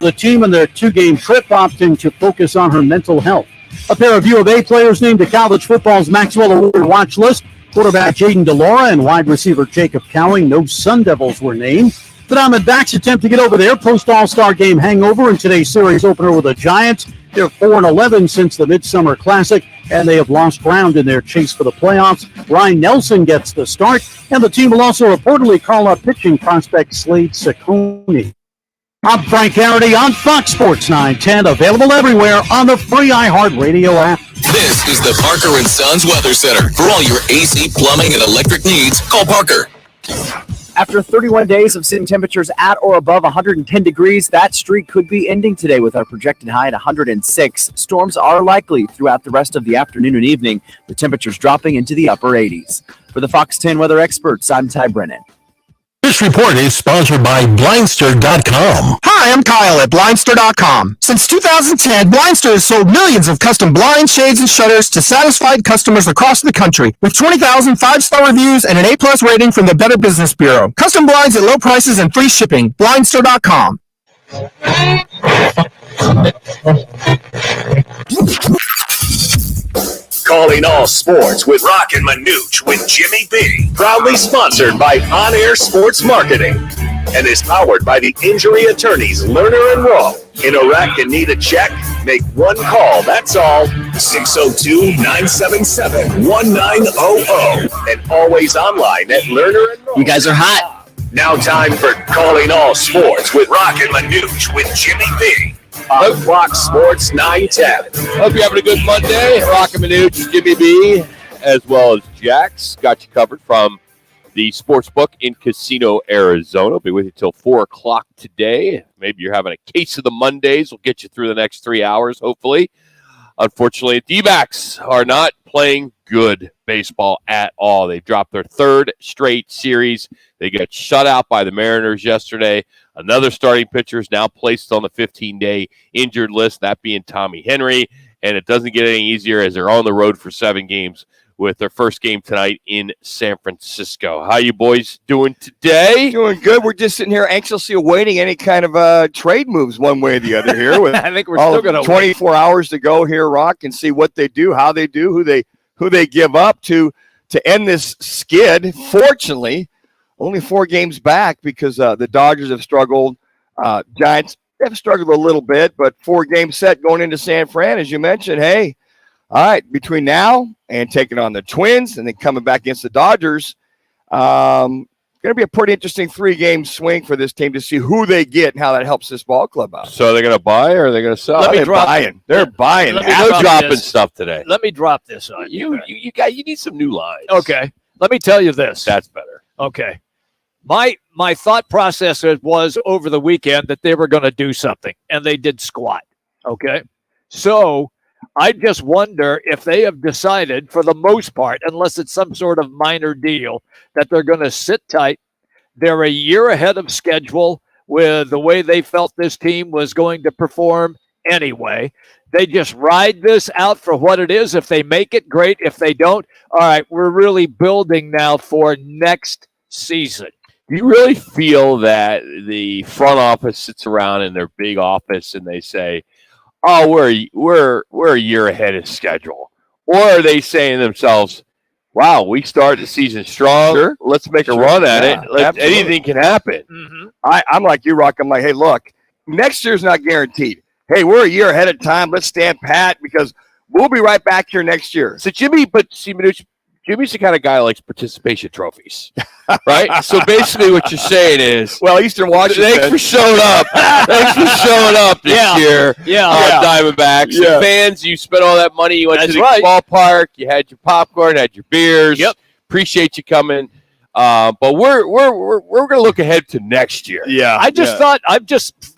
The team in their two-game trip opting to focus on her mental health. A pair of U of A players named to college football's Maxwell Award watch list. Quarterback Jaden DeLaura and wide receiver Jacob Cowing. No Sun Devils were named. The Diamondbacks attempt to get over their post-All-Star game hangover in today's series opener with the Giants. They're 4-11 since the Midsummer Classic, and they have lost ground in their chase for the playoffs. Ryan Nelson gets the start, and the team will also reportedly call up pitching prospect Slade Ciccone. I'm Frank Harity on Fox Sports 910, available everywhere on the free iHeartRadio app. This is the Parker & Sons Weather Center. For all your AC, plumbing, and electric needs, call Parker. After 31 days of sitting temperatures at or above 110 degrees, that streak could be ending today with our projected high at 106. Storms are likely throughout the rest of the afternoon and evening, with temperatures dropping into the upper 80s. For the Fox 10 weather experts, I'm Ty Brennan. This report is sponsored by Blindster.com. Hi, I'm Kyle at Blindster.com. Since 2010, Blindster has sold millions of custom blinds, shades, and shutters to satisfied customers across the country. With 20,000 5-star reviews and an A+ rating from the Better Business Bureau. Custom blinds at low prices and free shipping. Blindster.com. Calling all sports with Roc and Manuch with Jimmy B. Proudly sponsored by On Air Sports Marketing and is powered by the injury attorneys Lerner and Rowe. In a wreck and need a check? Make one call, that's all. 602-977-1900 and always online at Lerner and Rowe. You guys are hot. Now time for Calling All Sports with Roc and Manuch with Jimmy B. On Fox Sports 910. Hope you're having a good Monday. Roc and Manuch, Jimmy B, as well as Jax. Got you covered from the Sportsbook in Casino, Arizona. We'll be with you till 4 o'clock today. Maybe you're having a case of the Mondays. We'll get you through the next 3 hours, hopefully. Unfortunately, D-backs are not playing good baseball at all. They dropped their third straight series. They got shut out by the Mariners yesterday. Another starting pitcher is now placed on the 15-day injured list, that being Tommy Henry. And it doesn't get any easier as they're on the road for 7 games with their first game tonight in San Francisco. How you boys doing today? Doing good. We're just sitting here anxiously awaiting any kind of trade moves one way or the other here. With I think we're still going to 24 hours to go here, Rock, and see what they do, how they do, who they give up to end this skid. Fortunately, only 4 games back because the Dodgers have struggled. Giants have struggled a little bit, but 4 game set going into San Fran, as you mentioned. Hey, all right, between now and taking on the Twins and then coming back against the Dodgers, going to be a pretty interesting 3-game swing for this team to see who they get and how that helps this ball club out. So are they going to buy or are they going to sell? They're buying. They're buying. They're dropping stuff today. Let me drop this on you. You need some new lines. Okay. Let me tell you this. That's better. Okay. My thought process was over the weekend that they were going to do something, and they did squat. Okay. So I just wonder if they have decided, for the most part, unless it's some sort of minor deal, that they're going to sit tight. They're a year ahead of schedule with the way they felt this team was going to perform anyway. They just ride this out for what it is. If they make it, great. If they don't, all right, we're really building now for next season. Do you really feel that the front office sits around in their big office and they say, "Oh, we're a year ahead of schedule," or are they saying to themselves, "Wow, we started the season strong. Sure. Let's make a run at it. Anything can happen." Mm-hmm. I'm like you, Rock. I'm like, hey, look, next year's not guaranteed. Hey, we're a year ahead of time. Let's stand pat because we'll be right back here next year. So Jimmy's the kind of guy who likes participation trophies, right? So basically what you're saying is, well, Eastern Washington. Thanks for showing up. Thanks for showing up this year on Diamondbacks. Yeah. Fans, you spent all that money. You went to the ballpark. You had your popcorn, had your beers. Yep. Appreciate you coming. But we're going to look ahead to next year. Yeah. I just thought,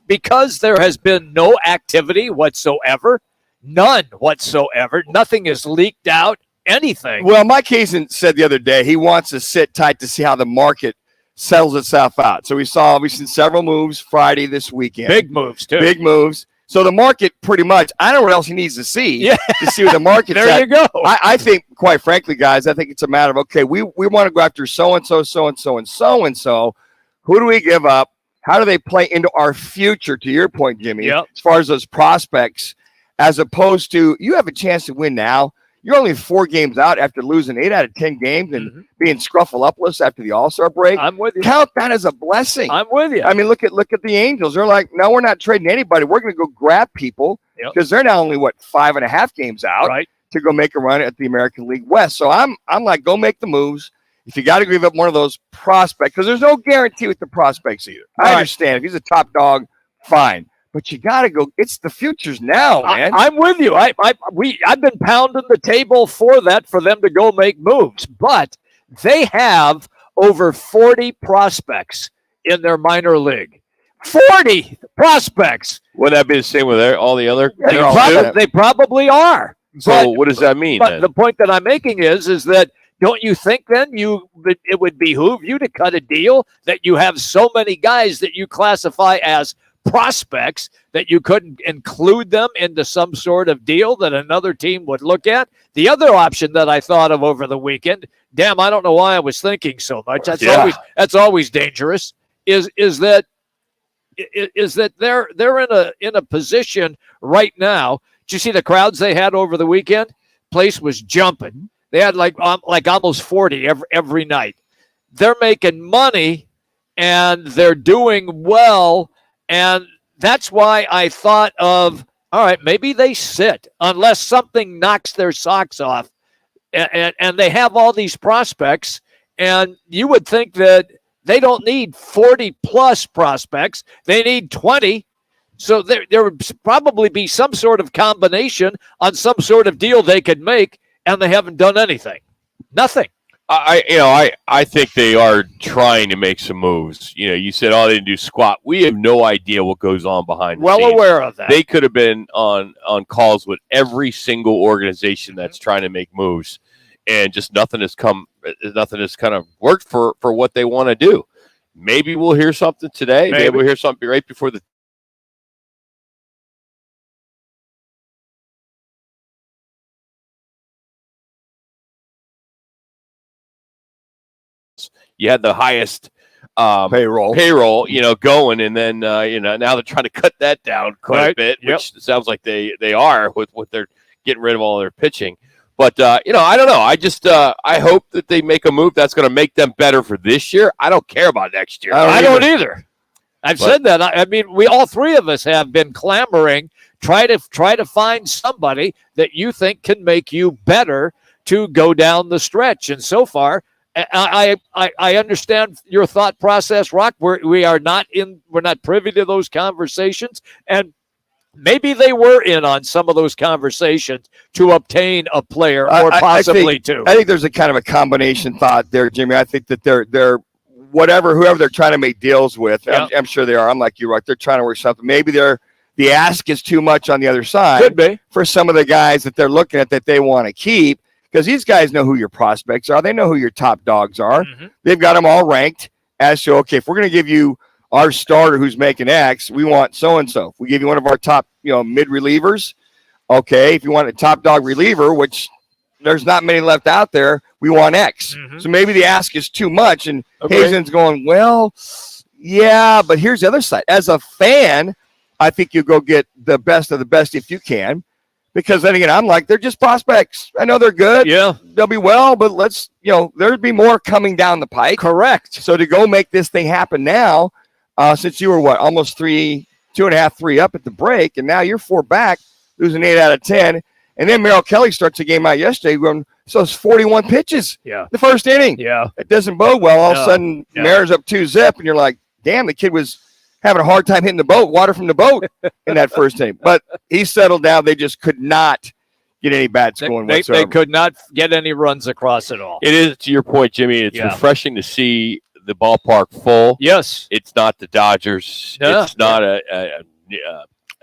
because there has been no activity whatsoever, none whatsoever, nothing is leaked out. Anything. Well, Mike Hazen said the other day he wants to sit tight to see how the market settles itself out. So we've seen several moves Friday this weekend. Big moves, too. Big moves. So the market pretty much, I don't know what else he needs to see to see what the market's there at. you go. I think, quite frankly, guys, I think it's a matter of, okay, we want to go after so-and-so, so-and-so, and so-and-so. Who do we give up? How do they play into our future, to your point, Jimmy, Yep. as far as those prospects, as opposed to you have a chance to win now. You're only 4 games out after losing 8 out of 10 games and being scruffle-upless after the All-Star break. I'm with you. Count that as a blessing. I'm with you. I mean, look at the Angels. They're like, no, we're not trading anybody. We're going to go grab people because they're now only 5.5 games out to go make a run at the American League West. So I'm like, go make the moves. If you got to give up one of those prospects, because there's no guarantee with the prospects either. I understand if he's a top dog, fine. But you got to go. It's the futures now, man. I'm with you. I've been pounding the table for them to go make moves, but they have over 40 prospects in their minor league. 40 prospects. Wouldn't that be the same with all the other? They probably are. So what does that mean? But the point that I'm making is that don't you think then it would behoove you to cut a deal that you have so many guys that you classify as prospects that you couldn't include them into some sort of deal that another team would look at? The other option that I thought of over the weekend, damn, I don't know why I was thinking so much. That's always dangerous. Is that they're in a position right now. Did you see the crowds they had over the weekend? Place was jumping. They had like almost 40 every night. They're making money and they're doing well. And that's why I thought of, all right, maybe they sit unless something knocks their socks off. And they have all these prospects. And you would think that they don't need 40-plus prospects. They need 20. So there would probably be some sort of combination on some sort of deal they could make, and they haven't done anything. Nothing. I think they are trying to make some moves. You said, they didn't do squat. We have no idea what goes on behind the scenes. Well aware of that. They could have been on calls with every single organization that's trying to make moves, and just nothing has kind of worked for what they want to do. Maybe we'll hear something today. Maybe we'll hear something right before the you had the highest payroll, going, and then now they're trying to cut that down quite a bit, which sounds like they are with what they're getting rid of all their pitching. But I don't know. I just I hope that they make a move that's going to make them better for this year. I don't care about next year. I don't either. I've said that. I mean, we all three of us have been clamoring, try to find somebody that you think can make you better to go down the stretch. And so far, I understand your thought process, Rock. We're not privy to those conversations, and maybe they were in on some of those conversations to obtain a player or possibly two. I think there's a kind of a combination thought there, Jimmy. I think that they're whoever they're trying to make deals with. Yeah. I'm sure they are. I'm like you, Rock. They're trying to work something. Maybe the ask is too much on the other side. Could be for some of the guys that they're looking at that they want to keep. Because these guys know who your prospects are. They know who your top dogs are. Mm-hmm. They've got them all ranked as to, okay, if we're going to give you our starter who's making X, we want so-and-so. If we give you one of our top, mid relievers, okay, if you want a top dog reliever, which there's not many left out there, we want X. Mm-hmm. So maybe the ask is too much. And Hazen's going, well, yeah, but here's the other side. As a fan, I think you go get the best of the best if you can. Because then again, I'm like, they're just prospects. I know they're good. Yeah. They'll be well, but let's, there'd be more coming down the pike. Correct. So to go make this thing happen now, since you were almost 2.5, 3 up at the break, and now you're 4 back, losing 8 out of 10. And then Merrill Kelly starts the game out yesterday going, so it's 41 pitches. Yeah. The first inning. Yeah. It doesn't bode well. All of a sudden, Mariners up 2-0, and you're like, damn, the kid was having a hard time hitting the boat, water from the boat in that first inning. But he settled down. They just could not get any bats going whatsoever. They could not get any runs across at all. It is, to your point, Jimmy, it's refreshing to see the ballpark full. Yes. It's not the Dodgers. No. It's not a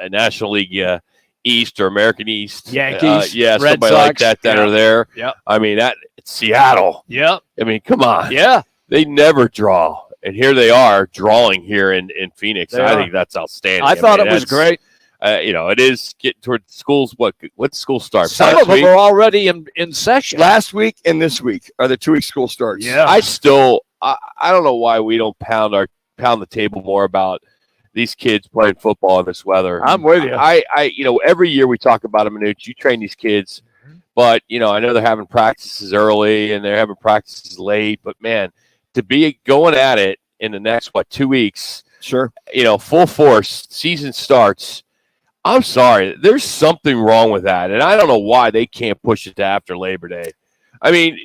National League East or American East. Yankees, Red somebody Sox, like that are there. Yeah. I mean, it's Seattle. Yeah. I mean, come on. Yeah. They never draw. And here they are drawing here in Phoenix. I think that's outstanding. I thought it was great. It is getting toward schools. What school starts? Some of them are already in session. Last week and this week are the 2-week school starts. Yeah. I don't know why we don't pound pound the table more about these kids playing football in this weather. I'm with you. Every year we talk about them, Manuch. You train these kids, but I know they're having practices early and they're having practices late. But man, to be going at it in the next 2 weeks, sure, full force, season starts. I'm sorry, there's something wrong with that, and I don't know why they can't push it to after Labor Day. I mean,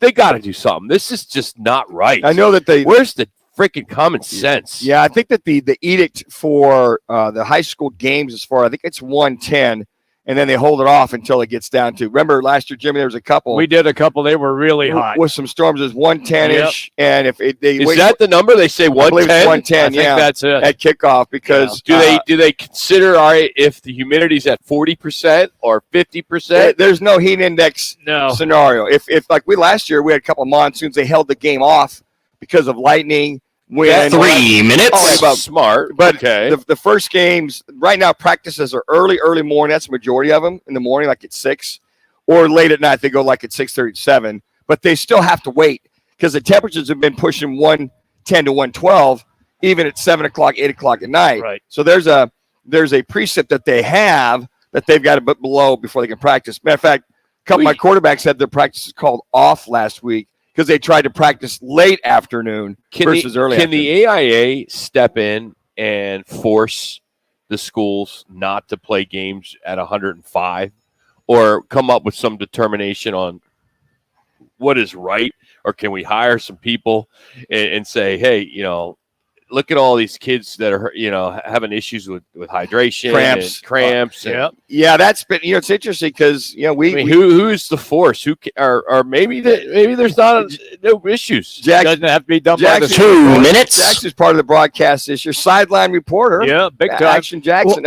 they got to do something. This is just not right. I know that where's the freaking common sense? Yeah, I think that the edict for the high school games is for, I think it's 110, and then they hold it off until it gets down to. Remember last year, Jimmy, there was a couple. We did a couple. They were really hot with some storms. It was 110-ish, and if they is that the number they say 110? I believe it's 110. I think that's it at kickoff because do they consider if the humidity's at 40% or 50%? There's no heat index scenario. If like last year we had a couple of monsoons, they held the game off because of lightning. When 3 minutes. Smart. But okay. the first games, right now, practices are early morning. That's the majority of them in the morning, like at 6. Or late at night, they go like at 6:30 to 7. But they still have to wait because the temperatures have been pushing 110 to 112, even at 7 o'clock, 8 o'clock at night. Right. So there's a precip that they have that they've got to put below before they can practice. Matter of fact, a couple of my quarterbacks had their practices called off last week because they tried to practice late afternoon versus early afternoon. Can the AIA step in and force the schools not to play games at 105 or come up with some determination on what is right? Or can we hire some people and say, hey, look at all these kids that are, having issues with hydration, cramps. Yeah, that's been, it's interesting because, who's the force? Or maybe there's no issues. Jack doesn't have to be done by the 2 minutes. Jackson's part of the broadcast this year. Sideline reporter. Yeah, big time. Action Jackson.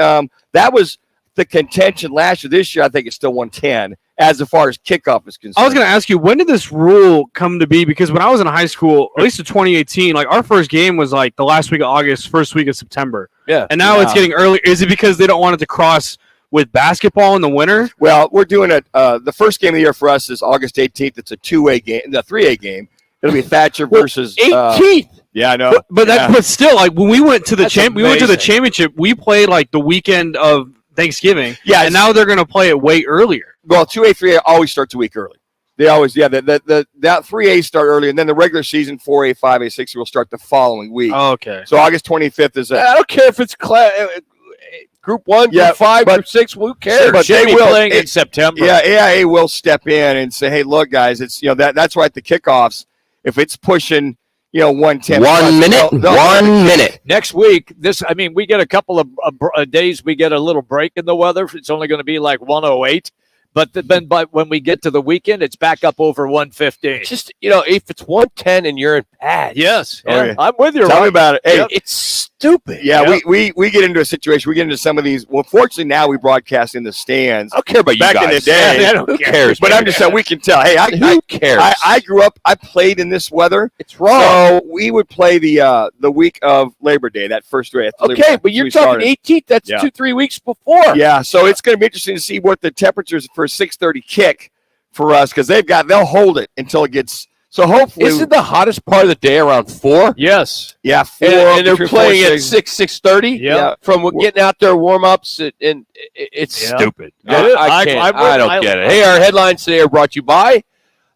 That was the contention last year. This year, I think it's still 110 as far as kickoff is concerned. I was going to ask you, when did this rule come to be? Because when I was in high school, at least in 2018, our first game was the last week of August, first week of September. Yeah. And now it's getting early. Is it because they don't want it to cross with basketball in the winter? Well, we're doing it. The first game of the year for us is August 18th. It's a 2A game, the 3A game. It'll be Thatcher versus 18th. Yeah, I know. But still, when we went to the championship, we played the weekend of Thanksgiving. Yeah, and now they're going to play it way earlier. Well, 2A, 3A always starts a week early. They always, that 3A start early, and then the regular season 4A, 5A, 6A will start the following week. Oh, okay. So August 25th is I don't care if it's Group 1, Group 5, Group 6. Who cares? But they will playing in September. Yeah, AIA will step in and say, hey, look, guys, it's that's right. The kickoffs, if it's pushing 110. 1 minute. 1 minute. Next week, we get a couple of days. We get a little break in the weather. It's only going to be 108. But then, when we get to the weekend, it's back up over 115. Just if it's 110 and you're in pads. Yes, yeah. I'm with you. Tell me about it. Hey, it's stupid. Yeah, we get into a situation. We get into some of these. Well, fortunately, now we broadcast in the stands. I don't care about back you guys. in the day. Who cares? But I'm just saying we can tell. Hey, who cares? I grew up. I played in this weather. It's wrong. So we would play the week of Labor Day, that first day. Okay, but you're talking 18th. That's 2-3 weeks before. Yeah, so it's going to be interesting to see what the temperatures for 6:30 kick for us because they'll hold it until it gets. So hopefully, isn't the hottest part of the day around 4? Yes. Yeah, 4. And they're playing at 6:30. Yeah. From getting out there warm ups and it's stupid. I don't get it. Hey, our headlines today are brought to you by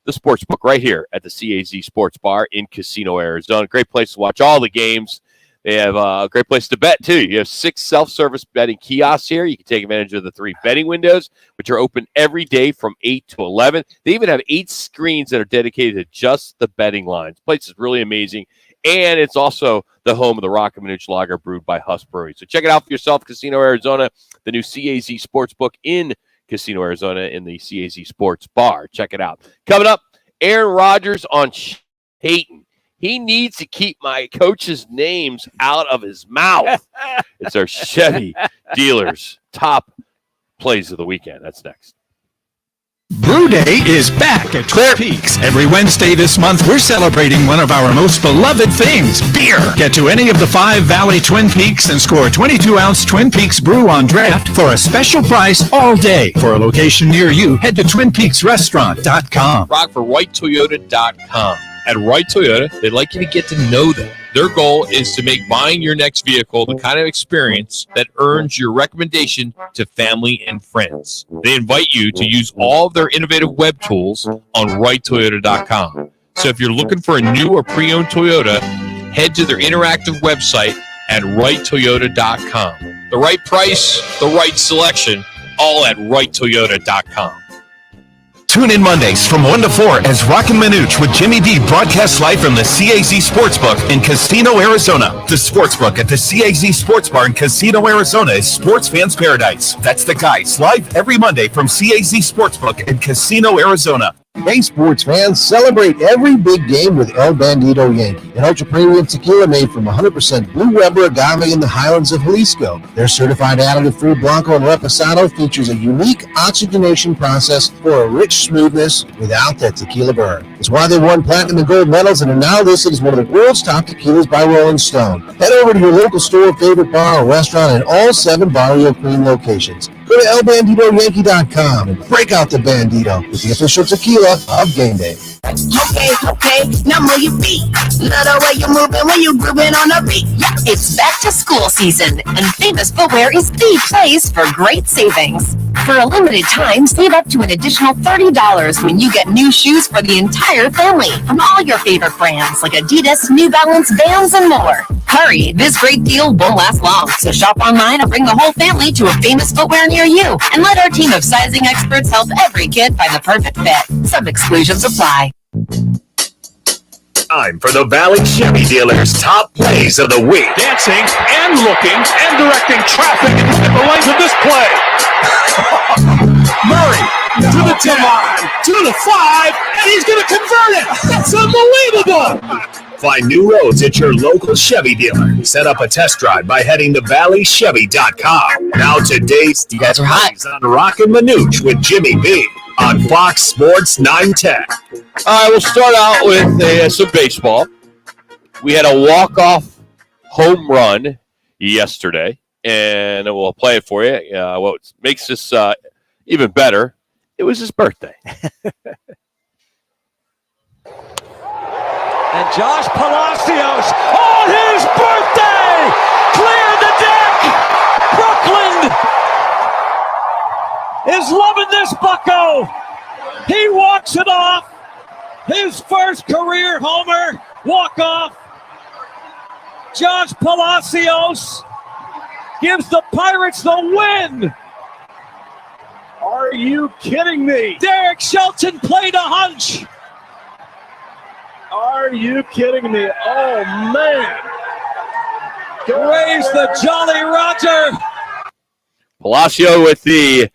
the Sportsbook right here at the CAZ Sports Bar in Casino, Arizona. Great place to watch all the games. They have a great place to bet, too. You have 6 self-service betting kiosks here. You can take advantage of the 3 betting windows, which are open every day from 8 to 11. They even have 8 screens that are dedicated to just the betting lines. The place is really amazing. And it's also the home of the Roc and Manuch Lager brewed by Huss Brewery. So check it out for yourself, Casino, Arizona, the new CAZ Sportsbook in Casino, Arizona, in the CAZ Sports Bar. Check it out. Coming up, Aaron Rodgers on Peyton. He needs to keep my coach's names out of his mouth. It's our Chevy dealers' top plays of the weekend. That's next. Brew Day is back at Twin Peaks. Every Wednesday this month, we're celebrating one of our most beloved things, beer. Get to any of the 5 Valley Twin Peaks and score 22-ounce Twin Peaks brew on draft for a special price all day. For a location near you, head to TwinPeaksRestaurant.com. RockForWhiteToyota.com. At Wright Toyota, they'd like you to get to know them. Their goal is to make buying your next vehicle the kind of experience that earns your recommendation to family and friends. They invite you to use all of their innovative web tools on WrightToyota.com. So if you're looking for a new or pre-owned Toyota, head to their interactive website at WrightToyota.com. The right price, the right selection, all at WrightToyota.com. Tune in Mondays from 1 to 4 as Roc and Manuch with Jimmy B broadcasts live from the CAZ Sportsbook in Casino, Arizona. The Sportsbook at the CAZ Sports Bar in Casino, Arizona is sports fans' paradise. That's the guys, live every Monday from CAZ Sportsbook in Casino, Arizona. Hey, sports fans, celebrate every big game with El Bandito Yankee, an ultra-premium tequila made from 100% Blue Weber agave in the highlands of Jalisco. Their certified additive-free Blanco and Reposado features a unique oxygenation process for a rich smoothness without that tequila burn. It's why they won platinum and gold medals and are now listed as one of the world's top tequilas by Rolling Stone. Head over to your local store, favorite bar, or restaurant in all 7 Barrio Queen locations. Go to elbanditoyankee.com and break out the Bandito with the official tequila of game day. Okay, now move your feet. Love the way you're moving when you're grooving on the beat. Yeah, it's back to school season, and Famous Footwear is the place for great savings. For a limited time, save up to an additional $30 when you get new shoes for the entire family from all your favorite brands like Adidas, New Balance, Vans, and more. Hurry, this great deal won't last long, so shop online or bring the whole family to a Famous Footwear near you, and let our team of sizing experts help every kid find the perfect fit. Some exclusions apply. Time for the Valley Chevy Dealers' top plays of the week. Dancing and looking and directing traffic, and look at the length of this play. Murray to the 10, to the 5, and he's going to convert it. That's unbelievable. Find new roads at your local Chevy dealer. Set up a test drive by heading to valleychevy.com. Now today's You guys are hot. on Roc and Manuch with Jimmy B on Fox Sports 910. All right, we'll start out with some baseball. We had a walk-off home run yesterday, and we'll play it for you. What makes this even better, it was his birthday. And Josh Palacios on his birthday cleared the deck. Brooklyn is loving this bucko. He walks it off. His first career homer, walk-off. Josh Palacios gives the Pirates the win. Are you kidding me? Derek Shelton played a hunch. Are you kidding me? Oh, man. Raise the Jolly Roger. Palacio with the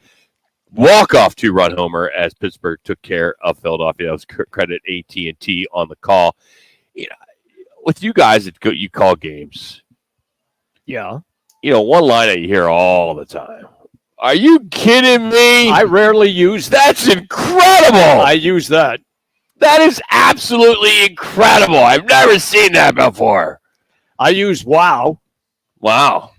walk-off 2-run homer as Pittsburgh took care of Philadelphia. That was credit AT&T on the call. You know, with you guys that you call games, Yeah. you know, one line that you hear all the time. Are you kidding me? I rarely use that. That's incredible. I use that. That is absolutely incredible. I've never seen that before. I use wow. Wow.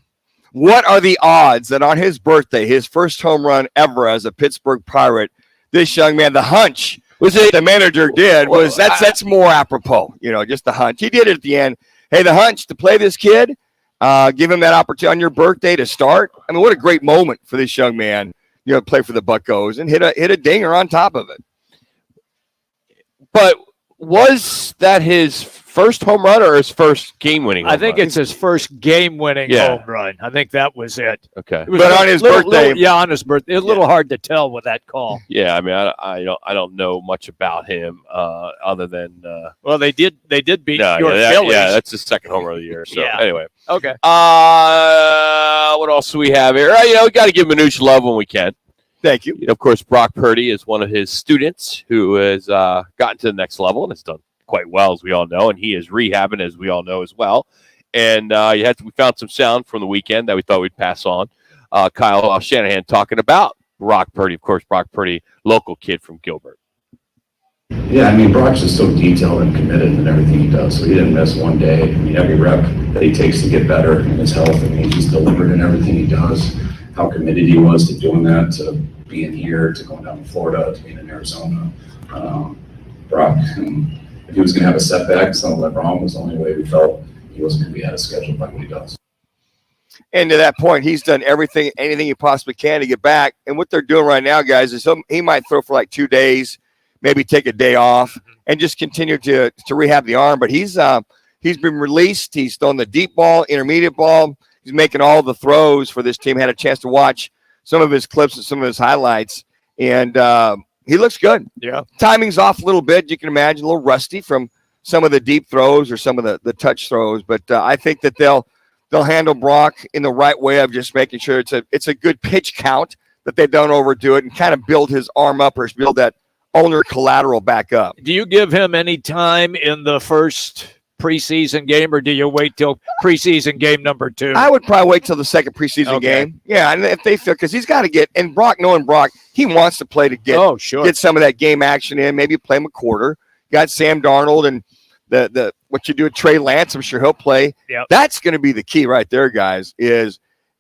What are the odds that on his birthday, his first home run ever as a Pittsburgh Pirate, this young man, the hunch was it the manager did was that's more apropos, you know, just the hunch. He did it at the end. Hey, the hunch to play this kid, give him that opportunity on your birthday to start. I mean, what a great moment for this young man, you know, play for the Buccos and hit a dinger on top of it. But was that his first home run or his first game-winning home I think run? it's his first game-winning Yeah. home run. I think that was it. Okay. It was But on his birthday- on his birthday. It's a little hard to tell with that call. Yeah, I mean, I don't know much about him other than Well, they did beat no, your yeah, Phillies. yeah, that's his second homer of the year. So Yeah. anyway, Okay. what else do we have here? You know, we got to give Manuch love when we can. Thank you. You know, of course, Brock Purdy is one of his students who has gotten to the next level and has done quite well, as we all know, and he is rehabbing, as we all know, as well. And we found some sound from the weekend that we thought we'd pass on. Kyle Shanahan talking about Brock Purdy, of course, Brock Purdy, local kid from Gilbert. Yeah, I mean, Brock's just so detailed and committed in everything he does. So he didn't miss one day. I mean, every rep that he takes to get better in his health, I mean, he's delivered in everything he does. How committed he was to doing that, to being here, to going down to Florida, to being in Arizona. Brock, if he was going to have a setback, something went wrong, was the only way we felt he wasn't going to be out of schedule by what he does. And to that point, he's done anything he possibly can to get back. And what they're doing right now, guys, is he might throw for like 2 days, maybe take a day off, and just continue to rehab the arm. But he's been released. He's thrown the deep ball, intermediate ball. He's making all the throws for this team. Had a chance to watch some of his clips and some of his highlights, and he looks good. Yeah, timing's off a little bit. You can imagine a little rusty from some of the deep throws or some of the touch throws. But I think that they'll handle Brock in the right way of just making sure it's a good pitch count, that they don't overdo it and kind of build his arm up or build that ulnar collateral back up. Do you give him any time in the first preseason game, or do you wait till preseason game number 2? I would probably wait till the second preseason game. Yeah, and if they feel, because he's got to get, and Brock, knowing Brock, he wants to play to get some of that game action in, maybe play him a quarter. Got Sam Darnold and the what you do with Trey Lance, I'm sure he'll play. Yep. That's going to be the key right there, guys, is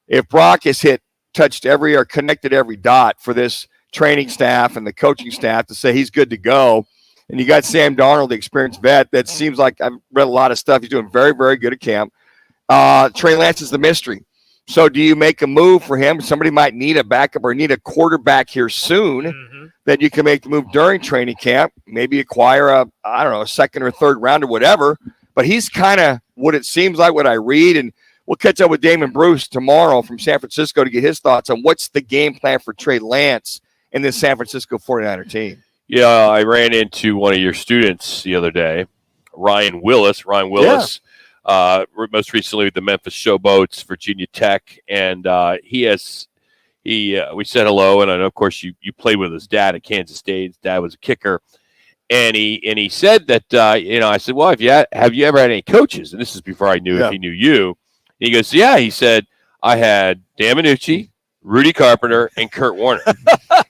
if Brock has touched every or connected every dot for this training staff and the coaching staff to say he's good to go. And you got Sam Darnold, the experienced vet, that seems like I've read a lot of stuff. He's doing very, very good at camp. Trey Lance is the mystery. So do you make a move for him? Somebody might need a backup or need a quarterback here soon that you can make the move during training camp, maybe acquire a second or third round or whatever. But he's kind of what it seems like, what I read. And we'll catch up with Damon Bruce tomorrow from San Francisco to get his thoughts on what's the game plan for Trey Lance and this San Francisco 49er team. Yeah, I ran into one of your students the other day, Ryan Willis. Most recently with the Memphis Showboats, Virginia Tech, and we said hello, and I know, of course, you played with his dad at Kansas State. His dad was a kicker, and he said that I said, well, have you ever had any coaches? And this is before I knew if he knew you. And he goes, yeah. He said, I had Dan Manucci, Rudy Carpenter, and Kurt Warner.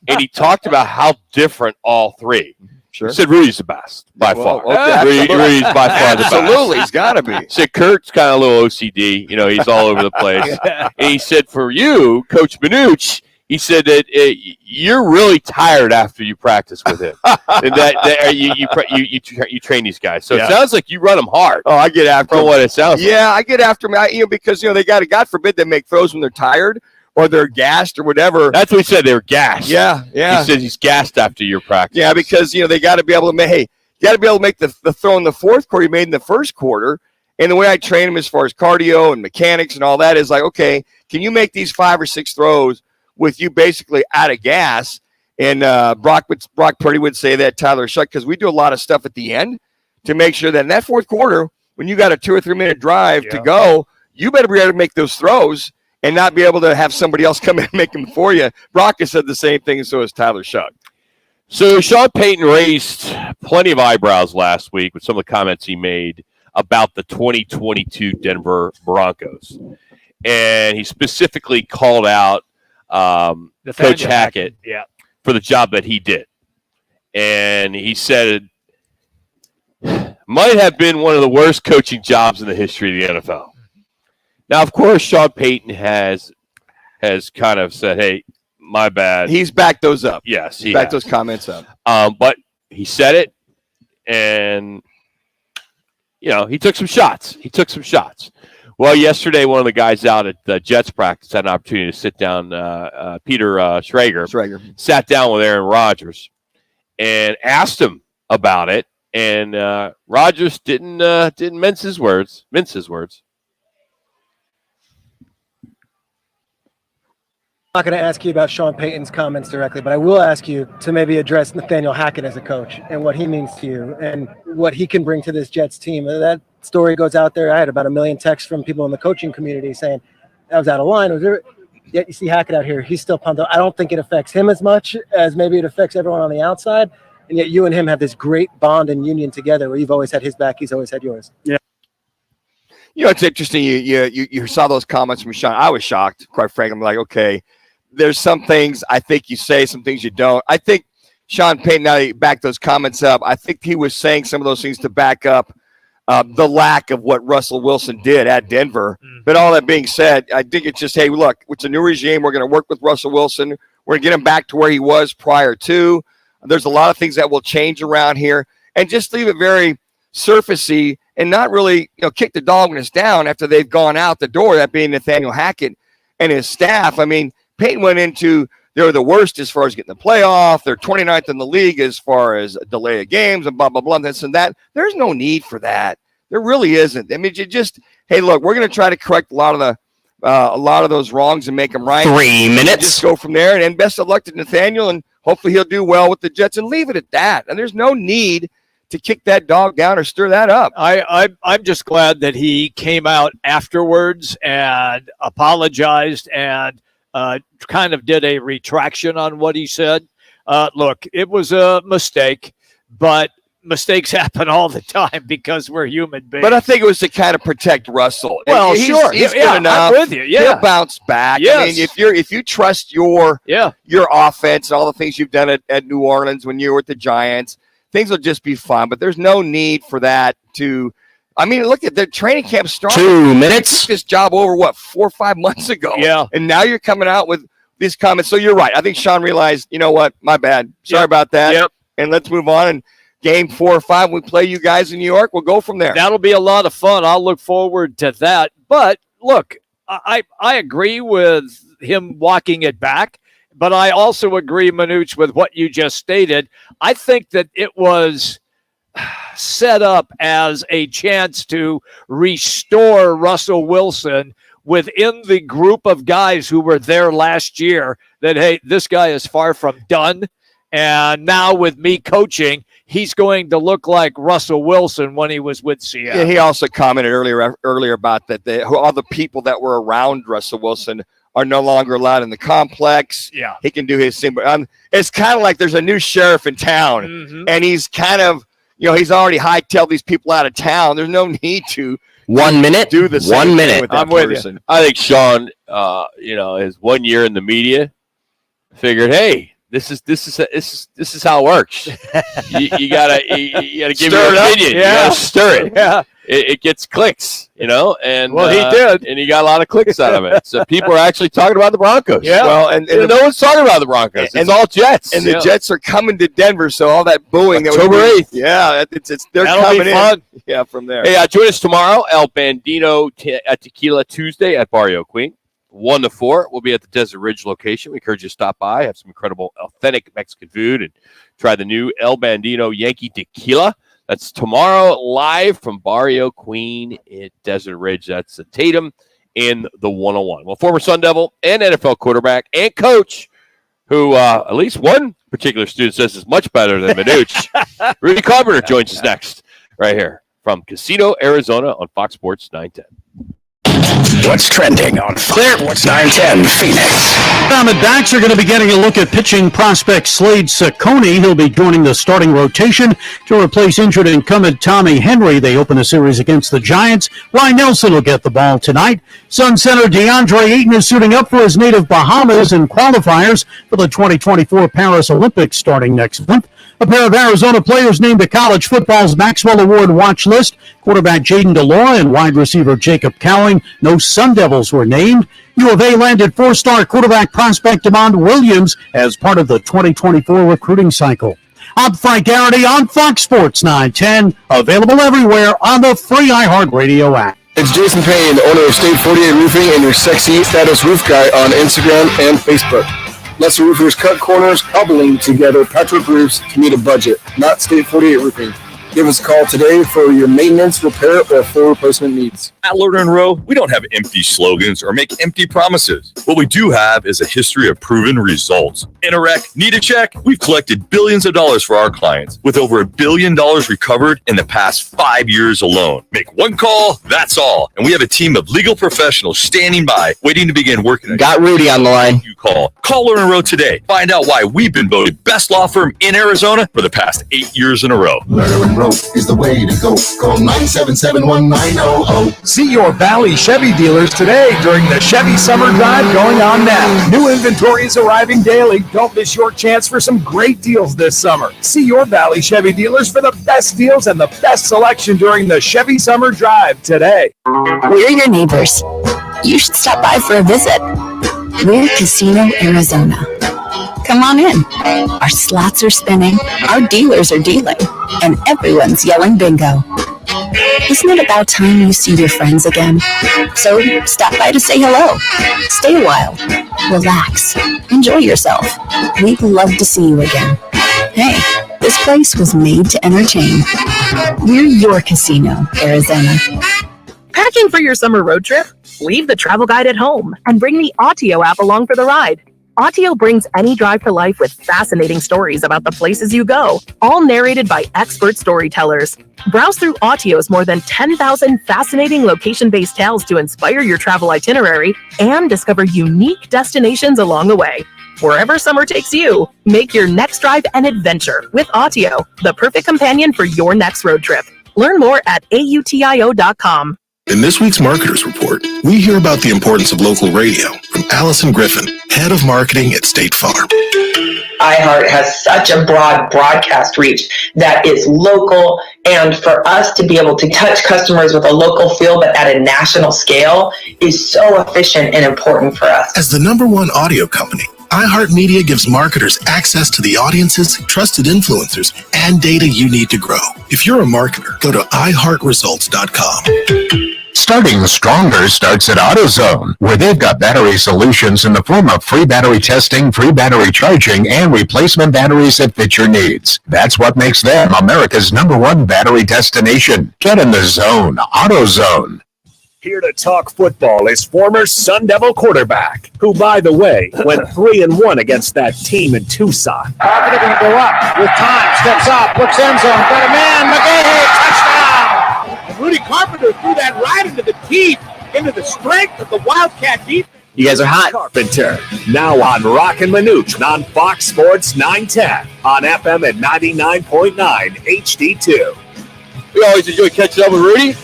And he talked about how different all three. Sure. He said Rudy's the best by far. Okay. Rudy's by far the best. Absolutely, he's got to be. He said Kurt's kind of a little OCD. He's all over the place. And he said for you, Coach Manuch, he said that you're really tired after you practice with him, and that you train these guys. So it sounds like you run them hard. Oh, I get after from what it sounds like. Yeah, I get after them. Because they got to, God forbid, they make throws when they're tired or they're gassed or whatever. That's what he said. They were gassed. Yeah. He said he's gassed after your practice. Yeah, because they got to be able to make. You got to be able to make the throw in the fourth quarter you made in the first quarter. And the way I train them as far as cardio and mechanics and all that is like, okay, can you make these 5 or 6 throws with you basically out of gas? And Brock Purdy would say that, Tyler Shuck, because we do a lot of stuff at the end to make sure that in that fourth quarter, when you got a 2 or 3 minute drive to go, you better be able to make those throws and not be able to have somebody else come in and make them for you. Brock has said the same thing, and so has Tyler Shuck. So Sean Payton raised plenty of eyebrows last week with some of the comments he made about the 2022 Denver Broncos. And he specifically called out Coach Hackett for the job that he did. And he said it might have been one of the worst coaching jobs in the history of the NFL. Now, of course, Sean Payton has kind of said, hey, my bad. He's backed those up. Yes, he's backed those comments up. But he said it, and, he took some shots. Well, yesterday, one of the guys out at the Jets practice had an opportunity to sit down, Peter Schrager, sat down with Aaron Rodgers and asked him about it, and Rodgers didn't mince his words. I'm not going to ask you about Sean Payton's comments directly, but I will ask you to maybe address Nathaniel Hackett as a coach and what he means to you and what he can bring to this Jets team. That story goes out there. I had about 1 million texts from people in the coaching community saying that was out of line. Yet you see Hackett out here. He's still pumped up. I don't think it affects him as much as maybe it affects everyone on the outside. And yet you and him have this great bond and union together where you've always had his back. He's always had yours. Yeah. It's interesting. You saw those comments from Sean. I was shocked, quite frankly. I'm like, okay, there's some things I think you say, some things you don't. I think Sean Payton, now that you back those comments up, I think he was saying some of those things to back up the lack of what Russell Wilson did at Denver. But all that being said, I think it's just, hey, look, it's a new regime. We're going to work with Russell Wilson. We're going to get him back to where he was prior to. There's a lot of things that will change around here. And just leave it very surfacey and not really, kick the dog when it's down after they've gone out the door, that being Nathaniel Hackett and his staff. I mean, Peyton went into, they're the worst as far as getting the playoff. They're 29th in the league as far as delay of games and blah, blah, blah, this and that. There's no need for that. There really isn't. I mean, you just, hey, look, we're going to try to correct a lot of those wrongs and make them right. 3 minutes. Just go from there. And best of luck to Nathaniel, and hopefully he'll do well with the Jets, and leave it at that. And there's no need to kick that dog down or stir that up. I'm just glad that he came out afterwards and apologized and kind of did a retraction on what he said. Look, it was a mistake, but mistakes happen all the time because we're human beings. But I think it was to kind of protect Russell. Well, sure. He's good enough. I'm with you. Yeah. He'll bounce back. Yes. I mean, if you trust your offense and all the things you've done at New Orleans when you were with the Giants, things will just be fine. But there's no need for that to – I mean, look at the training camp started. 2 minutes. You took this job over, 4 or 5 months ago? Yeah. And now you're coming out with these comments. So you're right. I think Sean realized, you know what, my bad. Sorry about that. Yep. And let's move on. And game 4 or 5, we play you guys in New York. We'll go from there. That'll be a lot of fun. I'll look forward to that. But look, I agree with him walking it back, but I also agree, Manuch, with what you just stated. I think that it was set up as a chance to restore Russell Wilson within the group of guys who were there last year, that, hey, this guy is far from done. And now with me coaching, he's going to look like Russell Wilson when he was with Seattle. Yeah, he also commented earlier about that all the people that were around Russell Wilson are no longer allowed in the complex. Yeah. He can do his thing. But it's kind of like there's a new sheriff in town, and he's kind of, he's already hightailed these people out of town. There's no need to 1 minute. do the same 1 thing minute. with that I'm with person. you. I think Sean, his 1 year in the media, figured, hey, this is how it works. you gotta give your opinion. You gotta stir it. Yeah. It gets clicks, and Well, he did, and he got a lot of clicks out of it. So people are actually talking about the Broncos. Yeah. Well, and no one's talking about the Broncos. It's all Jets. And the Jets are coming to Denver, so all that booing October 8th. Yeah, they're That'll coming be in. fun. Yeah, from there. Hey, join us tomorrow, El Bandino at Tequila Tuesday at Barrio Queen. 1 to 4. We'll be at the Desert Ridge location. We encourage you to stop by, have some incredible, authentic Mexican food, and try the new El Bandino Yankee Tequila. That's tomorrow, live from Barrio Queen at Desert Ridge. That's the Tatum in the 101. Well, former Sun Devil and NFL quarterback and coach, who at least one particular student says is much better than Manuch. Rudy Carpenter joins us next, right here from Casino, Arizona on Fox Sports 910. What's trending on Clear? What's 910 Phoenix? Diamondbacks are going to be getting a look at pitching prospect Slade Ciccone. He'll be joining the starting rotation to replace injured incumbent Tommy Henry. They open the series against the Giants. Ryan Nelson will get the ball tonight. Sun center DeAndre Ayton is suiting up for his native Bahamas in qualifiers for the 2024 Paris Olympics starting next month. A pair of Arizona players named to college football's Maxwell Award watch list. Quarterback Jaden DeLora and wide receiver Jacob Cowing. No Sun Devils were named. U of A landed four-star quarterback prospect Demond Williams as part of the 2024 recruiting cycle. I'm Frank Garrity on Fox Sports 910. Available everywhere on the free iHeartRadio app. It's Jason Payne, owner of State 48 Roofing and your sexy status roof guy on Instagram and Facebook. Lesser roofers cut corners, cobbling together patchwork roofs to meet a budget, not State 48 Roofing. Give us a call today for your maintenance, repair, or full replacement needs. At Lerner & Rowe, we don't have empty slogans or make empty promises. What we do have is a history of proven results. In a wreck, need a check? We've collected billions of dollars for our clients, with over $1 billion recovered in the past 5 years alone. Make one call, that's all. And we have a team of legal professionals standing by, waiting to begin working. Got Rudy on the line. You call Lerner & Rowe today. Find out why we've been voted best law firm in Arizona for the past 8 years in a row. Lerner & Rowe is the way to go. Call 977-1900. See your Valley Chevy dealers today during the Chevy Summer Drive going on now. New inventory is arriving daily. Don't miss your chance for some great deals this summer. See your Valley Chevy dealers for the best deals and the best selection during the Chevy Summer Drive today. We're your neighbors. You should stop by for a visit. We're Casino, Arizona. Come on in. Our slots are spinning, our dealers are dealing, and everyone's yelling bingo. Isn't it about time you see your friends again? So stop by to say hello. Stay a while. Relax. Enjoy yourself. We'd love to see you again. Hey, this place was made to entertain. We're your casino, Arizona. Packing for your summer road trip? Leave the travel guide at home and bring the Autio app along for the ride. Autio brings any drive to life with fascinating stories about the places you go, all narrated by expert storytellers. Browse through Autio's more than 10,000 fascinating location-based tales to inspire your travel itinerary and discover unique destinations along the way. Wherever summer takes you, make your next drive an adventure with Autio, the perfect companion for your next road trip. Learn more at autio.com. In this week's Marketers Report, we hear about the importance of local radio from Allison Griffin, Head of Marketing at State Farm. iHeart has such a broad broadcast reach that is local, and for us to be able to touch customers with a local feel but at a national scale is so efficient and important for us. As the #1 audio company, iHeartMedia gives marketers access to the audiences, trusted influencers, and data you need to grow. If you're a marketer, go to iHeartResults.com. Starting stronger starts at AutoZone, where they've got battery solutions in the form of free battery testing, free battery charging, and replacement batteries that fit your needs. That's what makes them America's #1 battery destination. Get in the zone. AutoZone. Here to talk football is former Sun Devil quarterback, who, by the way, went 3-1 against that team in Tucson. Carpenter going to go up with time, steps up, looks end zone, got a man, McGahee, touchdown! And Rudy Carpenter threw that right into the teeth, into the strength of the Wildcat defense. You guys are hot. Carpenter, now on Roc and Manuch on Fox Sports 910 on FM at 99.9 HD2. We always enjoy catching up with Rudy. You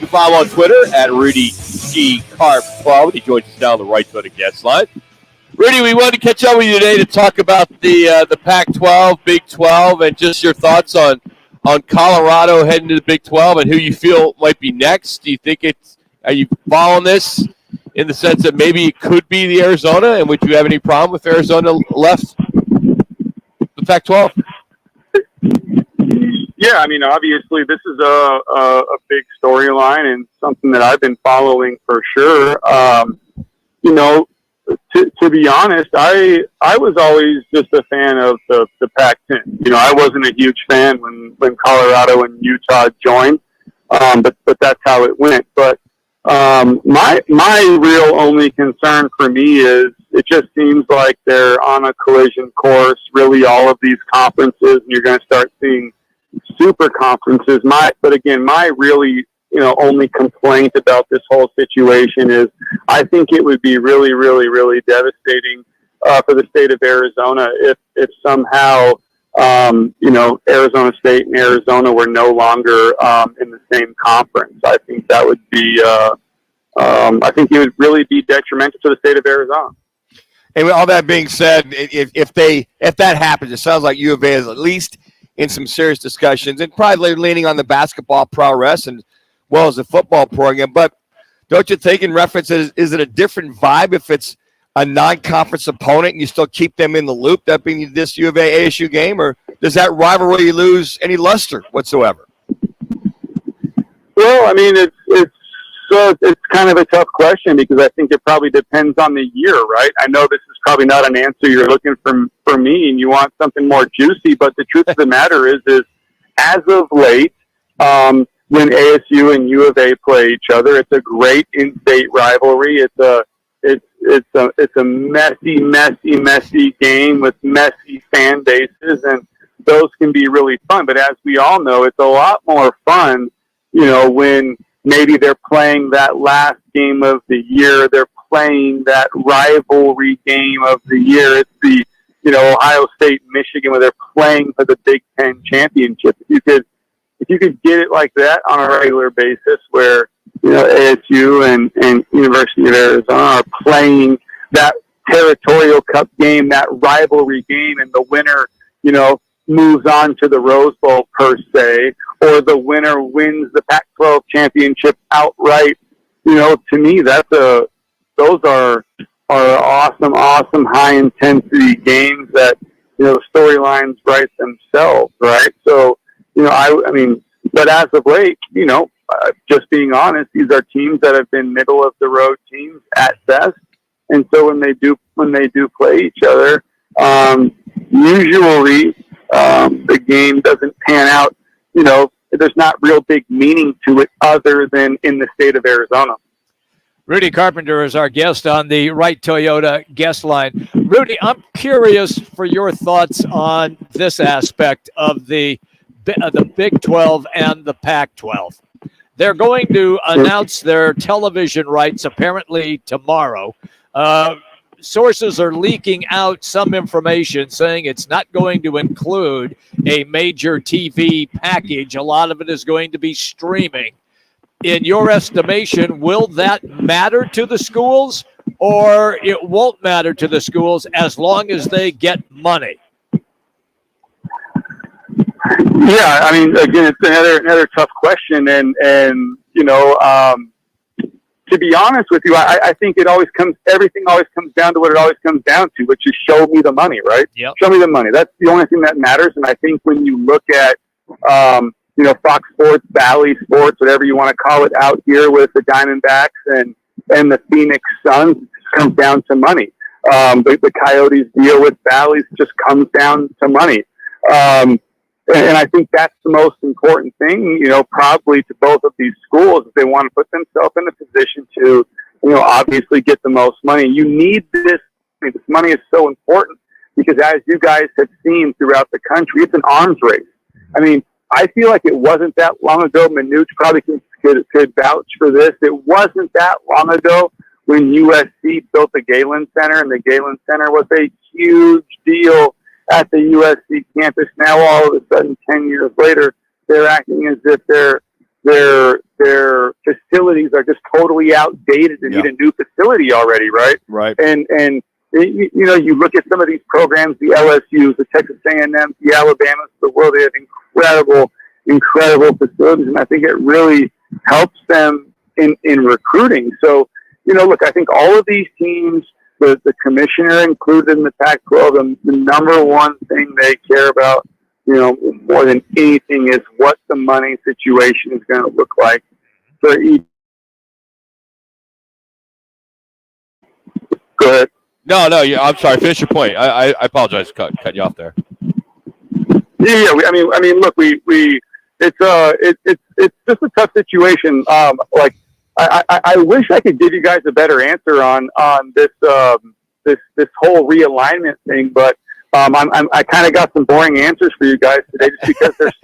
can follow on Twitter at RudyGCarp12. He joins us down the right side of guest line. Rudy, we wanted to catch up with you today to talk about the Pac-12, Big 12, and just your thoughts on Colorado heading to the Big 12 and who you feel might be next. Do you think are you following this in the sense that maybe it could be the Arizona, and would you have any problem if Arizona left the Pac-12? Yeah, I mean, obviously this is a big storyline and something that I've been following for sure. To be honest, I was always just a fan of the Pac-10. I wasn't a huge fan when Colorado and Utah joined, but that's how it went. But my real only concern for me is it just seems like they're on a collision course. Really, all of these conferences, and you're going to start seeing super conferences. My really, only complaint about this whole situation is I think it would be really, really, really devastating for the state of Arizona if somehow, Arizona State and Arizona were no longer in the same conference. I think that would be, I think it would really be detrimental to the state of Arizona. And with all that being said, if that happens, it sounds like U of A is at least in some serious discussions, and probably leaning on the basketball prowess and well as the football program. But don't you think, in reference, is it a different vibe if it's a non-conference opponent and you still keep them in the loop, that being this U of A ASU game, or does that rivalry lose any luster whatsoever? Well, I mean, it's kind of a tough question because I think it probably depends on the year, right? I know this is probably not an answer you're looking for me, and you want something more juicy, but the truth of the matter is as of late, when ASU and U of A play each other, it's a great in-state rivalry. It's a messy game with messy fan bases, and those can be really fun. But as we all know, it's a lot more fun, when maybe they're playing that last game of the year. They're playing that rivalry game of the year. It's the, Ohio State, Michigan, where they're playing for the Big Ten championship. If you could get it like that on a regular basis where, ASU and University of Arizona are playing that territorial cup game, that rivalry game, and the winner, moves on to the Rose Bowl per se, or the winner wins the Pac-12 championship outright. To me, those are awesome high intensity games that, the storylines write themselves, right? So, I mean, But as of late, just being honest, these are teams that have been middle of the road teams at best. And so when they do play each other, usually the game doesn't pan out. There's not real big meaning to it other than in the state of Arizona. Rudy Carpenter is our guest on the Wright Toyota guest line. Rudy, I'm curious for your thoughts on this aspect of the Big 12 and the Pac-12. They're going to announce their television rights apparently tomorrow. Sources are leaking out some information saying it's not going to include a major TV package. A lot of it is going to be streaming. In your estimation, will that matter to the schools, or it won't matter to the schools as long as they get money? Yeah, I mean, again, it's another tough question, and to be honest with you, I think everything always comes down to what it always comes down to, which is show me the money, right? Yep. Show me the money. That's the only thing that matters. And I think when you look at, Fox Sports, Valley Sports, whatever you want to call it out here with the Diamondbacks and the Phoenix Suns, it just comes down to money. The Coyotes deal with Valley just comes down to money. And I think that's the most important thing, probably to both of these schools if they want to put themselves in a position to, obviously get the most money. You need this. This money is so important because as you guys have seen throughout the country, it's an arms race. I mean, I feel like it wasn't that long ago. Manuch probably could vouch for this. It wasn't that long ago when USC built the Galen Center, and the Galen Center was a huge deal at the USC campus. Now, all of a sudden, 10 years later, they're acting as if their facilities are just totally outdated and need a new facility already, right? Right. And you look at some of these programs, the LSUs, the Texas A&M, the Alabamas of the world, they have incredible facilities, and I think it really helps them in recruiting. So, look, I think all of these teams, the commissioner included in the Pac-12, the number one thing they care about, more than anything is what the money situation is going to look like for each. Go ahead. No, I'm sorry. Finish your point. I apologize for cutting you off there. Yeah. I mean, look, it's just a tough situation. I wish I could give you guys a better answer on this whole realignment thing, but I kind of got some boring answers for you guys today, just because there's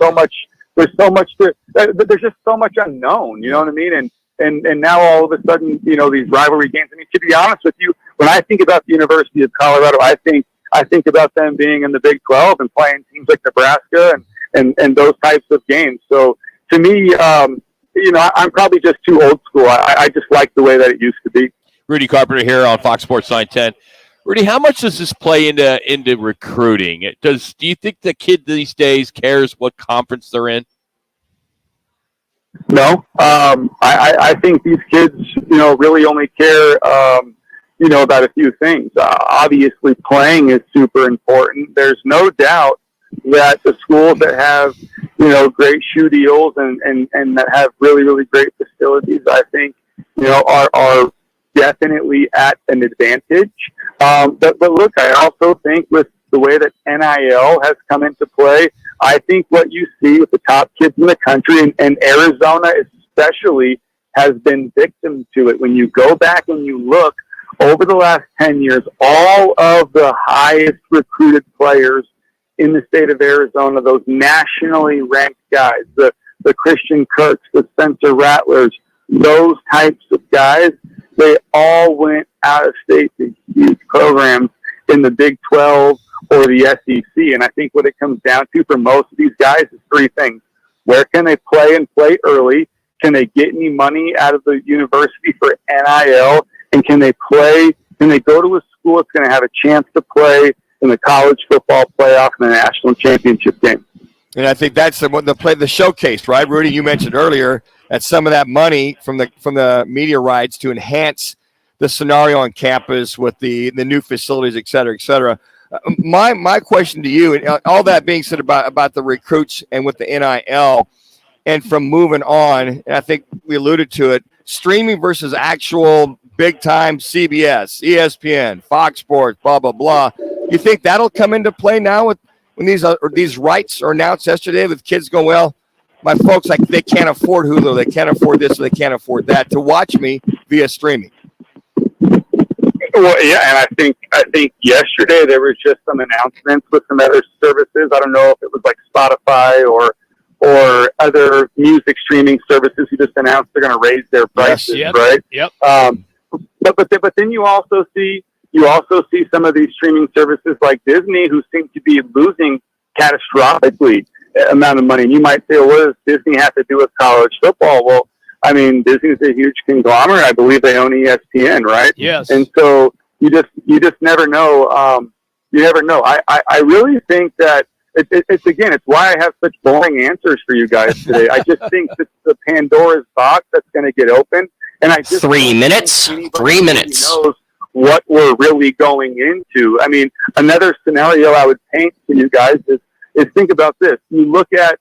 just so much unknown. You know what I mean? And now all of a sudden, these rivalry games. I mean, to be honest with you, when I think about the University of Colorado, I think about them being in the Big 12 and playing teams like Nebraska and those types of games. So to me, I'm probably just too old school. I just like the way that it used to be. Rudy Carpenter here on Fox Sports 910. Rudy, how much does this play into recruiting? Do you think the kid these days cares what conference they're in? No. I think these kids, really only care, about a few things. Obviously, playing is super important. There's no doubt that the schools that have, great shoe deals and that have really, really great facilities, I think, are definitely at an advantage. But look, I also think with the way that NIL has come into play, I think what you see with the top kids in the country, and Arizona especially has been victim to it. When you go back and you look over the last 10 years, all of the highest recruited players in the state of Arizona, those nationally ranked guys, the Christian Kirks, the Spencer Rattlers, those types of guys, they all went out of state to huge programs in the Big 12 or the SEC. And I think what it comes down to for most of these guys is three things. Where can they play and play early? Can they get any money out of the university for NIL? And can they go to a school that's going to have a chance to play in the college football playoff and the national championship game? And I think that's the showcase, right, Rudy? You mentioned earlier that some of that money from the media rights to enhance the scenario on campus with the new facilities, et cetera, et cetera. My question to you, and all that being said about the recruits and with the NIL, and from moving on, and I think we alluded to it, streaming versus actual big-time CBS, ESPN, Fox Sports, blah, blah, blah. You think that'll come into play now when these rights are announced yesterday with kids going, well, my folks, like, they can't afford Hulu, they can't afford this, or they can't afford that to watch me via streaming. Well, yeah, and I think yesterday there was just some announcements with some other services. I don't know if it was like Spotify or other music streaming services who just announced they're going to raise their prices, right? Yep. But then you also see some of these streaming services like Disney who seem to be losing catastrophically amount of money. And you might say, well, what does Disney have to do with college football? Well, I mean, Disney's a huge conglomerate. I believe they own ESPN, right? Yes. And so you just never know. You never know. I really think that it's why I have such boring answers for you guys today. I just think this is a Pandora's box that's going to get open. And I just 3 minutes. 3 minutes. Knows what we're really going into. I mean, another scenario I would paint for you guys is think about this. You look at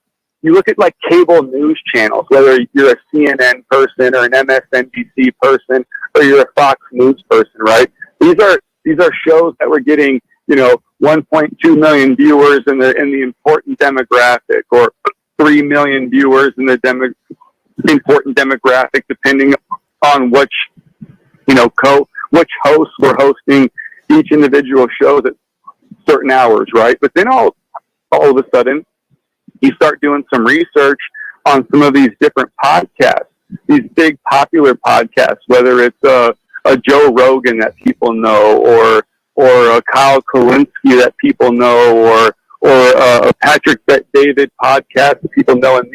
like cable news channels, whether you're a CNN person or an MSNBC person or you're a Fox News person, right? These are shows that were getting, 1.2 million viewers in the important demographic, or 3 million viewers in the important demographic, depending on which hosts were hosting each individual show at certain hours, right? But then all of a sudden, you start doing some research on some of these different podcasts, these big popular podcasts, whether it's a Joe Rogan that people know, or a Kyle Kalinske that people know, or a Patrick Bet-David podcast that people know. And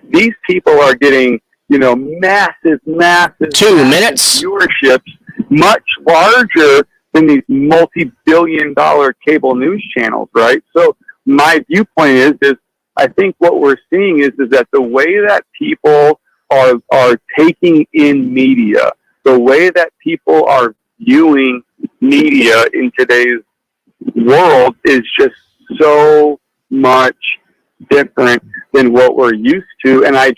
these people are getting, massive 2 minutes viewerships, much larger than these multi-billion-dollar cable news channels, right? So my viewpoint is I think what we're seeing is that the way that people are taking in media, the way that people are viewing media in today's world is just so much different than what we're used to. And I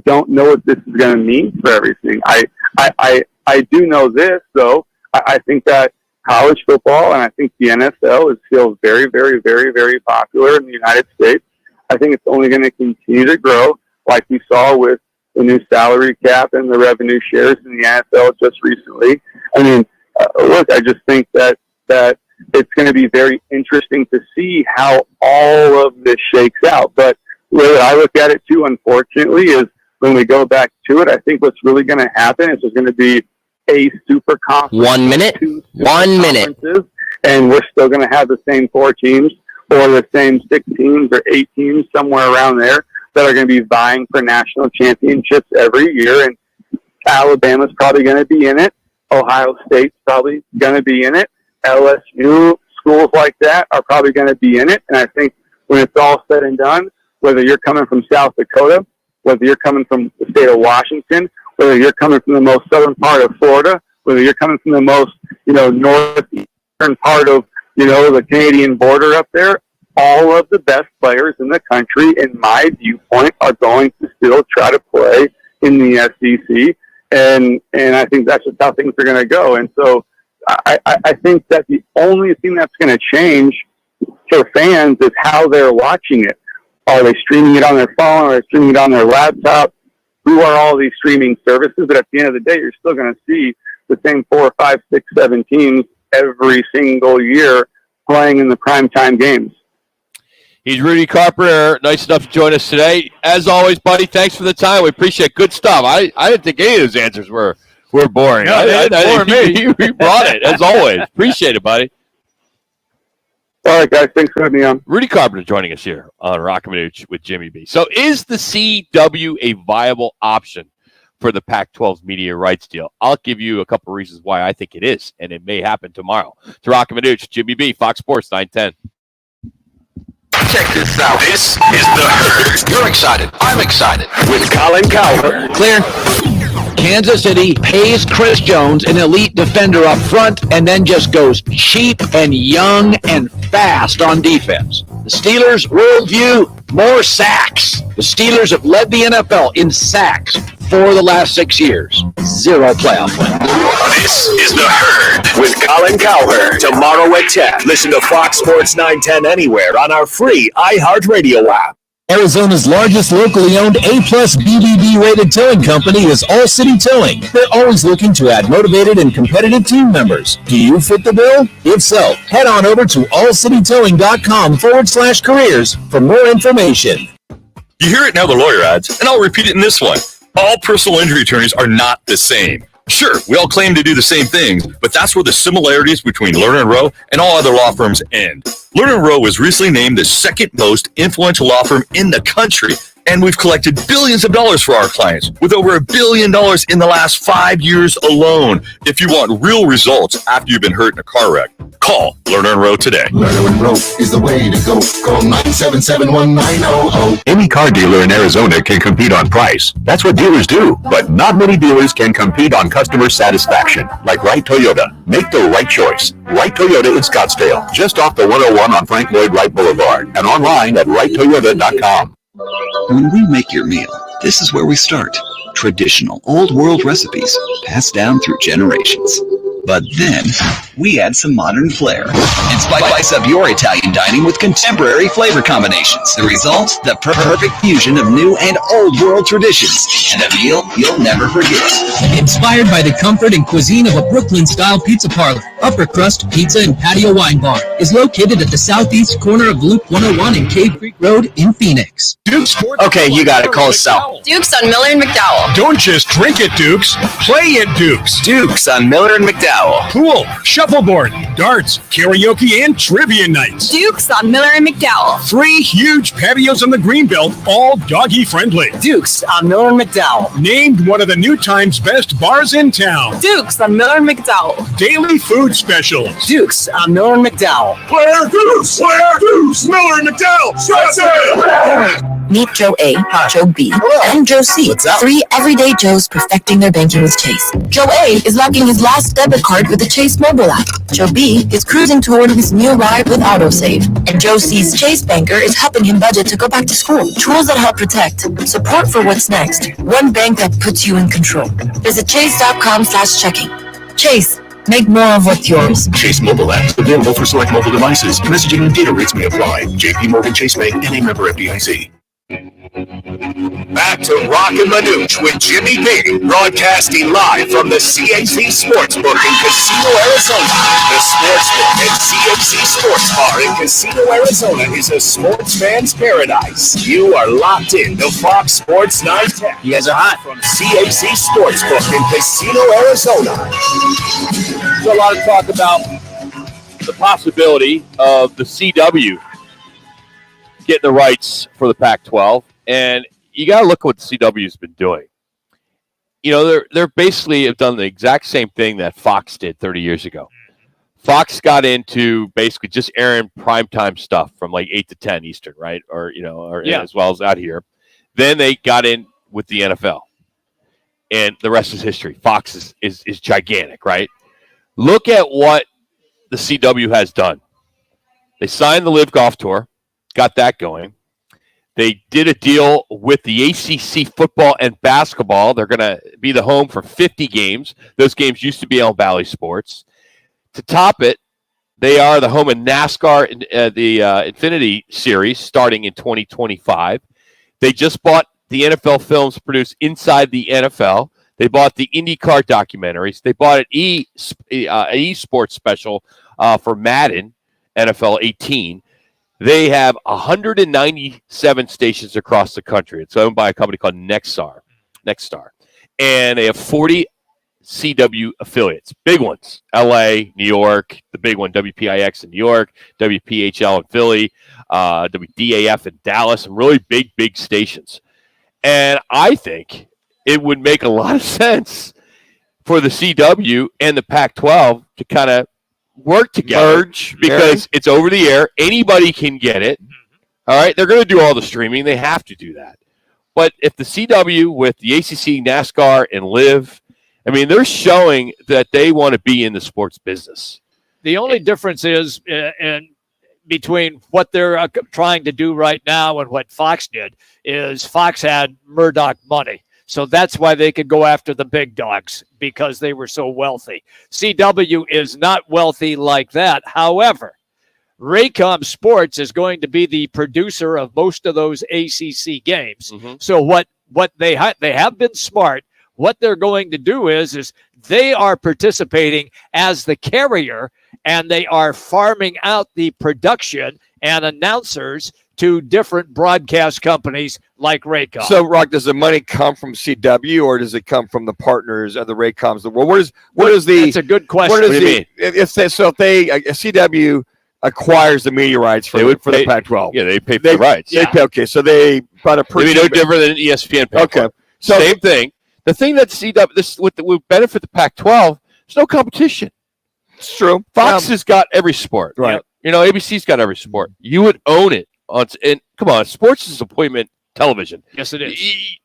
don't know what this is going to mean for everything. I do know this, though. I think that college football and I think the NFL is still very, very, very, very popular in the United States. I think it's only going to continue to grow, like we saw with the new salary cap and the revenue shares in the NFL just recently. I mean, look, I just think that it's going to be very interesting to see how all of this shakes out. But the way that I look at it, too, unfortunately, is when we go back to it, I think what's really going to happen is there's going to be a super conference. 1 minute. 1 minute. And we're still going to have the same 4 teams or the same 6 teams or 8 teams, somewhere around there, that are going to be vying for national championships every year. And Alabama's probably going to be in it. Ohio State's probably going to be in it. LSU, schools like that are probably going to be in it. And I think when it's all said and done, whether you're coming from South Dakota, whether you're coming from the state of Washington, whether you're coming from the most southern part of Florida, whether you're coming from the most, northeastern part of, the Canadian border up there, all of the best players in the country, in my viewpoint, are going to still try to play in the SEC. And I think that's just how things are going to go. And so I think that the only thing that's going to change for fans is how they're watching it. Are they streaming it on their phone? Are they streaming it on their laptop? Who are all these streaming services? But at the end of the day, you're still going to see the same 4, 5, 6, 7 teams every single year playing in the primetime games. He's Rudy Carpenter. Nice enough to join us today. As always, buddy, thanks for the time. We appreciate it. Good stuff. I didn't think any of his answers were boring. No, they didn't bore me. He brought it, as always. Appreciate it, buddy. All right, guys. Thanks for having me on. Rudy Carpenter joining us here on Roc and Manuch with Jimmy B. So is the CW a viable option for the Pac-12's media rights deal? I'll give you a couple reasons why I think it is, and it may happen tomorrow. To Roc and Manuch, Jimmy B, Fox Sports 910. Check this out. This is The Herd. You're excited. I'm excited. With Colin Cowherd. Clear. Kansas City pays Chris Jones, an elite defender up front, and then just goes cheap and young and fast on defense. The Steelers' worldview, more sacks. The Steelers have led the NFL in sacks for the last 6 years. 0 playoff wins. This is The Herd with Colin Cowherd. Tomorrow at 10. Listen to Fox Sports 910 anywhere on our free iHeartRadio app. Arizona's largest locally owned A-plus BBB rated towing company is All City Towing. They're always looking to add motivated and competitive team members. Do you fit the bill? If so, head on over to allcitytowing.com/careers for more information. You hear it in other lawyer ads, and I'll repeat it in this one. All personal injury attorneys are not the same. Sure, we all claim to do the same things, but that's where the similarities between Lerner & Rowe and all other law firms end. Lerner & Rowe was recently named the second most influential law firm in the country, and we've collected billions of dollars for our clients, with over $1 billion in the last 5 years alone. If you want real results after you've been hurt in a car wreck, call Lerner & Rowe today. Lerner & Rowe is the way to go. Call 977-1900. Any car dealer in Arizona can compete on price. That's what dealers do. But not many dealers can compete on customer satisfaction. Like Wright Toyota. Make the right choice. Wright Toyota in Scottsdale, just off the 101 on Frank Lloyd Wright Boulevard, and online at wrighttoyota.com. When we make your meal, this is where we start. Traditional, old-world recipes passed down through generations. But then, we add some modern flair and spice up your Italian dining with contemporary flavor combinations. The result? The perfect fusion of new and old-world traditions, and a meal you'll never forget. Inspired by the comfort and cuisine of a Brooklyn-style pizza parlor, Upper Crust Pizza and Patio Wine Bar is located at the southeast corner of Loop 101 and Cave Creek Road in Phoenix. Okay, you got it. Call us Sal. Dukes on Miller and McDowell. Don't just drink it, Dukes. Play it, Dukes. Dukes on Miller and McDowell. Pool, shuffleboard, darts, karaoke, and trivia nights. Dukes on Miller and McDowell. 3 huge patios on the Greenbelt, all doggy friendly. Dukes on Miller and McDowell. Named one of the New Times best bars in town. Dukes on Miller and McDowell. Daily food specials. Dukes on Miller and McDowell. Where Dukes? Where Dukes? Miller and McDowell. Meet Joe A, Joe B, and Joe C. What's up? 3 everyday Joes perfecting their banking with Chase. Joe A is locking his last debit card with the Chase mobile app. Joe B is cruising toward his new ride with AutoSave. And Joe C's Chase banker is helping him budget to go back to school. Tools that help protect. Support for what's next. One bank that puts you in control. Visit chase.com/checking. Chase. Make more of what's yours. Chase mobile app available for select mobile devices. Messaging and data rates may apply. JP Morgan Chase Bank and a member FDIC. Back to Roc and Manuch with Jimmy B, broadcasting live from the CAZ Sportsbook in Casino, Arizona. The Sportsbook at CAZ Sports Bar in Casino, Arizona is a sportsman's paradise. You are locked in to Fox Sports 910. You guys are hot. From CAZ Sportsbook in Casino, Arizona. There's a lot of talk about the possibility of the CW getting the rights for the Pac-12, and you got to look at what the CW has been doing. You know, they're basically have done the exact same thing that Fox did 30 years ago. Fox got into basically just airing primetime stuff from like 8 to 10 Eastern, right? Or, you know, or as well as out here. Then they got in with the NFL, and the rest is history. Fox is gigantic, right? Look at what the CW has done. They signed the Live Golf Tour. Got that going. They did a deal with the ACC football and basketball. They're going to be the home for 50 games. Those games used to be on Valley Sports. To top it, they are the home of NASCAR, the Infinity Series, starting in 2025. They just bought the NFL films produced inside the NFL. They bought the IndyCar documentaries. They bought an eSports special for Madden, NFL 18. They have 197 stations across the country. It's owned by a company called Nexstar. And they have 40 CW affiliates. Big ones. LA, New York, the big one, WPIX in New York, WPHL in Philly, WDAF in Dallas, some really big stations. And I think it would make a lot of sense for the CW and the Pac-12 to kind of work together because it's over the air. Anybody can get it. All right. They're going to do all the streaming. They have to do that. But if the CW with the ACC, NASCAR, and Live, I mean, they're showing that they want to be in the sports business. The only difference is, and between what they're trying to do right now and what Fox did is Fox had Murdoch money. So that's why they could go after the big dogs, because they were so wealthy. CW is not wealthy like that. However, Raycom Sports is going to be the producer of most of those ACC games. Mm-hmm. So what they have been smart. What they're going to do is they are participating as the carrier, and they are farming out the production and announcers to different broadcast companies like Raycom. So, Rock, does the money come from CW, or does it come from the partners of the Raycoms of the world? That's a good question. What do you mean? If CW acquires the media rights for the Pac-12, yeah, they pay for the rights. Okay, so they bought a Maybe no different than ESPN. Okay, so same thing. The thing that CW would benefit the Pac-12. There's no competition. It's true. Fox has got every sport, right? ABC's got every sport. You would own it and come on, sports is appointment television. Yes, it is.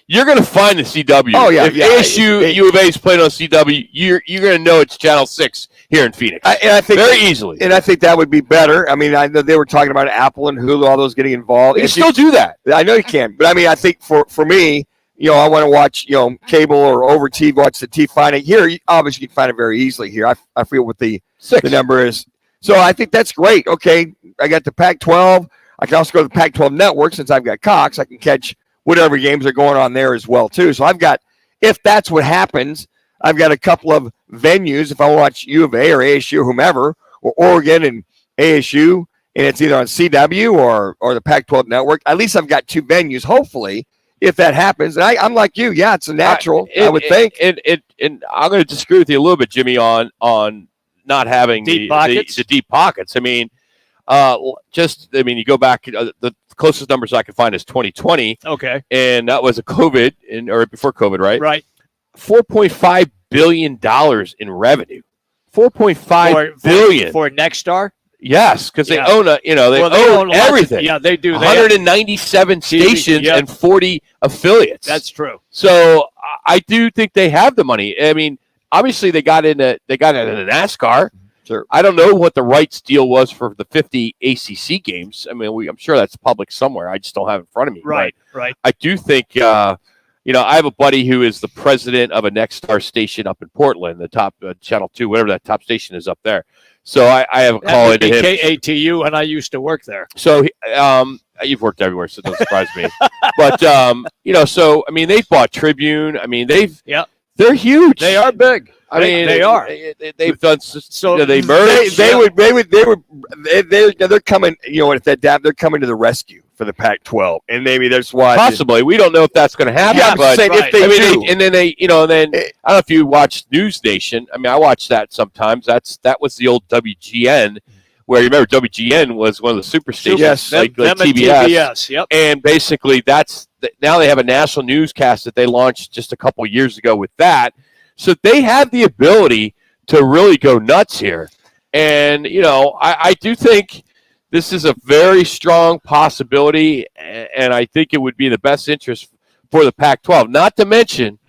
You're going to find the CW. Oh yeah, if ASU, U of A is playing on CW, you're going to know it's Channel 6 here in Phoenix. And I think very easily. And I think that would be better. I mean, I know they were talking about Apple and Hulu, all those getting involved. You can still do that. I know you can, but I mean, I think for me, I want to watch, cable or over TV, watch the T. Find it here. Obviously, you can find it very easily here. I forget what the number is. So I think that's great. Okay, I got the Pac-12. I can also go to the Pac-12 network since I've got Cox. I can catch whatever games are going on there as well too. So I've got, if that's what happens, I've got a couple of venues. If I watch U of A or ASU or whomever, or Oregon and ASU, and it's either on CW or the Pac-12 network, at least I've got two venues, hopefully, if that happens. And I'm like you. Yeah, it's a natural, I would think. And I'm going to disagree with you a little bit, Jimmy, on not having the deep pockets. I mean, you go back, the closest numbers I can find is 2020. Okay. And that was a COVID, or before COVID, right? Right. $4.5 billion in revenue. $4.5 billion for Nexstar? Yes, because they own they own everything. Yeah, they do. 197 stations and 40 affiliates. That's true. So I do think they have the money. I mean, obviously they got into NASCAR. Sure. I don't know what the rights deal was for the 50 ACC games. I mean, I'm sure that's public somewhere. I just don't have it in front of me. Right. I do think, I have a buddy who is the president of a Nexstar station up in Portland, the top Channel 2, whatever that top station is up there. So I have a call into him. KATU, and I used to work there. So you've worked everywhere, so it doesn't surprise me. But so I mean, they've bought Tribune. I mean, they're huge. They are big. I mean, they are. They've done so. They merged. They're coming. At that they're coming to the rescue for the Pac-12, and maybe that's why. Possibly, we don't know if that's going to happen. Yeah, but if they do, and then I don't know if you watch News Nation. I mean, I watch that sometimes. That was the old WGN, where you remember WGN was one of the super stations, yes, like them TBS. Yep. And basically, now they have a national newscast that they launched just a couple years ago with that. So they have the ability to really go nuts here. And, I do think this is a very strong possibility, and I think it would be the best interest for the Pac-12. Not to mention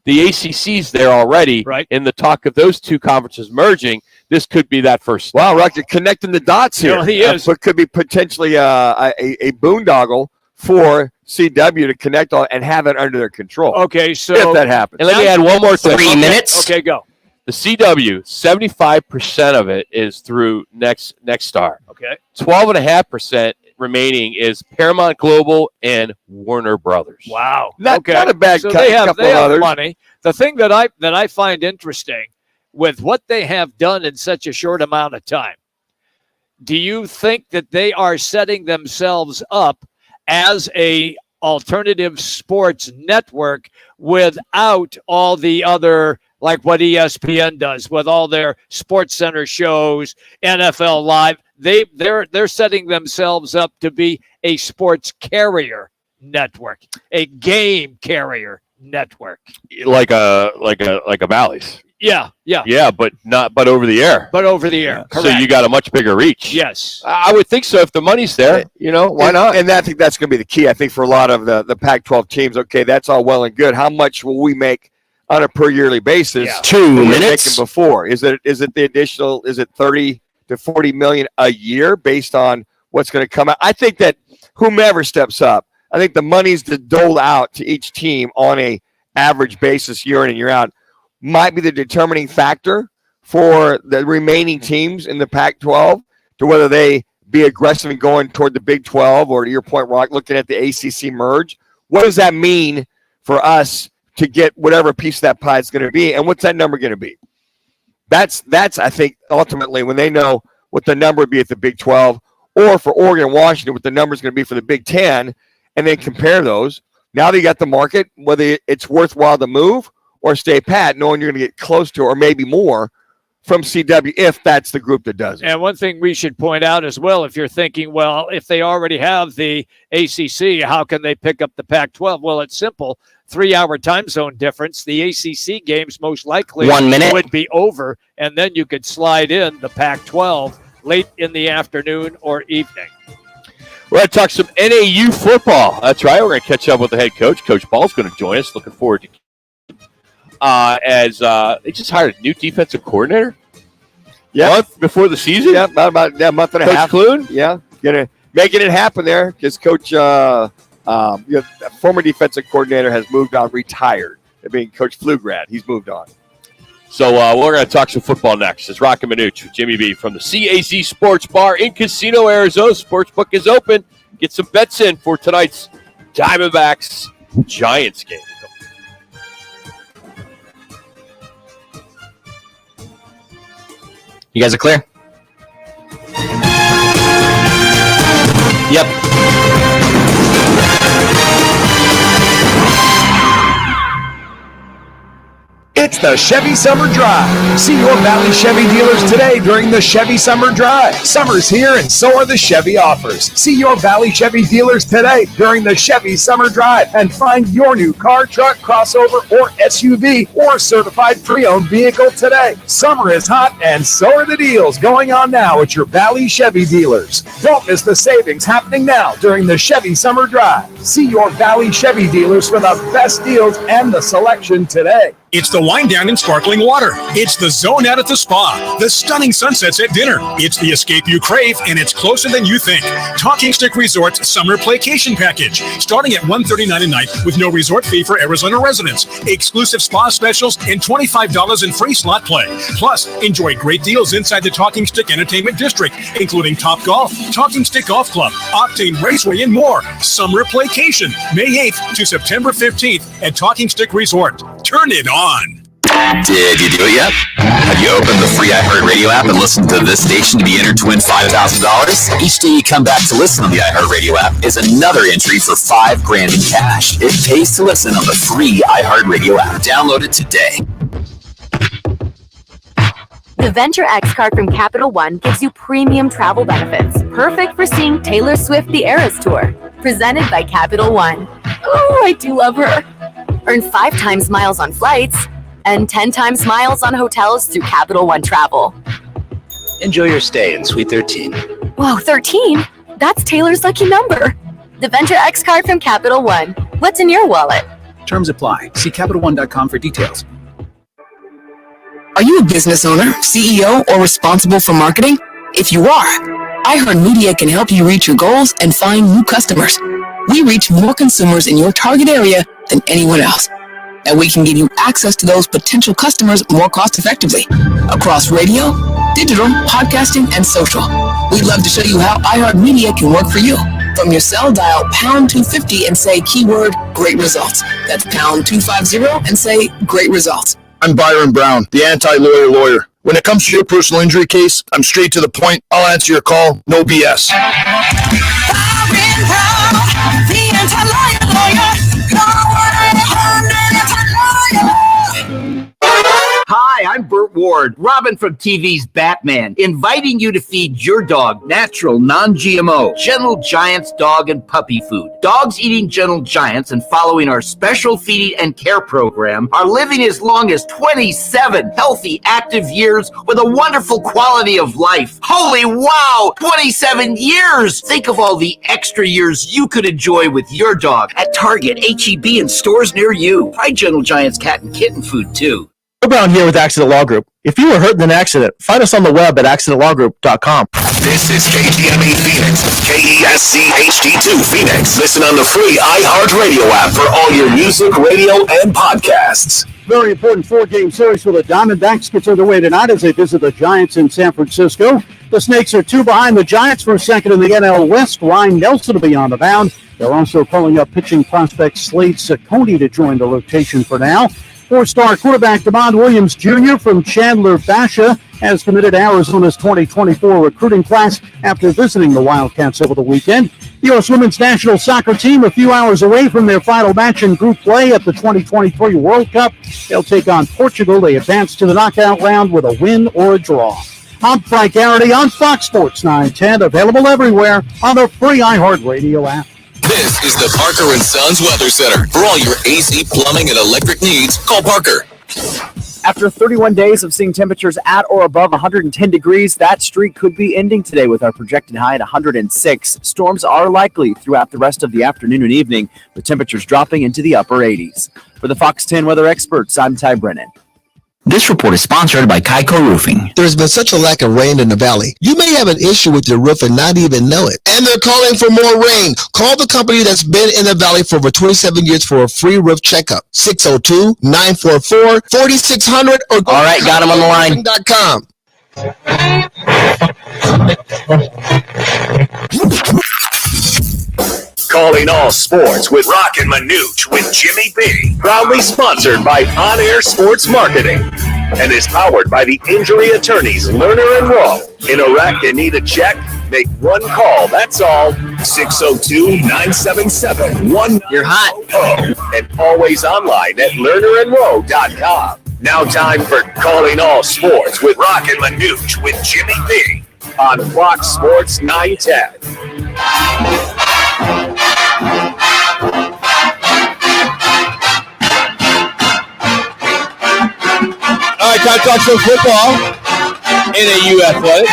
the ACC's there already. Right. In the talk of those two conferences merging, this could be that first step. Wow, Rock, you're connecting the dots here. He is. But could be potentially a boondoggle for CW to connect all and have it under their control. Okay, so if that happens. And let me add one more thing. 3 minutes. Okay, go. The CW, 75% of it is through Nexstar. Okay. 12.5% remaining is Paramount Global and Warner Brothers. Wow. Not a bad so couple they have others. money. The thing that I find interesting with what they have done in such a short amount of time, do you think that they are setting themselves up as a alternative sports network without all the other, like what ESPN does with all their Sports Center shows, NFL Live? They're setting themselves up to be a sports carrier network, a game carrier network, like a Bally's. Yeah, but over the air. But over the air. So you got a much bigger reach. Yes. I would think so if the money's there. Why not? And I think that's going to be the key. I think for a lot of the Pac-12 teams, okay, that's all well and good. How much will we make on a per yearly basis? Yeah. 2 minutes. Making before? Is it the additional? Is it 30 to $40 million a year based on what's going to come out. I think that whomever steps up, I think the money's doled out to each team on a average basis year in and year out might be the determining factor for the remaining teams in the Pac-12 to whether they be aggressive in going toward the Big 12 or, to your point, Rock, looking at the ACC merge. What does that mean for us to get whatever piece of that pie it's going to be, and what's that number going to be? That's I think, ultimately, when they know what the number would be at the Big 12, or for Oregon and Washington, what the number is going to be for the Big 10, and then compare those. Now that you got the market, whether it's worthwhile to move or stay pat, knowing you're going to get close to or maybe more from CW if that's the group that does it. And one thing we should point out as well, if you're thinking, well, if they already have the ACC, how can they pick up the Pac-12? Well, it's simple. 3-hour time zone difference. The ACC games most likely 1 minute would be over, and then you could slide in the Pac-12 late in the afternoon or evening. We're going to talk some NAU football. That's right. We're going to catch up with the head coach. Coach Ball's going to join us. Looking forward to as they just hired a new defensive coordinator. Yeah, month before the season. Yeah, about a month and a half. Clune? Yeah, making it happen there because Coach, former defensive coordinator, has moved on, retired. I mean, Coach Pflugrad, he's moved on. So we're going to talk some football next. It's Roc and Manuch with Jimmy B from the CAZ Sports Bar in Casino, Arizona. Sportsbook is open. Get some bets in for tonight's Diamondbacks Giants game. You guys are clear? Yep. It's the Chevy Summer Drive. See your Valley Chevy dealers today during the Chevy Summer Drive. Summer's here and so are the Chevy offers. See your Valley Chevy dealers today during the Chevy Summer Drive and find your new car, truck, crossover, or SUV or certified pre-owned vehicle today. Summer is hot and so are the deals going on now at your Valley Chevy dealers. Don't miss the savings happening now during the Chevy Summer Drive. See your Valley Chevy dealers for the best deals and the selection today. It's the wind down in sparkling water. It's the zone out at the spa. The stunning sunsets at dinner. It's the escape you crave, and it's closer than you think. Talking Stick Resort's Summer Playcation Package. Starting at $139 a night with no resort fee for Arizona residents. Exclusive spa specials and $25 in free slot play. Plus, enjoy great deals inside the Talking Stick Entertainment District, including Top Golf, Talking Stick Golf Club, Octane Raceway, and more. Summer Playcation, May 8th to September 15th at Talking Stick Resort. Turn it on. Did you do it yet? Have you opened the free iHeartRadio app and listened to this station to be entered to win $5,000? Each day you come back to listen on the iHeartRadio app is another entry for $5,000 in cash. It pays to listen on the free iHeartRadio app. Download it today. The Venture X card from Capital One gives you premium travel benefits, perfect for seeing Taylor Swift the Eras Tour. Presented by Capital One. Oh, I do love her. Earn 5 times miles on flights and 10 times miles on hotels through Capital One Travel. Enjoy your stay in Suite 13. Whoa, 13? That's Taylor's lucky number. The Venture X card from Capital One. What's in your wallet? Terms apply. See CapitalOne.com for details. Are you a business owner, CEO, or responsible for marketing? If you are, iHeartMedia can help you reach your goals and find new customers. We reach more consumers in your target area than anyone else. And we can give you access to those potential customers more cost-effectively across radio, digital, podcasting, and social. We'd love to show you how iHeartMedia can work for you. From your cell, dial pound 250 and say keyword great results. That's pound 250 and say great results. I'm Byron Brown, the anti-lawyer lawyer. When it comes to your personal injury case, I'm straight to the point. I'll answer your call, no BS. Hi, I'm Burt Ward, Robin from TV's Batman, inviting you to feed your dog natural, non-GMO, Gentle Giants dog and puppy food. Dogs eating Gentle Giants and following our special feeding and care program are living as long as 27 healthy, active years with a wonderful quality of life. Holy wow, 27 years! Think of all the extra years you could enjoy with your dog at Target, H-E-B, and stores near you. Try Gentle Giants cat and kitten food, too. We're Brown here with Accident Law Group. If you were hurt in an accident, find us on the web at accidentlawgroup.com. This is KTMA Phoenix, KESC HD2 Phoenix. Listen on the free iHeartRadio app for all your music, radio, and podcasts. Very important four-game series for the Diamondbacks gets underway tonight as they visit the Giants in San Francisco. The Snakes are 2 behind the Giants for second in the NL West. Ryan Nelson will be on the mound. They're also calling up pitching prospect Slade Ciccone to join the rotation for now. Four-star quarterback DeMond Williams Jr. from Chandler Basha has committed to Arizona's 2024 recruiting class after visiting the Wildcats over the weekend. The U.S. women's national soccer team a few hours away from their final match in group play at the 2023 World Cup. They'll take on Portugal. They advance to the knockout round with a win or a draw. I'm Frank Garrity on Fox Sports 910, available everywhere on the free iHeartRadio app. This is the Parker & Sons Weather Center. For all your AC, plumbing, and electric needs, call Parker. After 31 days of seeing temperatures at or above 110 degrees, that streak could be ending today with our projected high at 106. Storms are likely throughout the rest of the afternoon and evening, with temperatures dropping into the upper 80s. For the Fox 10 weather experts, I'm Ty Brennan. This report is sponsored by Kaiko Roofing. There's been such a lack of rain in the valley. You may have an issue with your roof and not even know it. And they're calling for more rain. Call the company that's been in the valley for over 27 years for a free roof checkup. 602-944-4600 or go All right, got him on the line. Calling all sports with Roc and Manuch with Jimmy B. Proudly sponsored by On Air Sports Marketing and is powered by the injury attorneys Lerner and Rowe. In a wreck and need a check? Make one call. That's all. 602-977-1900. You're hot. And always online at lernerandrowe.com. Now time for Calling All Sports with Roc and Manuch with Jimmy B. on Fox Sports 910. All right, time to talk some football. NAU Athletics,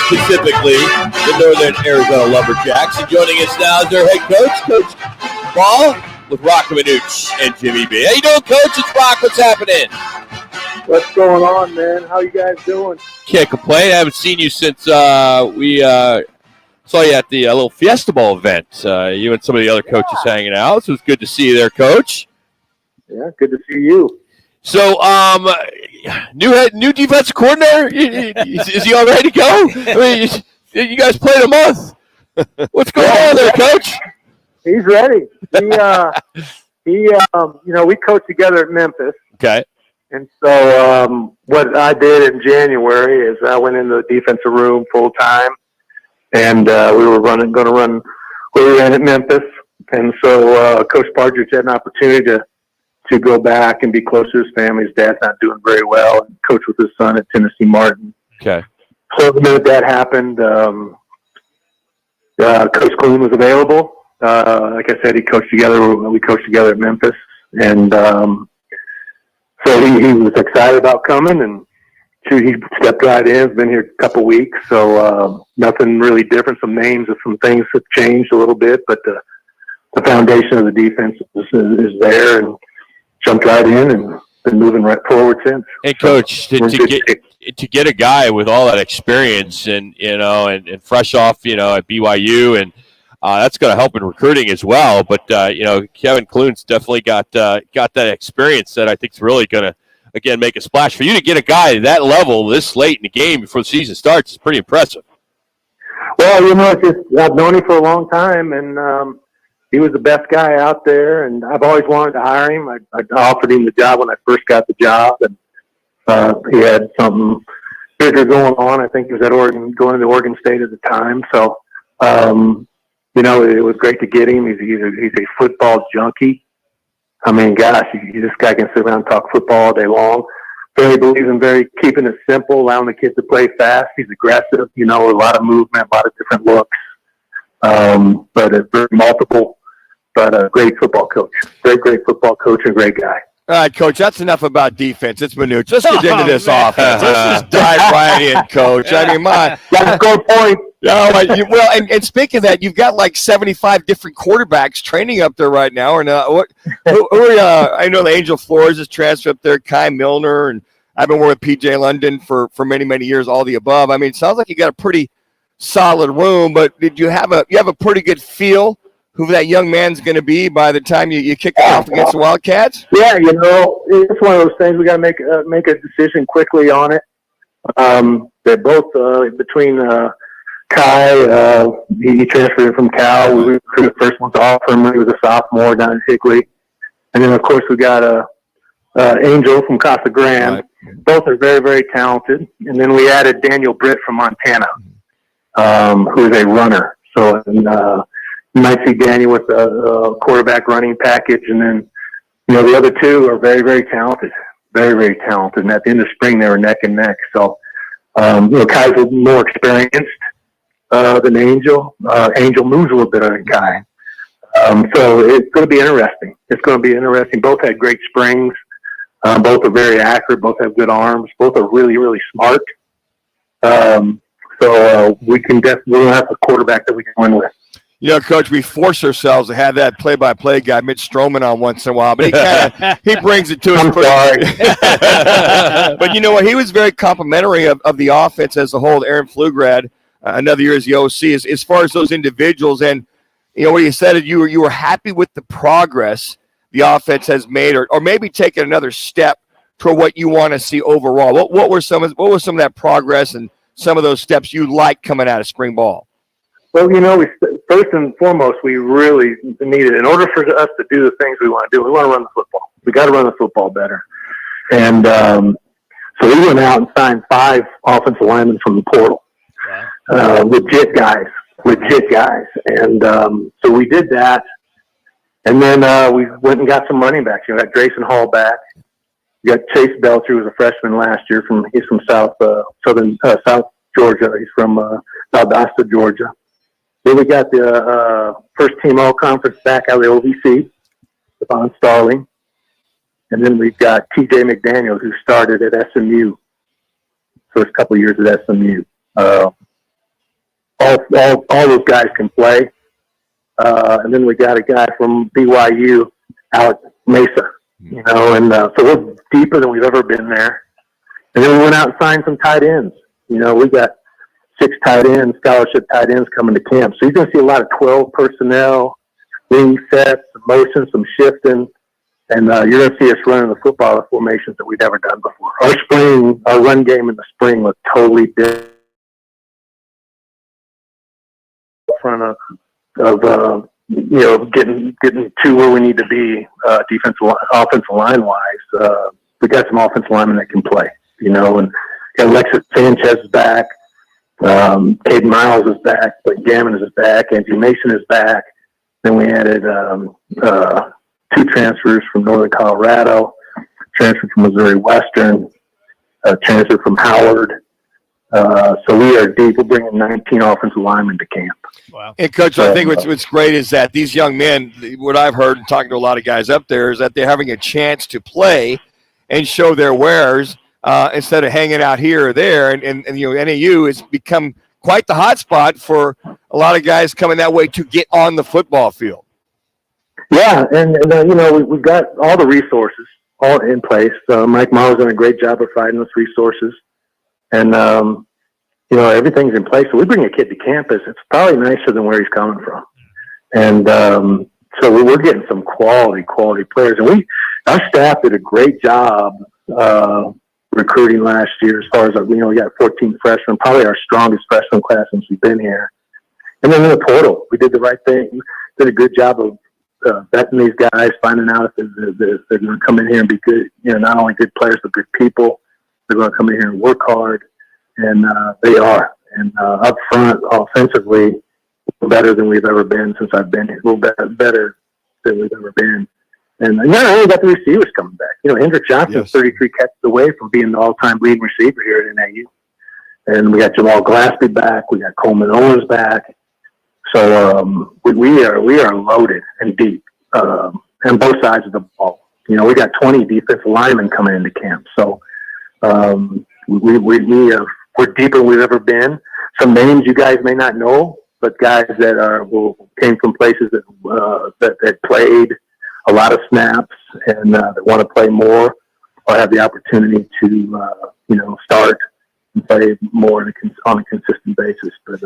specifically the Northern Arizona Lumberjacks. And joining us now is their head coach, Coach Ball, with Roc and Manuch and Jimmy B. How you doing, Coach? It's Roc. What's happening? What's going on, man? How you guys doing? Can't complain. I haven't seen you since we saw you at the little Fiesta Bowl event. You and some of the other coaches hanging out. So it's good to see you there, Coach. Yeah, good to see you. So, new defensive coordinator. Is he all ready to go? I mean, you guys played a month. What's going on there, Coach? He's ready. We coached together at Memphis. Okay. And so what I did in January is I went into the defensive room full time, and we were going to run where we ran at Memphis. And so Coach Partridge had an opportunity to go back and be close to his family. His dad's not doing very well, and coach with his son at Tennessee Martin. Okay. So the minute that happened, Coach Clune was available. Like I said, we coached together at Memphis, and so he was excited about coming, and he stepped right in. He's been here a couple weeks, so nothing really different. Some names and some things have changed a little bit, but the foundation of the defense is there, and jumped right in and been moving right forward since. Hey, Coach, to get a guy with all that experience and fresh off at BYU, and that's going to help in recruiting as well. But Kevin Clune's definitely got that experience that I think is really going to again make a splash. For you to get a guy at that level this late in the game before the season starts is pretty impressive. Well, I've known him for a long time, and he was the best guy out there, and I've always wanted to hire him. I offered him the job when I first got the job, and he had something bigger going on. I think he was at Oregon, going to Oregon State at the time. So, it was great to get him. He's a football junkie. I mean, gosh, this guy can sit around and talk football all day long. Very believes in keeping it simple, allowing the kids to play fast. He's aggressive, a lot of movement, a lot of different looks. But a very multiple, but a great football coach. Great football coach and great guy. All right, Coach, that's enough about defense. It's Manuch. Let's get into this offense. Let's just dive right in, Coach. I mean, Got to score points. No, well, and speaking of that, you've got like 75 different quarterbacks training up there right now. And I know the Angel Flores is transferred up there, Kai Milner, and I've been working with PJ London for many, many years, all the above. I mean, it sounds like you got a pretty solid room, but did you have a pretty good feel who that young man's going to be by the time you kick it off against the Wildcats? Yeah, it's one of those things we got to make a decision quickly on it. They're both between Kai. He transferred from Cal. We recruited the first one to offer him when he was a sophomore down in Higley, and then of course we got Angel from Casa Grande. Right. Both are very, very talented, and then we added Daniel Britt from Montana, who is a runner. So you might see Daniel with a quarterback running package, and then the other two are very, very talented. Very, very talented. And at the end of spring, they were neck and neck. So, Kai's a little more experienced than Angel. Angel moves a little bit on Kai. So it's going to be interesting. It's going to be interesting. Both had great springs. Both are very accurate. Both have good arms. Both are really, really smart. So we can definitely have a quarterback that we can win with. Coach, we force ourselves to have that play-by-play guy, Mitch Stroman, on once in a while, but he brings it to us. I'm sorry. But you know what? He was very complimentary of the offense as a whole. Aaron Pflugrad, another year as the OC, as far as those individuals. And, what you said, you were happy with the progress the offense has made, or maybe taking another step toward what you want to see overall. What were some of that progress and some of those steps you liked coming out of spring ball? Well, first and foremost, we really needed, in order for us to do the things we want to do, we want to run the football. We got to run the football better. And so we went out and signed 5 offensive linemen from the portal. Legit guys. And so we did that. And then we went and got some running backs. We got Grayson Hall back. We got Chase Belcher, who was a freshman last year. He's from South Georgia. He's from Valdosta, Georgia. Then we got the first team all-conference back out of the OVC, Devon Starling. And then we've got TJ McDaniels, who started at SMU. First couple of years at SMU. All those guys can play. And then we got a guy from BYU, Alex Mesa. So we're deeper than we've ever been there. And then we went out and signed some tight ends. We got 6 tight ends, scholarship tight ends coming to camp. So you're going to see a lot of 12 personnel, wing sets, some motion, some shifting, and you're going to see us running the football formations that we've never done before. Our run game in the spring looked totally different. In front of getting to where we need to be offensive line wise. We got some offensive linemen that can play, and got Alexis Sanchez is back. Caden Miles is back, but Gammon is back. Angie Mason is back. Then we added 2 transfers from Northern Colorado, transfer from Missouri Western, transfer from Howard. So we are deep. We're bringing 19 offensive linemen to camp. Wow. And, Coach, I think what's great is that these young men, what I've heard and talking to a lot of guys up there, is that they're having a chance to play and show their wares. Instead of hanging out here or there, and NAU has become quite the hot spot for a lot of guys coming that way to get on the football field. Yeah, and we've got all the resources all in place. Mike Morrow's done a great job of providing us resources, and everything's in place. So we bring a kid to campus, it's probably nicer than where he's coming from, and so we're getting some quality players, and our staff did a great job. Recruiting last year, as far as we got 14 freshmen, probably our strongest freshman class since we've been here. And then in the portal, we did the right thing. Did a good job of vetting these guys, finding out if they're going to come in here and be good. Not only good players but good people. They're going to come in here and work hard, and they are. And up front, offensively, we're better than we've ever been since I've been here. We're better than we've ever been. And not only got the receivers coming back. Hendrick Johnson's 33 catches away from being the all-time leading receiver here at NAU. And we got Jamal Glaspie back. We got Coleman Owens back. So we are loaded and deep on both sides of the ball. We got 20 defensive linemen coming into camp. So we're deeper than we've ever been. some names you guys may not know, but guys that came from places that played a lot of snaps and that want to play more or have the opportunity to start and play more on a consistent basis. But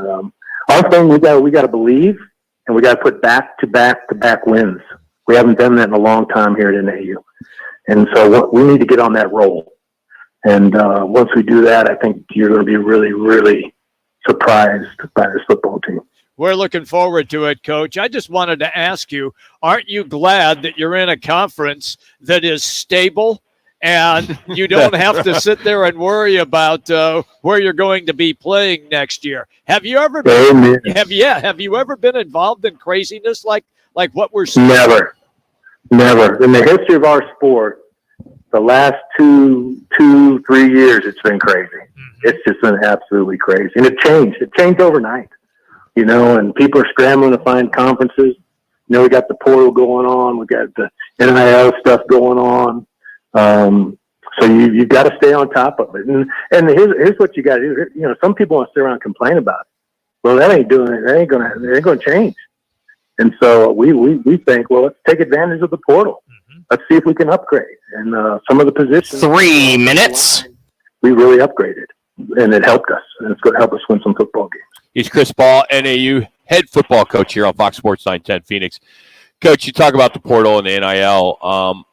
our thing, we got to believe, and we got to put back wins. We haven't done that in a long time here at NAU, and so we need to get on that roll. And once we do that, I think you're going to be really, really surprised by this football team. We're looking forward to it, Coach. I just wanted to ask you, aren't you glad that you're in a conference that is stable and you don't have to sit there and worry about where you're going to be playing next year? Have you ever been, have you ever been involved in craziness like what we're seeing? Never. In the history of our sport, the last 2-3 years, it's been crazy. It's just been absolutely crazy. And it changed overnight, and people are scrambling to find conferences. We got the portal going on. We got the NIL stuff going on. So you've got to stay on top of it. And here's what you got to do. Some people want to sit around and complain about it. Well, that ain't going to change. And so we think, well, let's take advantage of the portal. Let's see if we can upgrade. And some of the positions. 3 minutes. We really upgraded, and it helped us. And it's going to help us win some football games. He's Chris Ball, NAU head football coach here on Fox Sports 910 Phoenix. Coach, you talk about the portal and the NIL.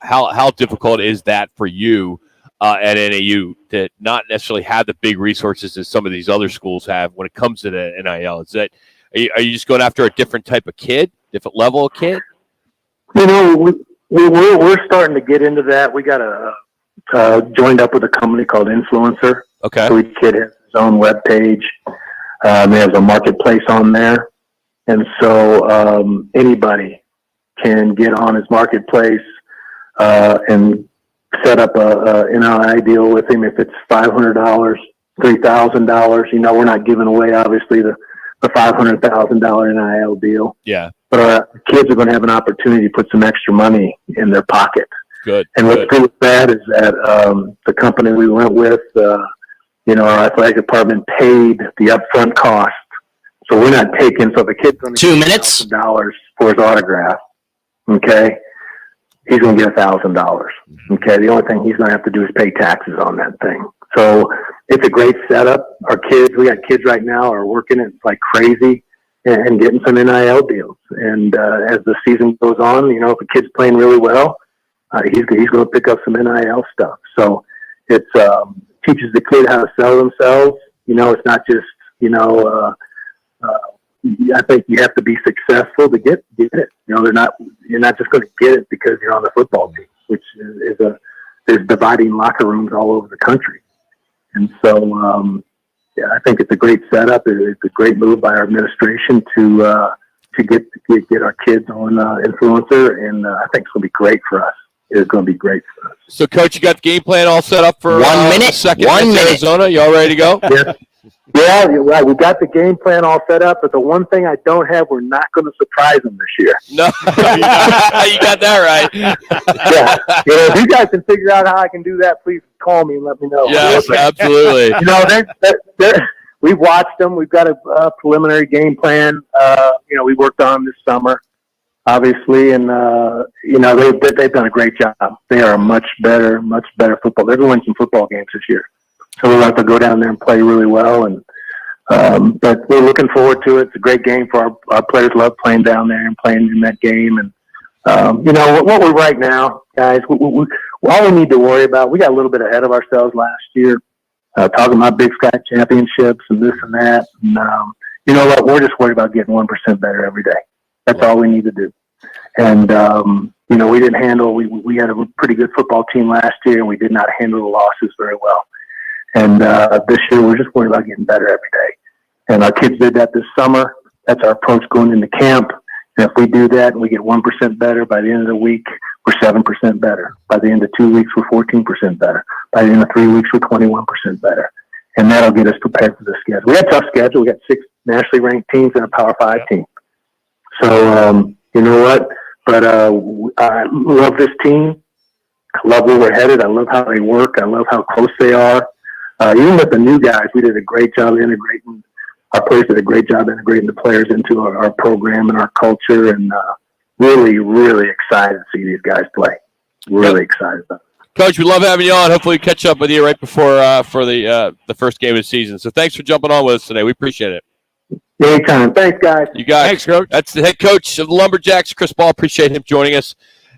How difficult is that for you at NAU to not necessarily have the big resources that some of these other schools have when it comes to the NIL? Are you just going after a different type of kid, different level of kid? We're starting to get into that. We got joined up with a company called Influencer. Okay. So each kid has his own web page. There's a marketplace on there. And so anybody can get on his marketplace and set up a NIL deal with him. If it's $500, $3,000, we're not giving away, obviously, the $500,000 NIL deal. Yeah. But our kids are going to have an opportunity to put some extra money in their pocket. Good. And what's good with that is that the company we went with, our athletic department paid the upfront cost. So we're not taking, so if a kid's going to 2 minutes $1,000 for his autograph, okay, he's going to get $1,000. Okay. The only thing he's going to have to do is pay taxes on that thing. So it's a great setup. We got kids right now are working it like crazy and getting some NIL deals. And as the season goes on, if a kid's playing really well, he's going to pick up some NIL stuff. So it teaches the kid how to sell themselves. It's not just, I think you have to be successful to get it. You're not just going to get it because you're on the football team, which there's dividing locker rooms all over the country. And so, I think it's a great setup. It's a great move by our administration to get our kids on Influencer, and I think it's going to be great for us. It's going to be great for us. So, Coach, you got the game plan all set up for 1 minute. second 1 minute. Arizona. You all ready to go? Yes. Yeah, you're right. We got the game plan all set up, but the one thing I don't have, we're not going to surprise them this year. No, you got that right. Yeah, if you guys can figure out how I can do that, please call me and let me know. Yes, absolutely. We've watched them. We've got a preliminary game plan. We worked on this summer, obviously, and they've done a great job. They are a much better football. They're going to win some football games this year. So we'll have to go down there and play really well, but we're looking forward to it. It's a great game for our players. Love playing down there and playing in that game. And what we're right now, guys. All we need to worry about. We got a little bit ahead of ourselves last year, talking about Big Sky championships and this and that. And you know what? We're just worried about getting 1% better every day. That's all we need to do. And we didn't handle. We had a pretty good football team last year, and we did not handle the losses very well. And this year, we're just worried about getting better every day. And our kids did that this summer. That's our approach going into camp. And if we do that and we get 1% better, by the end of the week, we're 7% better. By the end of 2 weeks, we're 14% better. By the end of 3 weeks, we're 21% better. And that'll get us prepared for the schedule. We got a tough schedule. We got 6 nationally ranked teams and a Power 5 team. So, you know what? But I love this team. I love where we're headed. I love how they work. I love how close they are. Even with the new guys, we did a great job integrating our players did a great job integrating the players into our program and our culture, and really, really excited to see these guys play. Really excited about it. Coach, we love having you on. Hopefully we catch up with you right before for the first game of the season. So thanks for jumping on with us today. We appreciate it. Anytime. Thanks, guys. You guys. Thanks, Coach. That's the head coach of the Lumberjacks, Chris Ball. Appreciate him joining us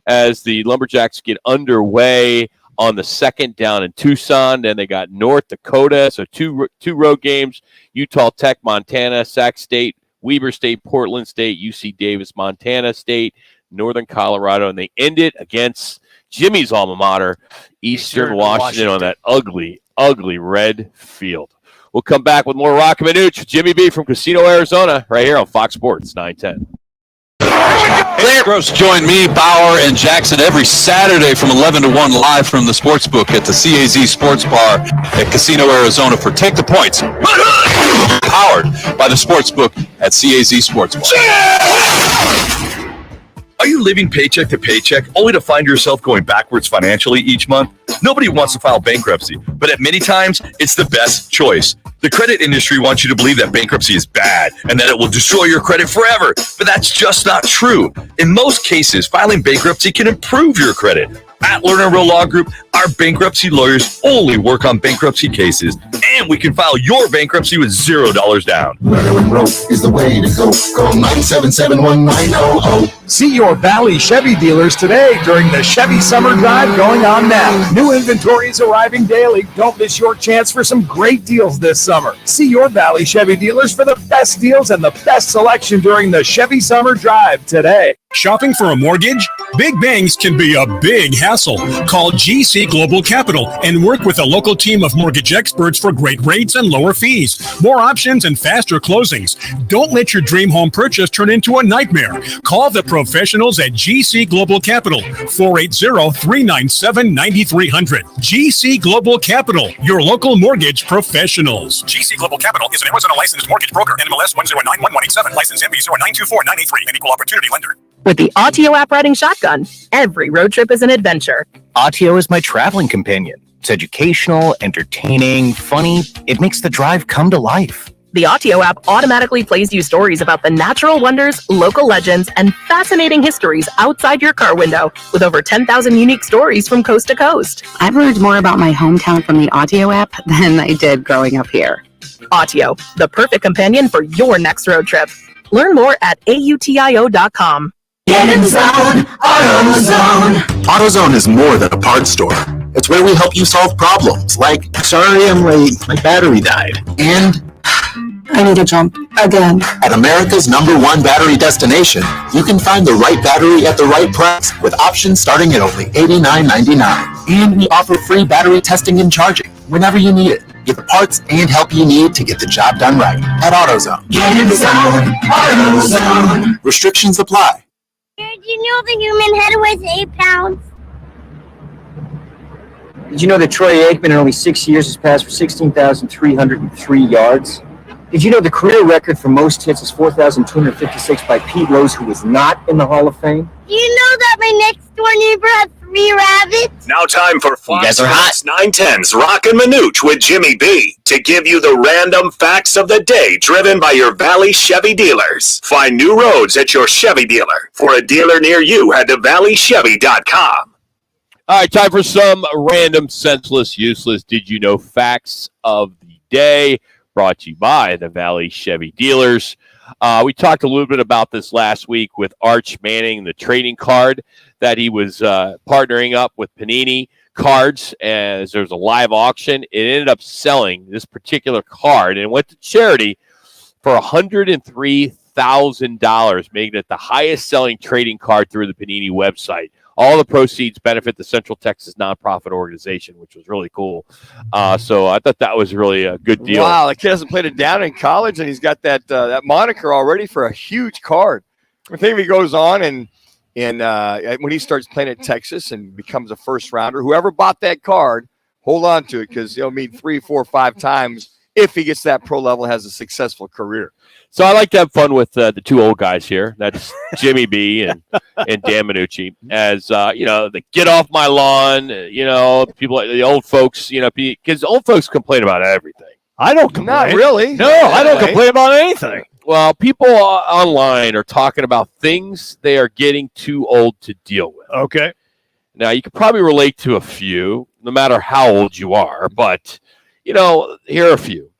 as the Lumberjacks get underway on the second down in Tucson. Then they got North Dakota, so two road games, Utah Tech, Montana, Sac State, Weber State, Portland State, UC Davis, Montana State, Northern Colorado, and they end it against Jimmy's alma mater, Eastern Washington, on that ugly, ugly red field. We'll come back with more Roc and Manuch with Jimmy B from Casino, Arizona, right here on Fox Sports 910. Gross, join me, Bauer, and Jackson every Saturday from 11 to 1 live from the Sportsbook at the CAZ Sports Bar at Casino, Arizona for Take the Points. Powered by the Sportsbook at CAZ Sports Bar. Are you living paycheck to paycheck only to find yourself going backwards financially each month? Nobody wants to file bankruptcy, but at many times, it's the best choice. The credit industry wants you to believe that bankruptcy is bad and that it will destroy your credit forever, but that's just not true. In most cases, filing bankruptcy can improve your credit. At Lerner Rowe Law Group, our bankruptcy lawyers only work on bankruptcy cases, and we can file your bankruptcy with $0 down. Lerner Rowe is the way to go. Call 977-1900. See your Valley Chevy dealers today during the Chevy Summer Drive going on now. New inventory is arriving daily. Don't miss your chance for some great deals this summer. See your Valley Chevy dealers for the best deals and the best selection during the Chevy Summer Drive today. Shopping for a mortgage? Big bangs can be a big hassle. Call GC Global Capital and work with a local team of mortgage experts for great rates and lower fees, more options, and faster closings. Don't let your dream home purchase turn into a nightmare. Call the professionals at GC Global Capital, 480-397-9300. GC Global Capital, your local mortgage professionals. GC Global Capital is an Arizona licensed mortgage broker. NMLS 1091187. License MB 0924983. An equal opportunity lender. With the Autio app riding shotgun, every road trip is an adventure. Autio is my traveling companion. It's educational, entertaining, funny. It makes the drive come to life. The Autio app automatically plays you stories about the natural wonders, local legends, and fascinating histories outside your car window, with over 10,000 unique stories from coast to coast. I've learned more about my hometown from the Autio app than I did growing up here. Autio, the perfect companion for your next road trip. Learn more at AUTIO.com. Get in the zone, AutoZone. AutoZone is more than a parts store. It's where we help you solve problems like, sorry I'm late, my battery died. And I need a jump again. At America's #1 battery destination, you can find the right battery at the right price with options starting at only $89.99. And we offer free battery testing and charging whenever you need it. Get the parts and help you need to get the job done right at AutoZone. Get in the zone, AutoZone. Restrictions apply. Did you know the human head weighs 8 pounds? Did you know that Troy Aikman in only 6 years has passed for 16,303 yards? Did you know the career record for most hits is 4,256 by Pete Rose, who was not in the Hall of Fame? Do you know that my next door neighbor had 3 rabbits? Now time for Fox guys are hot. Sports 910's Roc and Manuch with Jimmy B to give you the random facts of the day driven by your Valley Chevy dealers. Find new roads at your Chevy dealer. For a dealer near you, head to valleychevy.com. All right, time for some random, senseless, useless, did you know facts of the day, brought to you by the Valley Chevy dealers. We talked a little bit about this last week with Arch Manning, the trading card that he was partnering up with Panini Cards, as there's a live auction. It ended up selling this particular card and went to charity for $103,000, making it the highest selling trading card through the Panini website. All the proceeds benefit the Central Texas nonprofit organization, which was really cool. So I thought that was really a good deal. Wow, the kid hasn't played it down in college, and he's got that moniker already for a huge card. I think if he goes on and when he starts playing at Texas and becomes a first rounder, whoever bought that card, hold on to it, because he'll meet 3, 4, 5 times if he gets that pro level, has a successful career. So I like to have fun with the two old guys here. That's Jimmy B and Dan Manucci. As the get off my lawn. People, the old folks. Because old folks complain about everything. I don't complain. Not really. No, I don't complain about anything. Well, people online are talking about things they are getting too old to deal with. Okay. Now, you could probably relate to a few, no matter how old you are, but, here are a few.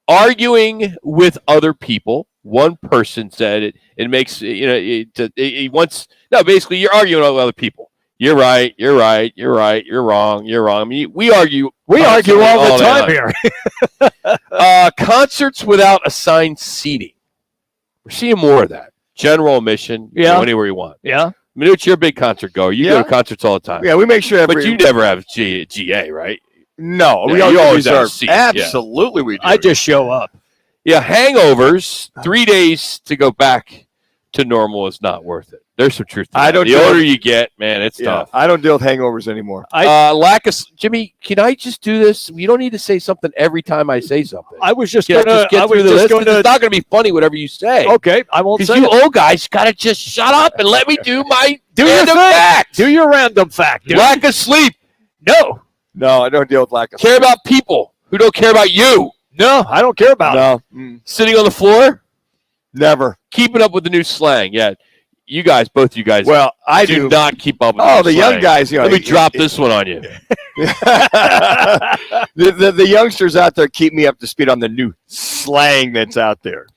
Arguing with other people. One person said it makes, he wants, basically you're arguing with other people. You're right, you're wrong. I mean, we argue all the time here. Concerts without assigned seating. We're seeing more of that. General admission, go anywhere you want. Yeah. Manuch, you're a big concert goer. You go to concerts all the time. Yeah, we make sure but you never have GA, right? No, Yeah, we you always reserve. have a seat. Absolutely, we do. I just show up. Yeah, hangovers, 3 days to go back to normal is not worth it. There's some truth to that. The older you get, man, it's tough. I don't deal with hangovers anymore. Jimmy, can I just do this? You don't need to say something every time I say something. I was just Get going to. through the list. It's not going to be funny whatever you say. Okay, I won't say Because you it. old guys got to just shut up and let me do my your random thing. fact. Do your random fact. Dude. Lack of sleep. No, I don't deal with lack of sleep. Care about people who don't care about you. No, I don't care about it. Sitting on the floor. Never. Keeping up with the new slang. Yeah. You guys, both you guys. Well, I do not keep up with the young guys. Let me drop this one on you. the youngsters out there keep me up to speed on the new slang that's out there.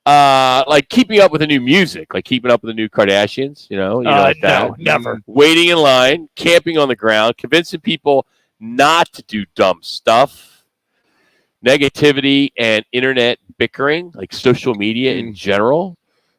Like keeping up with the new music, like keeping up with the new Kardashians, like that. No, never. Waiting in line, camping on the ground, convincing people not to do dumb stuff, negativity and internet bickering, like social media in general.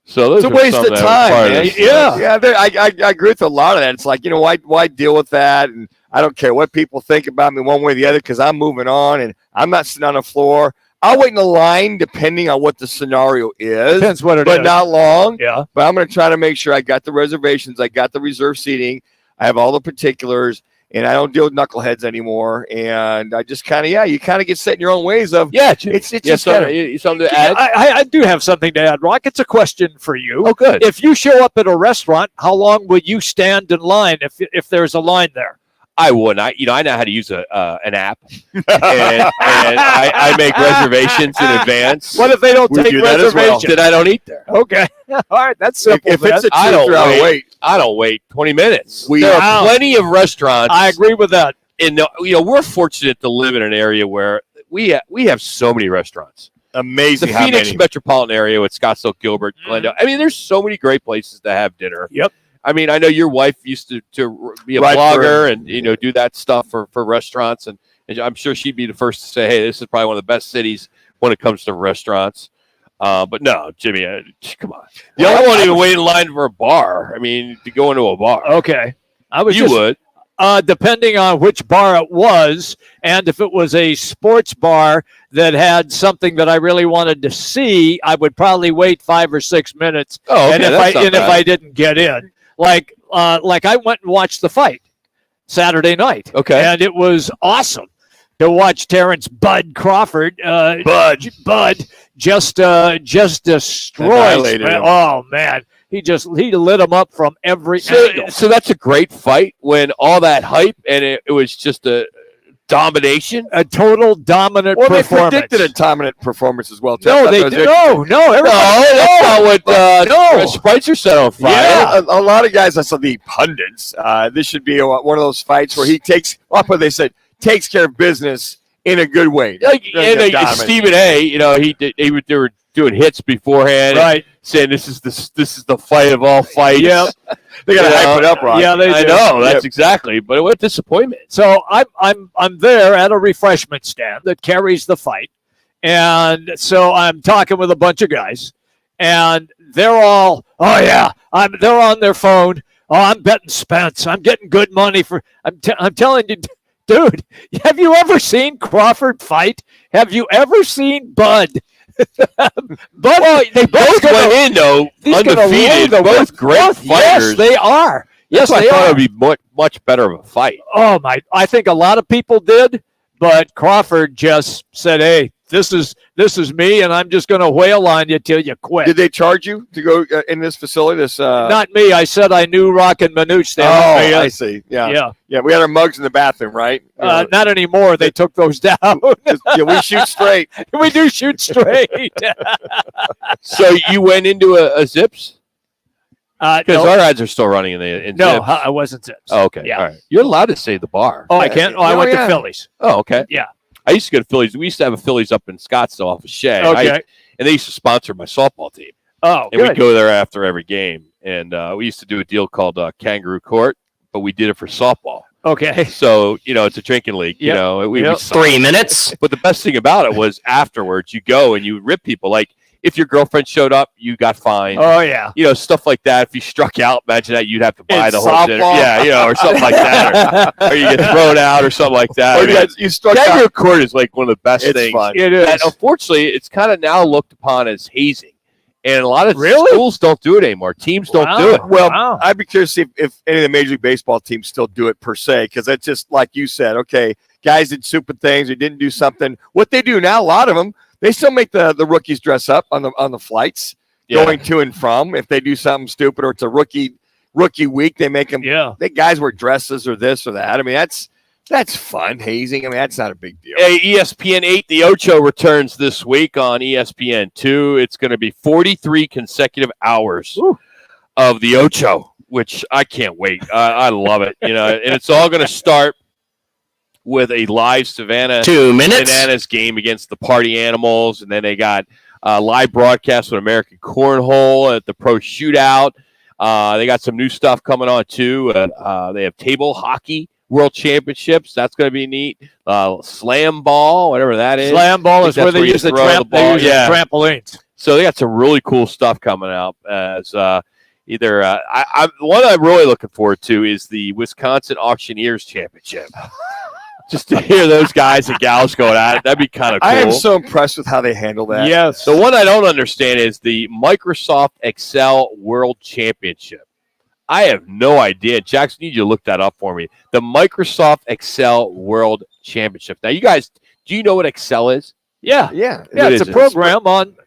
So those it's a are waste some of that are time, part of man. this. I agree with a lot of that. It's like, why deal with that? And I don't care what people think about me one way or the other because I'm moving on and I'm not sitting on the floor. I'll wait in the line depending on what the scenario is. Depends what it but is. not long. Yeah. But I'm going to try to make sure I got the reservations. I got the reserved seating. I have all the particulars. And I don't deal with knuckleheads anymore. And I just you kind of get set in your own ways of, it's just something to add. I do have something to add, Rock. It's a question for you. Oh, good. If you show up at a restaurant, how long would you stand in line if there's a line there? I wouldn't. I know how to use an app, and I make reservations in advance. What if they don't take reservations? Then I don't eat there. Okay, all right, that's simple. If it's a I don't wait. I don't wait 20 minutes. There are plenty of restaurants. I agree with that. And we're fortunate to live in an area where we have so many restaurants. Amazing. The how Phoenix many. metropolitan area with Scottsdale, Gilbert, Glendale. I mean, there's so many great places to have dinner. Yep. I mean, I know your wife used to be a blogger and do that stuff for restaurants, and I'm sure she'd be the first to say, "Hey, this is probably one of the best cities when it comes to restaurants." But no, Jimmy, come on. I won't even wait in line for a bar. I mean, to go into a bar. Okay, You would. Depending on which bar it was, and if it was a sports bar that had something that I really wanted to see, I would probably wait 5 or 6 minutes. Oh, okay, and if I didn't get in, like I went and watched the fight Saturday night. Okay, and it was awesome to watch Terrence Bud Crawford. Bud just destroyed. Oh man. He lit him up from every angle. So that's a great fight when all that hype and it was just a domination, a total dominant performance. They predicted a dominant performance as well. No, they did. No. That's not what Spreitzer said on Friday. Yeah, a lot of guys. I saw the pundits. This should be one of those fights where he takes care of business in a good way. Stephen A. They were doing hits beforehand, right? Saying this is the fight of all fights. Yep. They got to hype it up, right? Yeah, they do. I know that's exactly. But what disappointment! So I'm there at a refreshment stand that carries the fight, and so I'm talking with a bunch of guys, and they're all, they're on their phone. Oh, I'm betting Spence. I'm getting good money for. I'm telling you. Dude, have you ever seen Crawford fight? Have you ever seen Bud? Well, they both went in though undefeated. Both great fighters. Yes, they are. Yes, I they thought are. it would be much better of a fight. Oh my! I think a lot of people did, but Crawford just said, "Hey, this is me, and I'm just going to wail on you till you quit. Did they charge you to go in this facility? Not me. I said I knew Roc and Manuch. I see. Yeah. We had our mugs in the bathroom, right? Not anymore. They took those down. We shoot straight. We do shoot straight. So you went into a Zips? Because No. our ads are still running in No, Zips. I wasn't Zips. Oh, okay. Yeah. All right. You're allowed to say the bar. Oh, I can't? Oh, I went to Phillies. Oh, okay. Yeah. I used to go to Phillies. We used to have a Phillies up in Scottsdale off of Shea. Okay. And they used to sponsor my softball team. Oh, and good. we'd go there after every game. And we used to do a deal called Kangaroo Court, but we did it for softball. Okay. So, it's a drinking league. Yep. We Yep. 3 minutes. But the best thing about it was afterwards, you go and you rip people. Like, if your girlfriend showed up, you got fined. Oh, yeah. Stuff like that. If you struck out, imagine that you'd have to buy In the whole softball. dinner. Yeah, or something like that. Or you get thrown out or something like that. Or you struck out. Kangaroo Court is like one of the best It's things. fun. It is. And unfortunately, it's kind of now looked upon as hazing. And a lot of Really? schools don't do it anymore. Teams don't do it. Well, Wow. I'd be curious to see if any of the Major League Baseball teams still do it per se, because that's just like you said. Okay, guys did stupid things or didn't do something. What they do now, a lot of them, they still make the rookies dress up on the flights going to and from. If they do something stupid or it's a rookie week, they make them. Yeah. They guys wear dresses or this or that. I mean, that's fun. Hazing. I mean, that's not a big deal. Hey, ESPN 8, the Ocho returns this week on ESPN 2. It's going to be 43 consecutive hours of the Ocho, which I can't wait. I love it. And it's all going to start with a live Savannah 2 minutes. Bananas game against the Party Animals, and then they got live broadcast with American Cornhole at the Pro Shootout. They got some new stuff coming on too. They have table hockey World Championships. That's going to be neat. Slam ball, whatever that is. Slam ball is where they use the trampolines. So they got some really cool stuff coming out. As either one I'm really looking forward to is the Wisconsin Auctioneers Championship. Just to hear those guys and gals going at it, that'd be kind of cool. I am so impressed with how they handle that. Yes. The one I don't understand is the Microsoft Excel World Championship. I have no idea. Jackson, need you to look that up for me. The Microsoft Excel World Championship. Now, you guys, do you know what Excel is? Yeah. Yeah. It's a program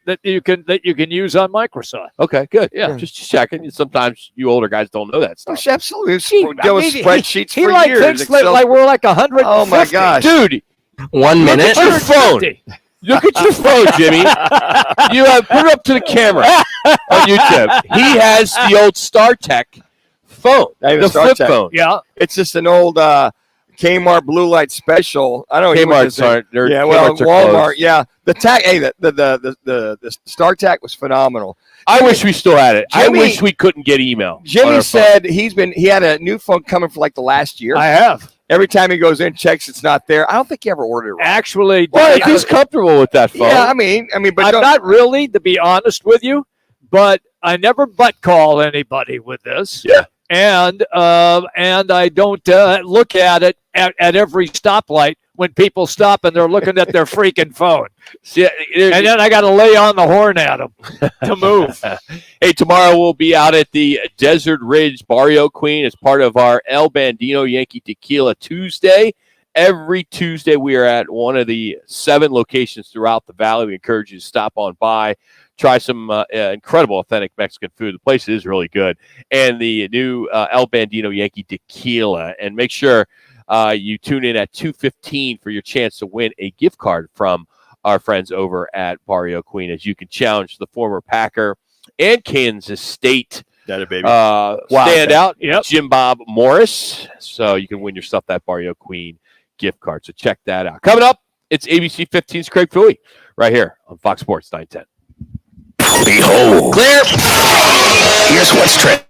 that you can use on Microsoft. Okay, good. Yeah. Just checking. Sometimes you older guys don't know that stuff. Absolutely. Deal with spreadsheets He for like years. thinks Excel- like we're like 150. Oh my gosh. Dude, 1 minute. look at your phone. Look at your phone, Jimmy. You have put it up to the camera on YouTube. He has the old StarTech phone, I have the a flip StarTech. phone. Yeah. It's just an old Kmart blue light special. I don't know. Kmart's aren't. Yeah, well, Kmart's are Walmart. closed. Yeah, the tack. Hey, the StarTech was phenomenal. I wish we still had it. I Jimmy- wish we couldn't get email. on Jimmy our said he had a new phone coming for like the last year. I have. Every time he goes in, checks it's not there. I don't think he ever ordered it. Right. Actually, Well, if he's comfortable with that phone. Yeah, I mean, but I'm don't- not really, to be honest with you, but I never butt call anybody with this. Yeah. And I don't look at it at every stoplight when people stop and they're looking at their freaking phone. See, And then I got to lay on the horn at them to move. Hey, tomorrow we'll be out at the Desert Ridge Barrio Queen as part of our El Bandino Yankee Tequila Tuesday. Every Tuesday we are at one of the 7 locations throughout the valley. We encourage you to stop on by, try some incredible authentic Mexican food. The place is really good. And the new El Bandino Yankee Tequila. And make sure you tune in at 2:15 for your chance to win a gift card from our friends over at Barrio Queen, as you can challenge the former Packer and Kansas State standout, Jim Bob Morris. So you can win yourself that Barrio Queen gift card. So check that out. Coming up, it's ABC 15's Craig Philly right here on Fox Sports 910. Behold. Clear. Here's what's trending.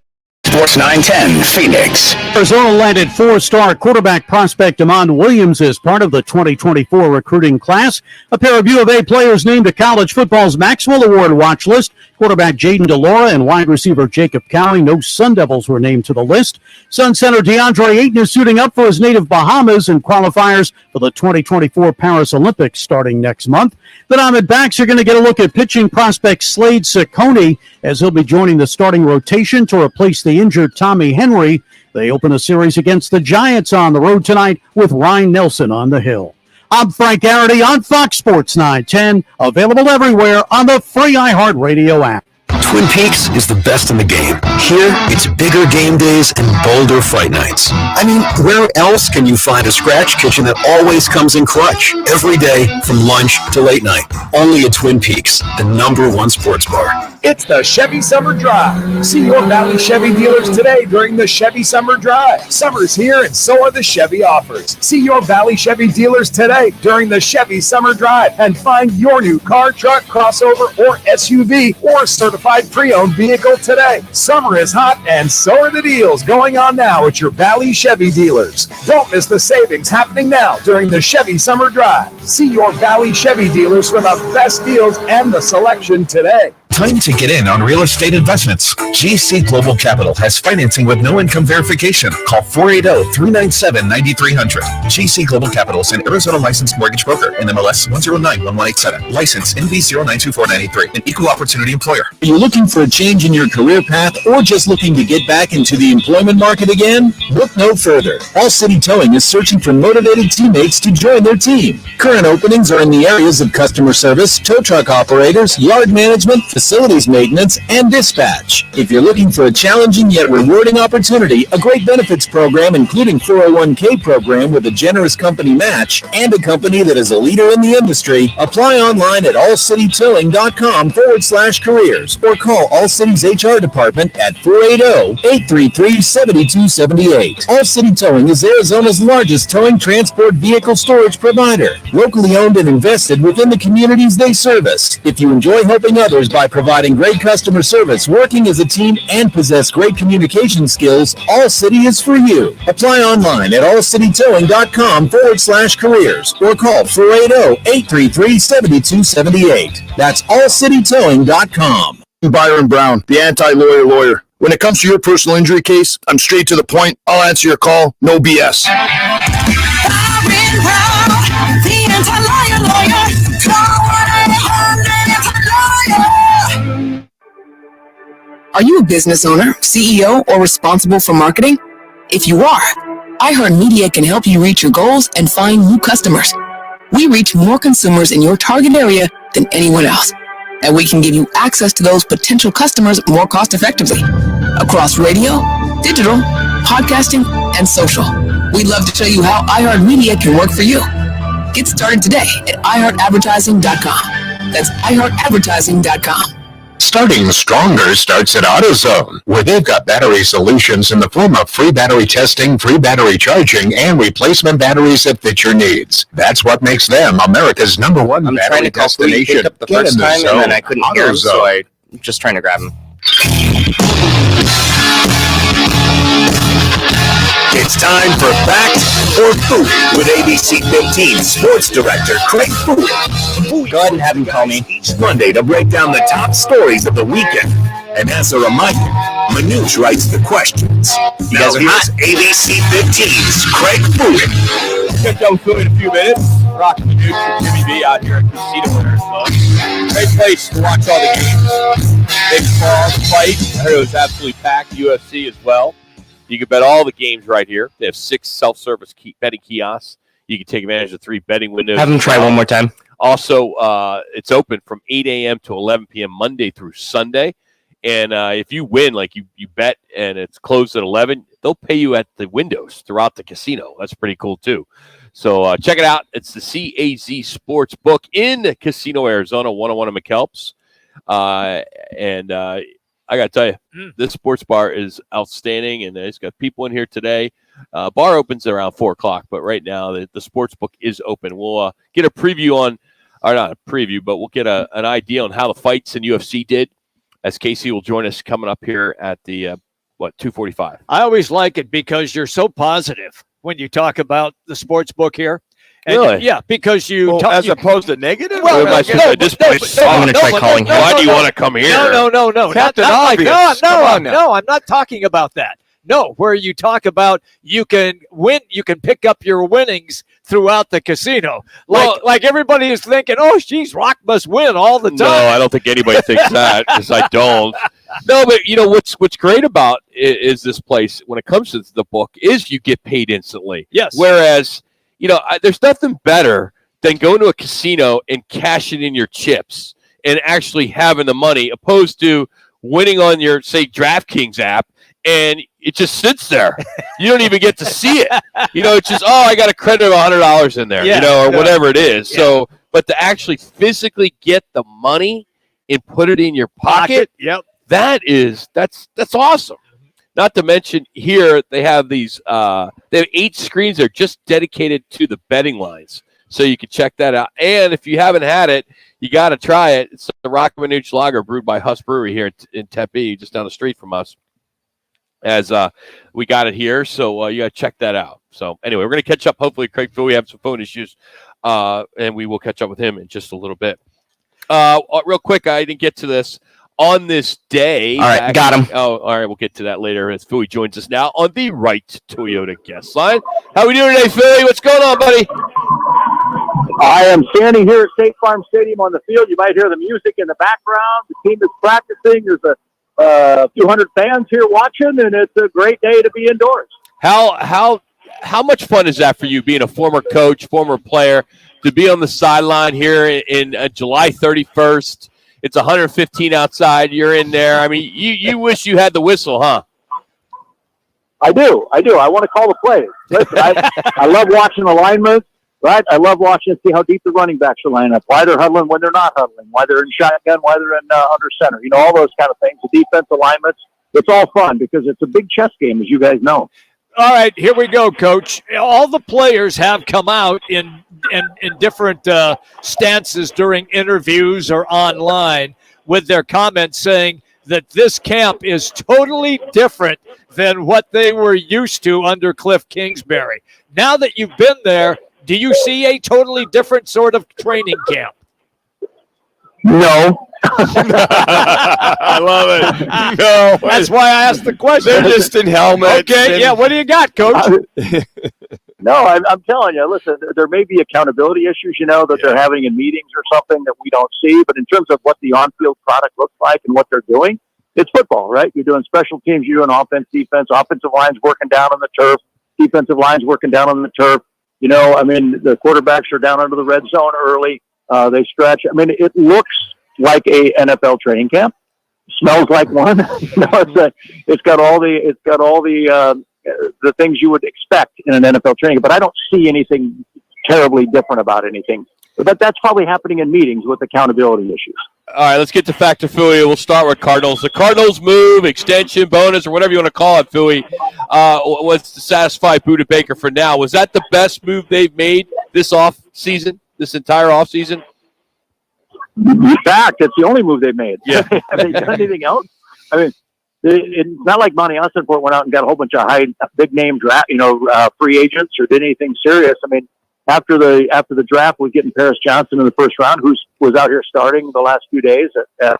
Sports 910, Phoenix. Arizona landed 4-star quarterback prospect Damon Williams as part of the 2024 recruiting class. A pair of U of A players named to college football's Maxwell Award watch list. Quarterback Jaden DeLora and wide receiver Jacob Cowie. No Sun Devils were named to the list. Sun center DeAndre Ayton is suiting up for his native Bahamas in qualifiers for the 2024 Paris Olympics starting next month. The Diamondbacks are going to get a look at pitching prospect Slade Ciccone as he'll be joining the starting rotation to replace the injured Tommy Henry. They open a series against the Giants on the road tonight with Ryan Nelson on the hill. I'm Frank Garrity on Fox Sports 910, available everywhere on the free iHeartRadio app. Twin Peaks is the best in the game. Here, it's bigger game days and bolder fight nights. I mean, where else can you find a scratch kitchen that always comes in clutch every day from lunch to late night? Only at Twin Peaks, the #1 sports bar. It's the Chevy Summer Drive. See your Valley Chevy dealers today during the Chevy Summer Drive. Summer's here and so are the Chevy offers. See your Valley Chevy dealers today during the Chevy Summer Drive and find your new car, truck, crossover, or SUV or certified pre-owned vehicle today. Summer is hot and so are the deals going on now at your Valley Chevy dealers. Don't miss the savings happening now during the Chevy Summer Drive. See your Valley Chevy dealers for the best deals and the selection today. Time to get in on real estate investments. GC Global Capital has financing with no income verification. Call 480-397-9300. GC Global Capital is an Arizona licensed mortgage broker in MLS 1091187. License NV092493. An equal opportunity employer. Are you looking for a change in your career path or just looking to get back into the employment market again? Look no further. All City Towing is searching for motivated teammates to join their team. Current openings are in the areas of customer service, tow truck operators, yard management, facilities maintenance, and dispatch. If you're looking for a challenging yet rewarding opportunity, a great benefits program including 401k program with a generous company match, and a company that is a leader in the industry, apply online at allcitytowing.com/careers or call All City's HR department at 480-833-7278. All City Towing is Arizona's largest towing transport vehicle storage provider, locally owned and invested within the communities they service. If you enjoy helping others by providing great customer service, working as a team, and possess great communication skills, All City is for you. Apply online at allcitytowing.com/careers or call 480-833-7278. That's allcitytowing.com. Byron Brown, the anti-lawyer lawyer. When it comes to your personal injury case, I'm straight to the point. I'll answer your call. No BS. Byron Brown, the anti-lawyer lawyer. Are you a business owner, CEO, or responsible for marketing? If you are, iHeartMedia can help you reach your goals and find new customers. We reach more consumers in your target area than anyone else, and we can give you access to those potential customers more cost-effectively across radio, digital, podcasting, and social. We'd love to show you how iHeartMedia can work for you. Get started today at iHeartAdvertising.com. That's iHeartAdvertising.com. Starting stronger starts at AutoZone, where they've got battery solutions in the form of free battery testing, free battery charging, and replacement batteries that fit your needs. That's what makes them America's #1 battery destination. Pick up the first time, and then I couldn't hear him, so I'm just trying to grab him. It's time for Fact or Food with ABC 15 Sports Director Craig Food. Go ahead and have him call me. Each Monday to break down the top stories of the weekend. And as a reminder, Manuch writes the questions. Now here's ABC 15's Craig Food. Catch up with you in a few minutes. Roc and Manuch and Jimmy B out here at Casino Arizona. Great place to watch all the games. Baseball, fight. I heard it was absolutely packed. UFC as well. You can bet all the games right here. They have 6 self-service betting kiosks. You can take advantage of 3 betting windows. Have him try one more time. Also, it's open from 8 a.m. to 11 p.m. Monday through Sunday. And if you win, like you bet, and it's closed at 11, they'll pay you at the windows throughout the casino. That's pretty cool, too. So check it out. It's the CAZ Sportsbook in Casino, Arizona, 101 in McKelps. I got to tell you, this sports bar is outstanding, and it's got people in here today. Bar opens around 4 o'clock, but right now the sports book is open. We'll get a preview on, or not a preview, but we'll get an idea on how the fights in UFC did, as Casey will join us coming up here at the, 2:45. I always like it because you're so positive when you talk about the sports book here. And really? Yeah, because you as opposed to negative? Well, I'm going to try calling him. Why do you want to come here? No. Captain not Obvious. Like, Come on now. no, I'm not talking about that. No, where you talk about you can win, you can pick up your winnings throughout the casino. Like everybody is thinking, oh, geez, Roc must win all the time. No, I don't think anybody thinks that, because I don't. No, but what's great about is this place when it comes to the book is you get paid instantly. Yes. Whereas, there's nothing better than going to a casino and cashing in your chips and actually having the money, opposed to winning on your, say, DraftKings app, and it just sits there. You don't even get to see it. It's just, I got a credit of $100 in there, or whatever it is. Yeah. So, but to actually physically get the money and put it in your pocket, that's awesome. Not to mention here they have these they have 8 screens that are just dedicated to the betting lines. So you can check that out. And if you haven't had it, you got to try it. It's the Roc and Manuch Lager brewed by Huss Brewery here in Tempe, just down the street from us. As we got it here, so you got to check that out. So anyway, we're going to catch up. Hopefully, Craig Phil, we have some phone issues, and we will catch up with him in just a little bit. Real quick, I didn't get to this. On this day. All right, got him. Oh, all right, we'll get to that later as Philly joins us now on the Right Toyota guest line. How we doing today, Philly? What's going on, buddy? I am standing here at State Farm Stadium on the field. You might hear the music in the background. The team is practicing. There's a few hundred fans here watching, and it's a great day to be indoors. How much fun is that for you, being a former coach, former player, to be on the sideline here in July 31st? It's 115 outside. You're in there. I mean, you wish you had the whistle, huh? I do. I want to call the plays. Listen, I love watching alignments, right? I love watching to see how deep the running backs are lining up, why they're huddling when they're not huddling, why they're in shotgun, why they're in under center. All those kind of things. The defense alignments. It's all fun because it's a big chess game, as you guys know. All right, here we go, Coach. All the players have come out in different stances during interviews or online with their comments saying that this camp is totally different than what they were used to under Cliff Kingsbury. Now that you've been there, do you see a totally different sort of training camp? No. I love it. No. That's why I asked the question. They're just in helmets. Okay, yeah, what do you got, Coach? No, I'm telling you, listen, there may be accountability issues, that they're having in meetings or something that we don't see, but in terms of what the on-field product looks like and what they're doing, it's football, right? You're doing special teams, you're doing offense, defense, offensive lines working down on the turf, defensive lines working down on the turf. The quarterbacks are down under the red zone early. They stretch. It looks like a NFL training camp. Smells like one. It's got all the things you would expect in an NFL training, but I don't see anything terribly different about anything. But that's probably happening in meetings with accountability issues. All right, let's get to Factor Philly. We'll start with Cardinals. The Cardinals move, extension, bonus, or whatever you want to call it, Philly, was to satisfy Budda Baker for now. Was that the best move they've made this entire offseason? In fact, it's the only move they've made. Yeah. Have they done anything else? It's not like Monty Ossenfort went out and got a whole bunch of big name draft, free agents or did anything serious. After the draft, we're getting Paris Johnson in the first round, who was out here starting the last few days at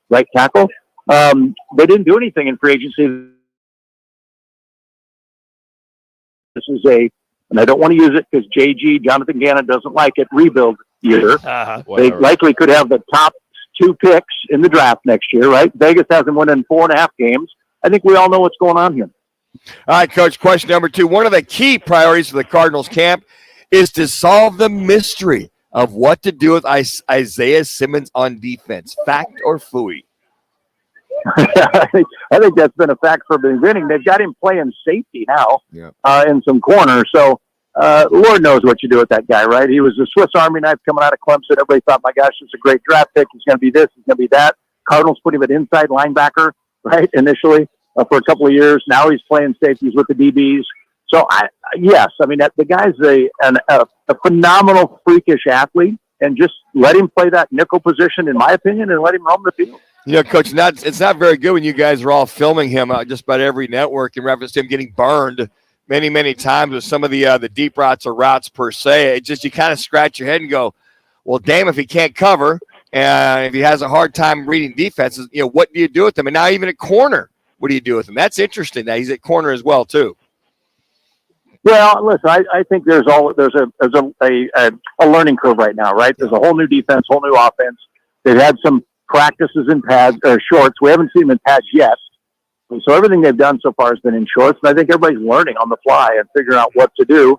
right tackle. They didn't do anything in free agency. This is and I don't want to use it because Jonathan Gannon doesn't like it, rebuild year. They likely could have the top 2 picks in the draft next year, right? Vegas has them winning 4.5 games. I think we all know what's going on here. All right, Coach, question number 2. One of the key priorities for the Cardinals camp is to solve the mystery of what to do with Isaiah Simmons on defense. Fact or phooey? I think that's been a fact from the beginning. They've got him playing safety now in some corners. So Lord knows what you do with that guy, right? He was a Swiss Army knife coming out of Clemson. Everybody thought, my gosh, it's a great draft pick. He's going to be this. He's going to be that. Cardinals put him at inside linebacker, right, initially for a couple of years. Now he's playing safeties with the DBs. So, the guy's a phenomenal, freakish athlete, and just let him play that nickel position, in my opinion, and let him roam the field. Coach, it's not very good when you guys are all filming him just about every network in reference to him getting burned many, many times with some of the deep routes or routes per se. It just, you kind of scratch your head and go, well, damn, if he can't cover and if he has a hard time reading defenses, what do you do with him? And now even at corner, what do you do with him? That's interesting. Now he's at corner as well, too. Well, listen, I think there's a learning curve right now, right? There's a whole new defense, whole new offense. They've had some practices in pads or shorts. We haven't seen them in pads yet. And so everything they've done so far has been in shorts. And I think everybody's learning on the fly and figuring out what to do.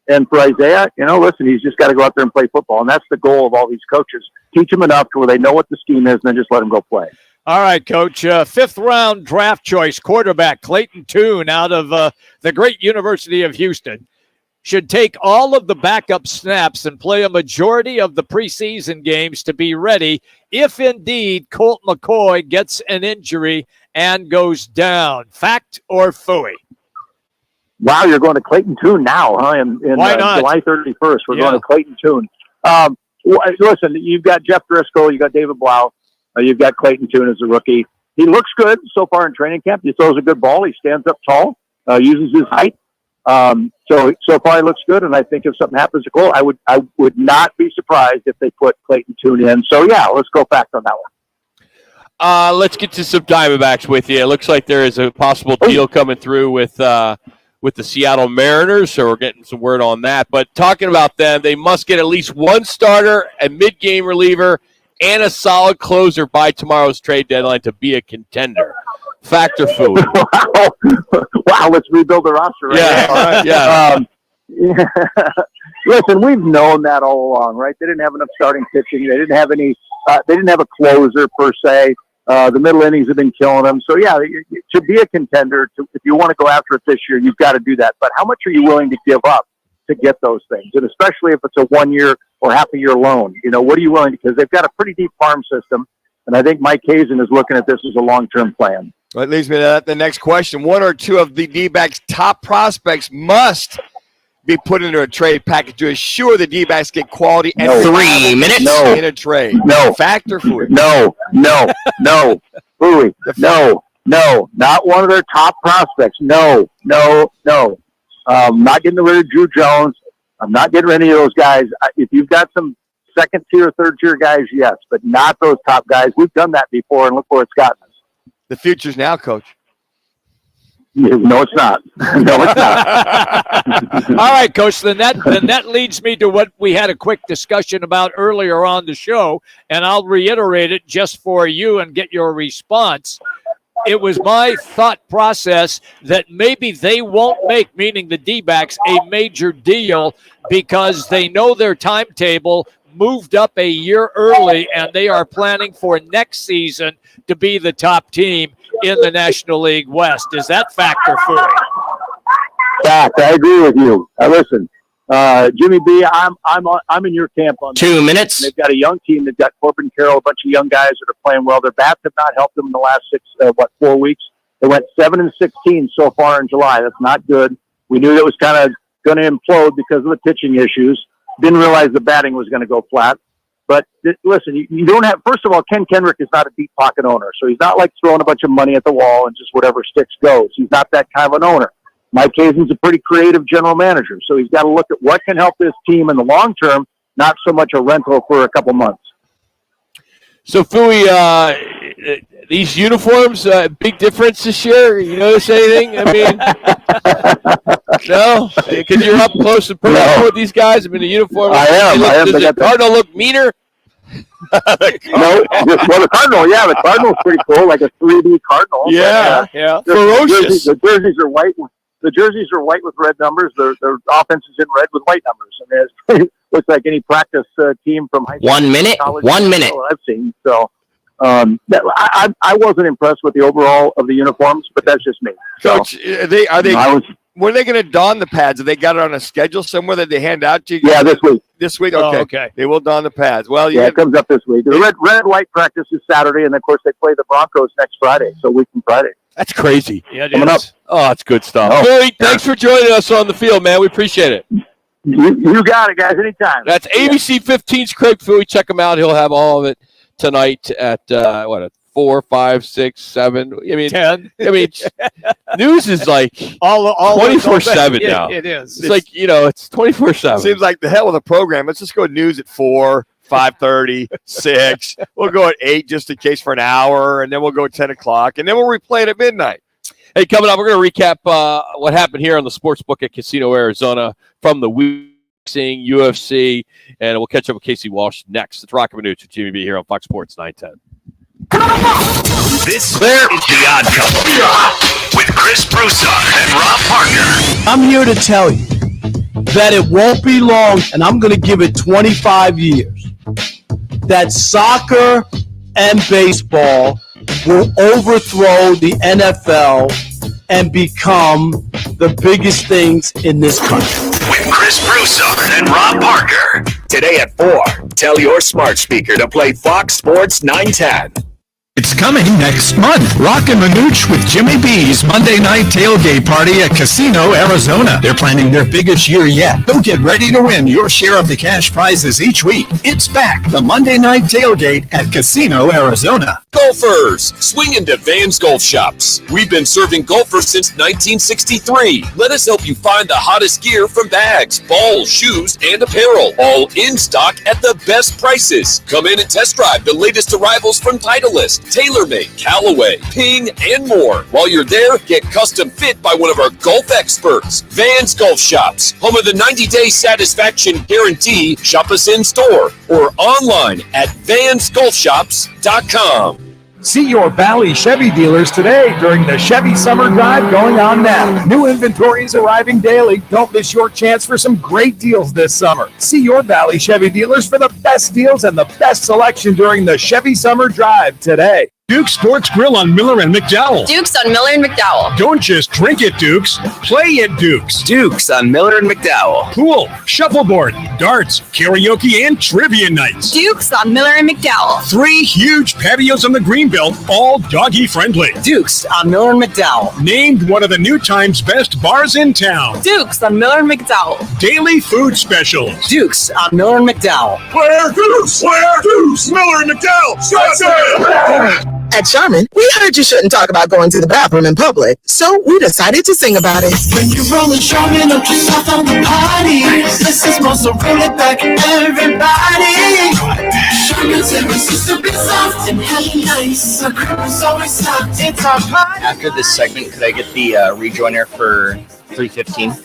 And for Isaiah, listen, he's just got to go out there and play football. And that's the goal of all these coaches. Teach them enough to where they know what the scheme is and then just let them go play. All right, Coach. Fifth-round draft choice quarterback Clayton Tune out of the great University of Houston should take all of the backup snaps and play a majority of the preseason games to be ready if indeed Colt McCoy gets an injury and goes down. Fact or phooey? Wow, you're going to Clayton Tune now, huh? In July 31st, we're going to Clayton Tune. Listen, you've got Jeff Driscoll, you've got David Blau, you've got Clayton Tune as a rookie. He looks good so far in training camp. He throws a good ball. He stands up tall, uses his height. So far he looks good, and I think if something happens to Cole, I would not be surprised if they put Clayton Tune in. So yeah, let's go fact on that one. Let's get to some Diamondbacks with you. It looks like there is a possible deal coming through with the Seattle Mariners, so we're getting some word on that. But talking about them, they must get at least one starter, a mid-game reliever, and a solid closer by tomorrow's trade deadline to be a contender. Fact or food? Wow, let's rebuild the roster. Right yeah, now. all right, yeah. Listen, we've known that all along, right? They didn't have enough starting pitching. They didn't have any. They didn't have a closer per se. The middle innings have been killing them. So yeah, to be a contender, if you want to go after it this year, you've got to do that. But how much are you willing to give up to get those things? And especially if it's a 1 year or half a year loan, what are you willing to? Because they've got a pretty deep farm system, and I think Mike Hazen is looking at this as a long-term plan. Well, that leads me to the next question. One or two of the D-backs' top prospects must be put into a trade package to ensure the D-backs get quality and 3 minutes in a trade. No. Fact or food? No. Fooey. No. Not one of their top prospects. No. I'm not getting rid of Drew Jones. I'm not getting rid of any of those guys. If you've got some second-tier, third-tier guys, yes, but not those top guys. We've done that before, and look where it's gotten us. The future's now, Coach. No, it's not. No, it's not. All right, Coach. Then that leads me to what we had a quick discussion about earlier on the show, and I'll reiterate it just for you and get your response. It was my thought process that maybe they won't make, meaning the D-backs, a major deal because they know their timetable moved up a year early, and they are planning for next season to be the top team in the National League West. Is that fact or fooey? Fact. I agree with you. Listen, Jimmy B, I'm in your camp on 2 minutes. They've got a young team. They've got Corbin Carroll, a bunch of young guys that are playing well. Their bats have not helped them in the last 4 weeks. They went 7-16 so far in July. That's not good. We knew that was kind of going to implode because of the pitching issues. Didn't realize the batting was going to go flat. But listen, you don't have, first of all, Ken Kendrick is not a deep pocket owner. So he's not like throwing a bunch of money at the wall and just whatever sticks goes. He's not that kind of an owner. Mike Hazen's a pretty creative general manager. So he's got to look at what can help this team in the long term, not so much a rental for a couple months. So, Fooey, these uniforms, big difference this year? You notice anything? I mean, no? Because you're up close and personal with these guys. I mean, the uniform. I am. Does the Cardinal look meaner? No. Well, the Cardinal's pretty cool, like a 3D Cardinal. Yeah. Ferocious. The jerseys are white. The jerseys are white with red numbers. Their offense is in red with white numbers. I mean, it looks like any practice team from high school. 1 minute. 1 minute. I've seen. So I wasn't impressed with the overall of the uniforms, but that's just me. Coach, when are they going to don the pads? Have they got it on a schedule somewhere that they hand out to you? Yeah, this week. This week? Oh, Okay. okay. They will don the pads. Well, it comes up this week. The red-white practice is Saturday, and of course they play the Broncos next Friday, so a week from Friday. That's crazy. Yeah, it Coming is. up. Oh, that's good stuff. Oh, Fooey, thanks for joining us on the field, man. We appreciate it. You got it, guys. Anytime. That's ABC 15's Craig Fooey. Check him out. He'll have all of it tonight at 4, 5, 6, 7. I mean, 10. I mean, news is like all 24/7 now. It is. It's like, it's 24/7. Seems like the hell with a program. Let's just go news at 4, 5:30, 6. We'll go at 8 just in case for an hour, and then we'll go at 10 o'clock, and then we'll replay it at midnight. Hey, coming up, we're going to recap what happened here on the Sportsbook at Casino Arizona from the boxing, UFC, and we'll catch up with Casey Walsh next. It's Roc and Manuch with Jimmy B here on Fox Sports 910. This is The Odd Couple with Chris Broussard and Rob Parker. I'm here to tell you, that it won't be long, and I'm going to give it 25 years, that soccer and baseball will overthrow the NFL and become the biggest things in this country. With Chris Broussard and Rob Parker. Today at 4, tell your smart speaker to play Fox Sports 910. It's coming next month. Roc and Manuch with Jimmy B's Monday night tailgate party at Casino, Arizona. They're planning their biggest year yet. They'll get ready to win your share of the cash prizes each week. It's back, the Monday night tailgate at Casino, Arizona. Golfers, swing into Van's Golf Shops. We've been serving golfers since 1963. Let us help you find the hottest gear from bags, balls, shoes, and apparel. All in stock at the best prices. Come in and test drive the latest arrivals from Titleist, TaylorMade, Callaway, Ping, and more. While you're there, get custom fit by one of our golf experts. Van's Golf Shops, home of the 90-day satisfaction guarantee. Shop us in store or online at vansgolfshops.com. See your Valley Chevy dealers today during the Chevy Summer Drive going on now. New inventory is arriving daily. Don't miss your chance for some great deals this summer. See your Valley Chevy dealers for the best deals and the best selection during the Chevy Summer Drive today. Duke's Sports Grill on Miller and McDowell. Dukes on Miller and McDowell. Don't just drink it, Dukes. Play it, Dukes. Dukes on Miller and McDowell. Pool, shuffleboard, darts, karaoke, and trivia nights. Dukes on Miller and McDowell. 3 huge patios on the Greenbelt, all doggy friendly. Dukes on Miller and McDowell. Named one of the New Times best bars in town. Dukes on Miller and McDowell. Daily food specials. Dukes on Miller and McDowell. Where Dukes? Where Dukes? Miller and McDowell. At Charmin, we heard you shouldn't talk about going to the bathroom in public, so we decided to sing about it. When you're rolling Charmin, don't you stop on the party. This is most so roll it back, everybody. Charmin's irresistibly soft and hella nice. The cream is always soft, it's our party. After this segment, could I get the rejoiner for $3.15?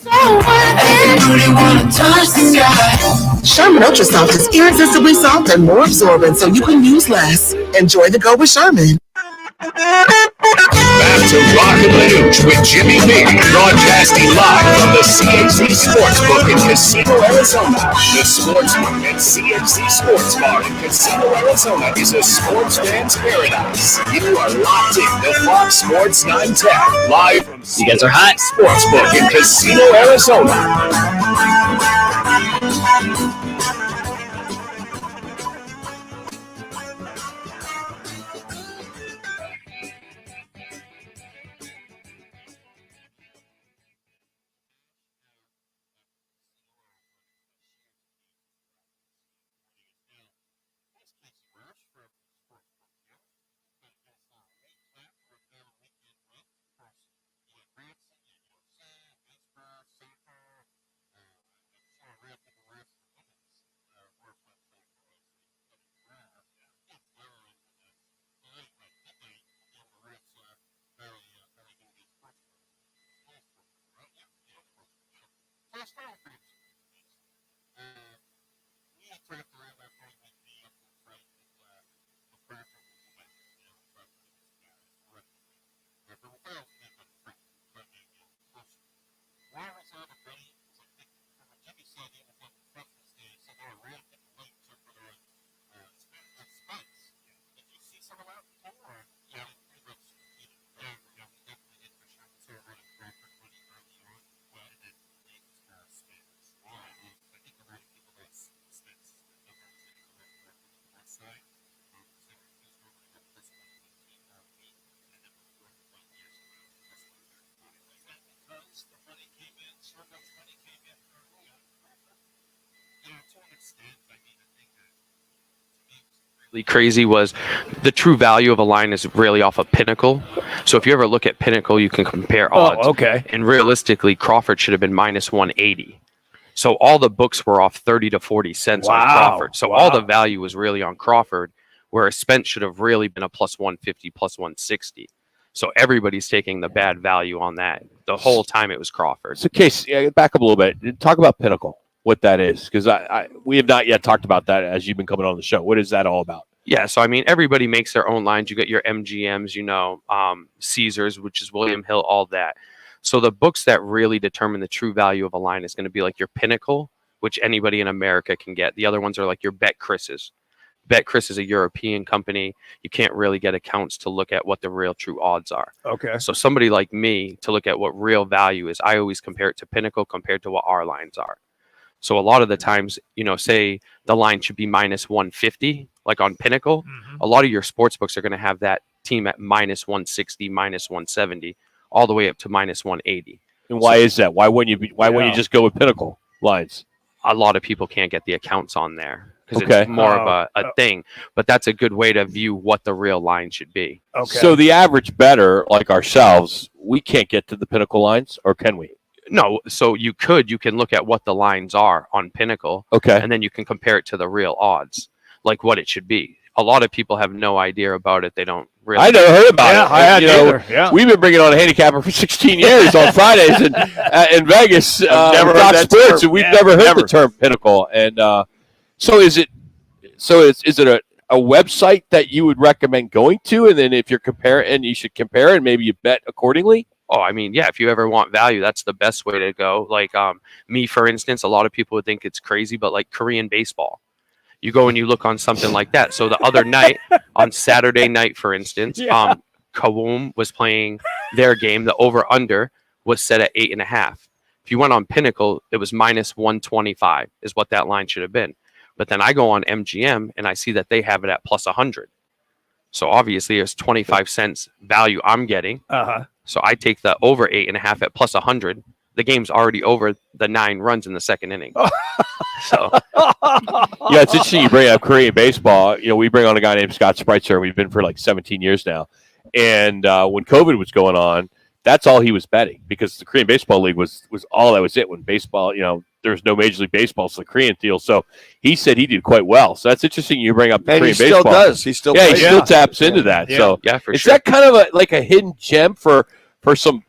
Everybody wanna touch the sky. Charmin Ultra Soft is irresistibly soft and more absorbent, so you can use less. Enjoy the go with Charmin. Back to Roc and Manuch with Jimmy B, broadcasting live from the CAZ Sportsbook in Casino, Arizona. The Sportsbook at CAZ Sports Bar in Casino, Arizona is a sports fan's paradise. You are locked in to Fox Sports 910, live from You guys are hot. Sportsbook in Casino, Arizona. Crazy was the true value of a line is really off of Pinnacle. So if you ever look at Pinnacle, you can compare odds. Okay. And realistically, Crawford should have been minus 180. So all the books were off 30 to 40 cents on Crawford. So all the value was really on Crawford, whereas Spence should have really been a plus 150, plus 160. So everybody's taking the bad value on that. The whole time it was Crawford. So, Case, back up a little bit. Talk about Pinnacle, what that is, because we have not yet talked about that as you've been coming on the show. What is that all about? Yeah, so I mean, everybody makes their own lines. You get your MGMs, Caesars, which is William Hill, all that. So the books that really determine the true value of a line is going to be like your Pinnacle, which anybody in America can get. The other ones are like your BetChris. BetChris is a European company. You can't really get accounts to look at what the real true odds are. Okay. So somebody like me to look at what real value is, I always compare it to Pinnacle compared to what our lines are. So a lot of the times, say the line should be minus 150, like on Pinnacle, a lot of your sports books are going to have that team at minus 160, minus 170, all the way up to minus 180. And why is that? Why wouldn't you just go with Pinnacle lines? A lot of people can't get the accounts on there because Okay. it's more of a thing. But that's a good way to view what the real line should be. Okay. So the average bettor, like ourselves, we can't get to the Pinnacle lines, or can we? No, so you can look at what the lines are on Pinnacle. Okay. And then you can compare it to the real odds, like what it should be. A lot of people have no idea about it. They don't really. I never heard about it. I had neither. Yeah. We've been bringing on a handicapper for 16 years on Fridays in Vegas. never heard Fox that Sports, term. and we've Yeah, never heard never. the term Pinnacle. And so is it a website that you would recommend going to? And then if you're comparing, you should compare and maybe you bet accordingly? Oh, I mean, yeah, if you ever want value, that's the best way to go. Like me, for instance, a lot of people would think it's crazy, but like Korean baseball, you go and you look on something like that. So the other night, on Saturday night, for instance, Kawum was playing their game. The over-under was set at 8.5. If you went on Pinnacle, it was minus 125 is what that line should have been. But then I go on MGM and I see that they have it at plus 100. So obviously there's 25 cents value I'm getting. Uh-huh. So I take the over 8.5 at plus 100. The game's already over the 9 runs in the second inning. So Yeah, it's interesting you bring up Korean baseball. We bring on a guy named Scott Spreitzer. We've been for like 17 years now. And when COVID was going on, that's all he was betting, because the Korean Baseball League was all that was it. When baseball, there's no Major League Baseball, so the Korean deal. So he said he did quite well. So that's interesting you bring up the And Korean he still baseball. does. He still he plays. still taps into that. Yeah. So yeah, for is sure. that kind of like a hidden gem for some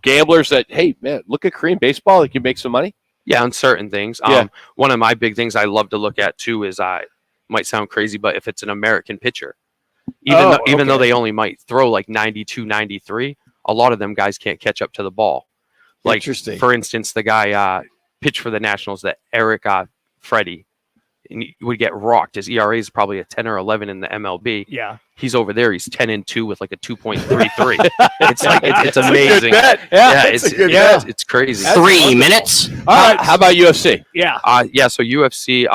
gamblers that, hey man, look at Korean baseball, you can make some money? Yeah, on certain things. Yeah. One of my big things I love to look at too is might sound crazy, but if it's an American pitcher, even though they only might throw like 92, 93, a lot of them guys can't catch up to the ball. Like, Interesting. for instance, the guy pitched for the Nationals, that Eric Freddie, and he would get rocked. His ERA is probably a 10 or 11 in the MLB. Yeah. He's over there. He's 10-2 with like a 2.33. It's like it's amazing. bet. It's crazy. 3 minutes. All right, how about UFC? Yeah. So UFC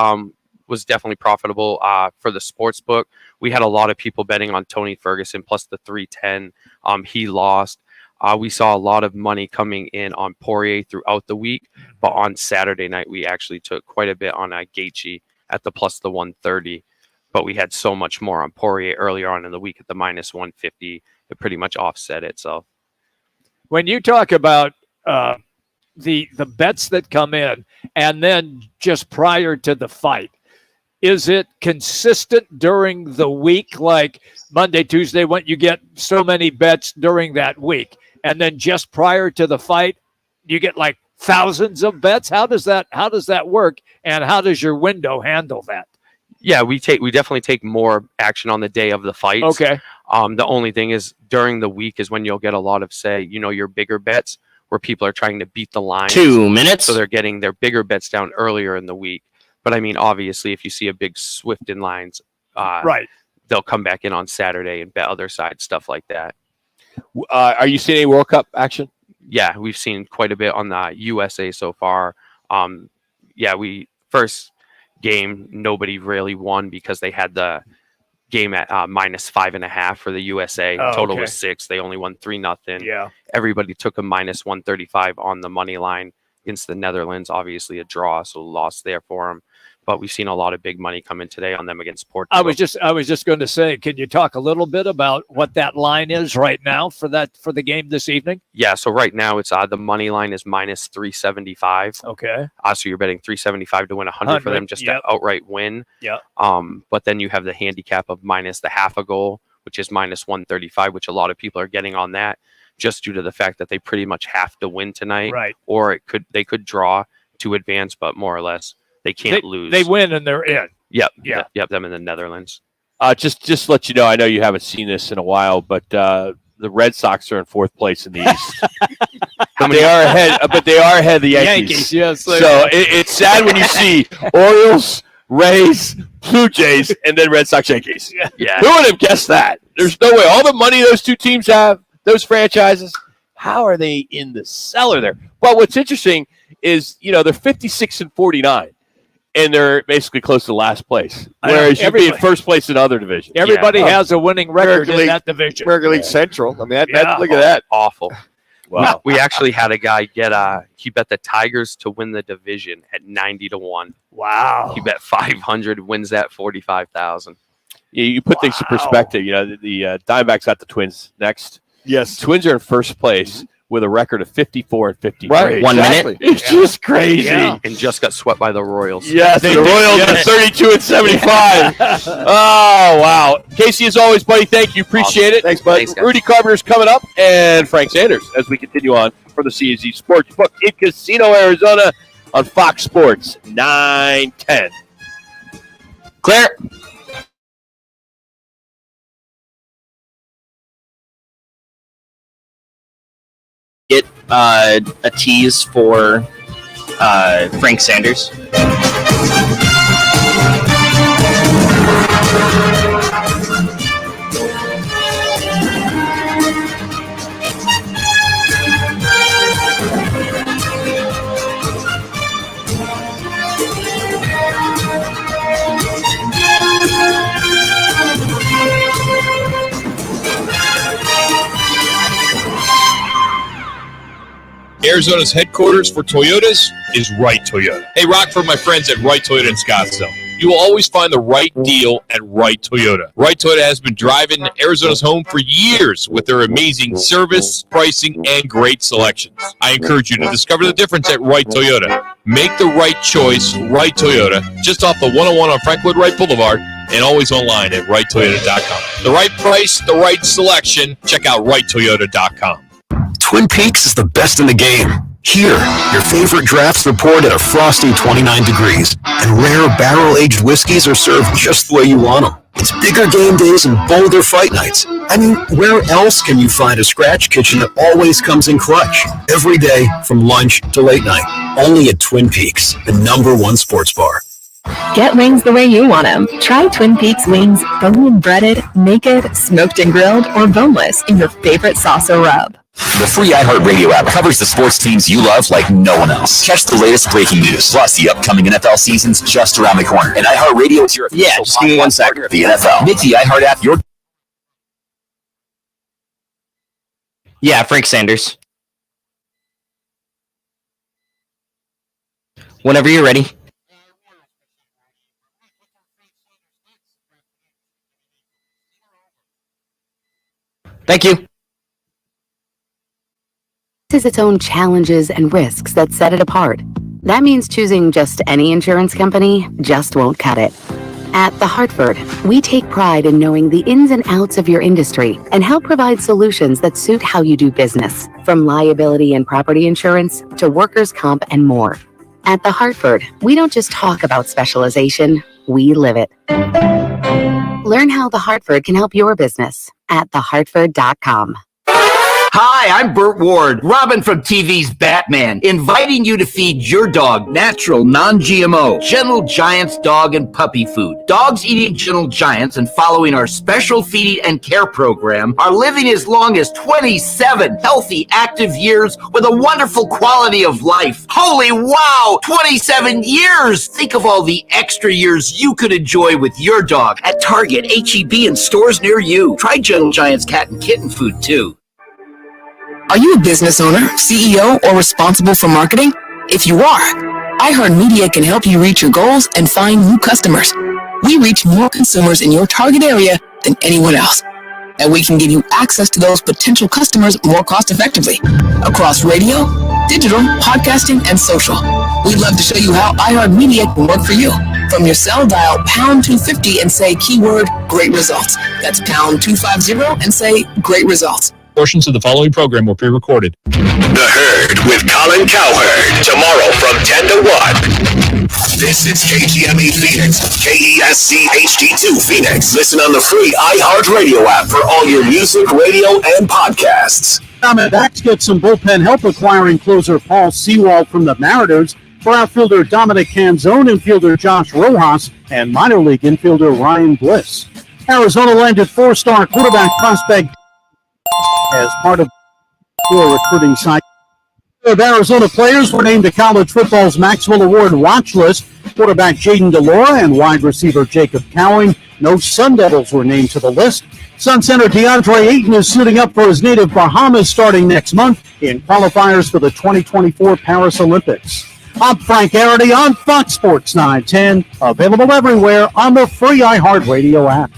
was definitely profitable for the sports book. We had a lot of people betting on Tony Ferguson plus the 310. He lost. We saw a lot of money coming in on Poirier throughout the week, but on Saturday night we actually took quite a bit on Gaethje at the plus the 130. But we had so much more on Poirier earlier on in the week at the minus 150. It pretty much offset it. So When you talk about the bets that come in and then just prior to the fight, is it consistent during the week, like Monday, Tuesday, when you get so many bets during that week, and then just prior to the fight, you get like thousands of bets? How does that work, and how does your window handle that? yeah, we definitely take more action on the day of the fights. Okay. The only thing is during the week is when you'll get a lot of, say, your bigger bets where people are trying to beat the line. 2 minutes. So they're getting their bigger bets down earlier in the week. But I mean, obviously, if you see a big swift in lines, right, they'll come back in on Saturday and bet other side stuff like that. Are you seeing any World Cup action? Yeah, we've seen quite a bit on the USA so far. First game, nobody really won because they had the game at minus 5.5 for the USA. Total was 6. They only won 3-0. Yeah. Everybody took a minus 135 on the money line against the Netherlands. Obviously a draw, so lost there for them. But we've seen a lot of big money come in today on them against Portugal. I was just going to say, can you talk a little bit about what that line is right now for the game this evening? Yeah, so right now it's the money line is minus 375. Okay. So you're betting 375 to win 100 for them just to outright win. Yeah. But then you have the handicap of minus the half a goal, which is minus 135, which a lot of people are getting on that just due to the fact that they pretty much have to win tonight. Right. Or they could draw to advance, but more or less they can't lose. They win and they're in. Yep. Yeah. Them in the Netherlands. Just to let you know, I know you haven't seen this in a while, but the the Red Sox are in fourth place in the East. They are ahead, but they are ahead of the Yankees. Yes. So it's sad when you see Orioles, Rays, Blue Jays, and then Red Sox, Yankees. Yeah. Who would have guessed that? There's no way. All the money those two teams have, those franchises, how are they in the cellar there? But what's interesting is, they're 56 and 49. And they're basically close to last place. Whereas you'd be in first place in other divisions. Everybody has a winning record in that division. American League Central. I mean, look at that. Awful. Wow. We actually had a guy he bet the Tigers to win the division at 90-1. Wow. He bet 500, wins that 45,000. Yeah, you put things in perspective. The Diamondbacks got the Twins next. Yes. Twins are in first place with a record of 54 and 53. Right. 1 minute. It's just crazy. And just got swept by the Royals. Yes, the Royals are 32 and 75. Oh, wow. Casey, as always, buddy, thank you. Appreciate it. Thanks, bud. Thanks, guys. Rudy Carpenter's coming up, and Frank Sanders as we continue on for the CAZ Sportsbook in Casino, Arizona on Fox Sports 910. Clear. Get a tease for Frank Sanders. Arizona's headquarters for Toyotas is Wright Toyota. Hey, Rock, for my friends at Wright Toyota in Scottsdale. You will always find the right deal at Wright Toyota. Wright Toyota has been driving Arizona's home for years with their amazing service, pricing, and great selections. I encourage you to discover the difference at Wright Toyota. Make the right choice, Wright Toyota, just off the 101 on Frankwood Wright Boulevard, and always online at WrightToyota.com. The right price, the right selection. Check out WrightToyota.com. Twin Peaks is the best in the game. Here, your favorite drafts are poured at a frosty 29 degrees, and rare barrel-aged whiskeys are served just the way you want them. It's bigger game days and bolder fight nights. I mean, where else can you find a scratch kitchen that always comes in clutch? Every day, from lunch to late night. Only at Twin Peaks, the #1 sports bar. Get wings the way you want them. Try Twin Peaks wings, bone and breaded, naked, smoked and grilled, or boneless in your favorite sauce or rub. The free iHeartRadio app covers the sports teams you love like no one else. Catch the latest breaking news, plus the upcoming NFL season's just around the corner. And iHeartRadio is your official just give me 1 second. The NFL. Make the iHeart app your... Yeah, Frank Sanders. Whenever you're ready. Thank you. Has its own challenges and risks that set it apart. That means choosing just any insurance company just won't cut it. At The Hartford, we take pride in knowing the ins and outs of your industry and help provide solutions that suit how you do business, from liability and property insurance to workers' comp and more. At The Hartford, we don't just talk about specialization, we live it. Learn how The Hartford can help your business at thehartford.com. Hi, I'm Burt Ward, Robin from TV's Batman, inviting you to feed your dog natural, non-GMO, Gentle Giants dog and puppy food. Dogs eating Gentle Giants and following our special feeding and care program are living as long as 27 healthy, active years with a wonderful quality of life. Holy wow, 27 years! Think of all the extra years you could enjoy with your dog at Target, H-E-B, and stores near you. Try Gentle Giants cat and kitten food too. Are you a business owner, CEO, or responsible for marketing? If you are, iHeartMedia can help you reach your goals and find new customers. We reach more consumers in your target area than anyone else. And we can give you access to those potential customers more cost-effectively across radio, digital, podcasting, and social. We'd love to show you how iHeartMedia can work for you. From your cell, dial pound 250 and say keyword great results. That's pound 250 and say great results. Portions of the following program were pre-recorded. The Herd with Colin Cowherd. Tomorrow from 10 to 1. This is KGME Phoenix, KESC HD2 Phoenix. Listen on the free iHeartRadio app for all your music, radio, and podcasts. Diamondbacks get some bullpen help acquiring closer Paul Sewald from the Mariners for outfielder Dominic Canzone, infielder Josh Rojas, and minor league infielder Ryan Bliss. Arizona landed four-star quarterback prospect as part of the recruiting cycle. Of Arizona players were named to college football's Maxwell Award watch list. Quarterback Jaden DeLora and wide receiver Jacob Cowing. No Sun Devils were named to the list. Sun center DeAndre Ayton is suiting up for his native Bahamas starting next month in qualifiers for the 2024 Paris Olympics. I'm Frank Arity on Fox Sports 910, available everywhere on the free iHeartRadio app.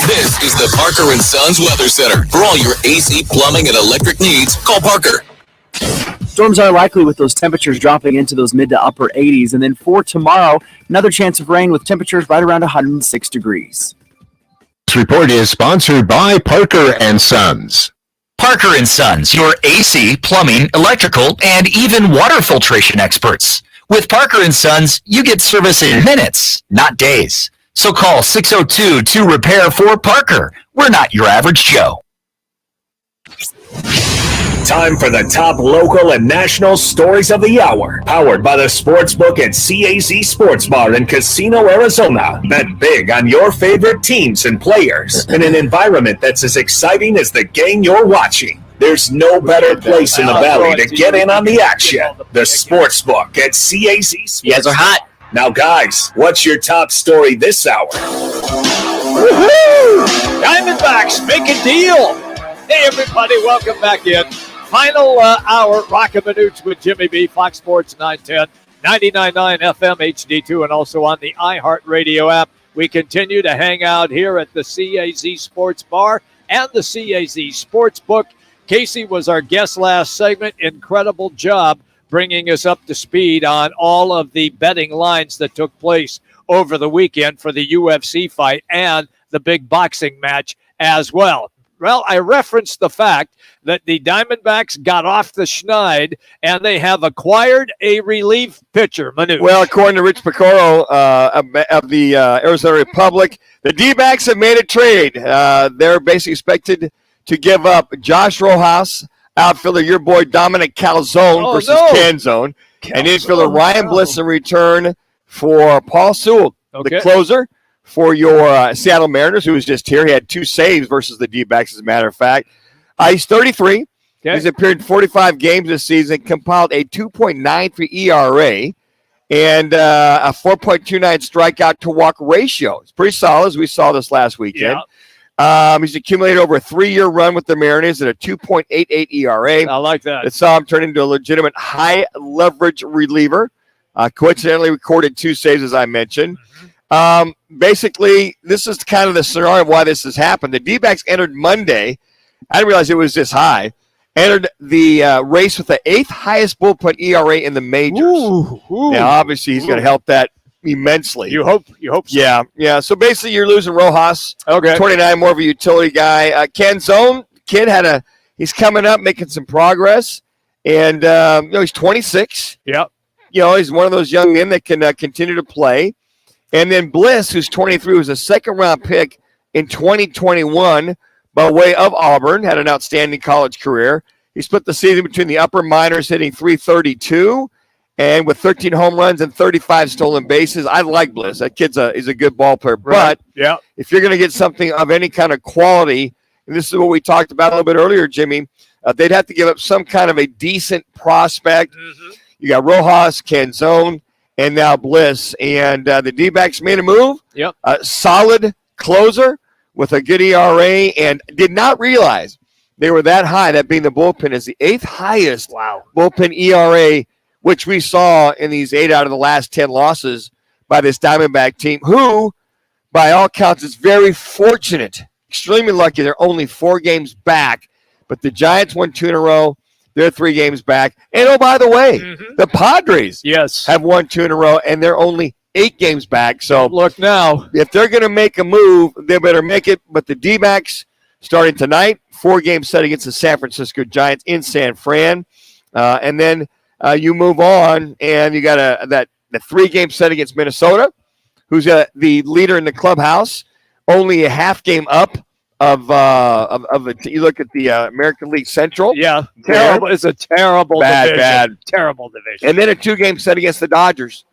This is the Parker & Sons Weather Center. For all your AC, plumbing, and electric needs, call Parker. Storms are likely with those temperatures dropping into those mid to upper 80s. And then for tomorrow, another chance of rain with temperatures right around 106 degrees. This report is sponsored by Parker & Sons. Parker & Sons, your AC, plumbing, electrical, and even water filtration experts. With Parker & Sons, you get service in minutes, not days. So call 602-2REPAIR for Parker. We're not your average Joe. Time for the top local and national stories of the hour. Powered by the Sportsbook at CAZ Sports Bar in Casino, Arizona. Bet big on your favorite teams and players in an environment that's as exciting as the game you're watching. There's no better place in the valley to get in on the action. The Sportsbook at CAZ Sports. You guys are hot. Now, guys, what's your top story this hour? Woohoo! Diamondbacks make a deal. Hey, everybody, welcome back in. Final hour, Roc and Manuch with Jimmy B, Fox Sports 910, 99.9 FM HD2, and also on the iHeartRadio app. We continue to hang out here at the CAZ Sports Bar and the CAZ Sportsbook. Casey was our guest last segment. Incredible job bringing us up to speed on all of the betting lines that took place over the weekend for the UFC fight and the big boxing match as well. Well, I referenced the fact that the Diamondbacks got off the schneid and they have acquired a relief pitcher, Manu. Well, according to Rich Picoro of the Arizona Republic, the D-backs have made a trade. They're basically expected to give up Josh Rojas, outfielder your boy Dominic Calzone versus Canzone, and infielder Ryan Bliss in return for Paul Sewell, the closer for your Seattle Mariners, who was just here. He had 2 saves versus the D-backs, as a matter of fact. He's 33. Okay. He's appeared in 45 games this season, compiled a 2.93 ERA and a 4.29 strikeout to walk ratio. It's pretty solid, as we saw this last weekend. Yeah. He's accumulated over a 3-year run with the Mariners at a 2.88 ERA. I like that. It saw him turn into a legitimate high-leverage reliever. Coincidentally recorded 2 saves, as I mentioned. Basically, this is kind of the scenario of why this has happened. The D-backs entered Monday. I didn't realize it was this high. Entered the race with the 8th highest bullpen ERA in the majors. Now, obviously, he's going to help that immensely. You hope so. Yeah. So basically, you're losing Rojas. Okay. 29, more of a utility guy. Canzone, kid he's coming up, making some progress, and he's 26. Yep. He's one of those young men that can continue to play. And then Bliss, who's 23, was a second-round pick in 2021 by way of Auburn, had an outstanding college career. He split the season between the upper minors, hitting .332, and with 13 home runs and 35 stolen bases. I like Bliss. That kid's is a good ball player. Right. But if you're going to get something of any kind of quality, and this is what we talked about a little bit earlier, Jimmy, they'd have to give up some kind of a decent prospect. Mm-hmm. You got Rojas, Canzone, and now Bliss. And the D-backs made a move. Yep. Solid closer with a good ERA, and did not realize they were that high, that being the bullpen is the 8th highest bullpen ERA, which we saw in these 8 out of the last 10 losses by this Diamondback team, who, by all counts, is very fortunate, extremely lucky. They're only 4 games back, but the Giants won 2 in a row. They're 3 games back. And, oh, by the way, the Padres have won 2 in a row, and they're only 8 games back. So look now, if they're going to make a move, they better make it. But the D-backs starting tonight. 4-game set against the San Francisco Giants in San Fran. And then you move on, and you got the 3-game set against Minnesota, who's the leader in the clubhouse, only a half game up of the. You look at the American League Central. Yeah, terrible. It's a terrible division. Bad. Terrible division. And then a 2-game set against the Dodgers.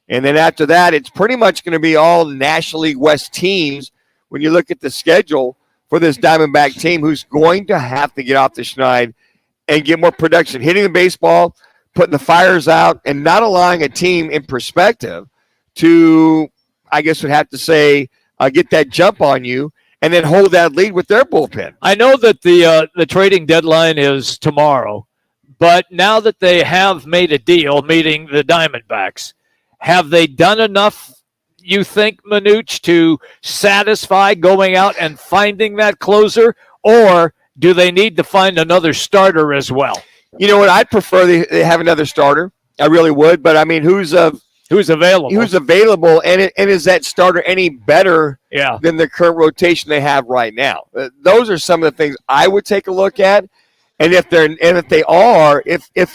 And then after that, it's pretty much going to be all National League West teams when you look at the schedule for this Diamondback team, who's going to have to get off the schneid and get more production, hitting the baseball, putting the fires out, and not allowing a team in perspective to, I guess would have to say, get that jump on you and then hold that lead with their bullpen. I know that the trading deadline is tomorrow, but now that they have made a deal, meeting the Diamondbacks, have they done enough, you think, Manuch, to satisfy going out and finding that closer, or do they need to find another starter as well? You know what? I'd prefer they have another starter. I really would, but I mean, who's available? Who's available, and is that starter any better than the current rotation they have right now? Those are some of the things I would take a look at, and if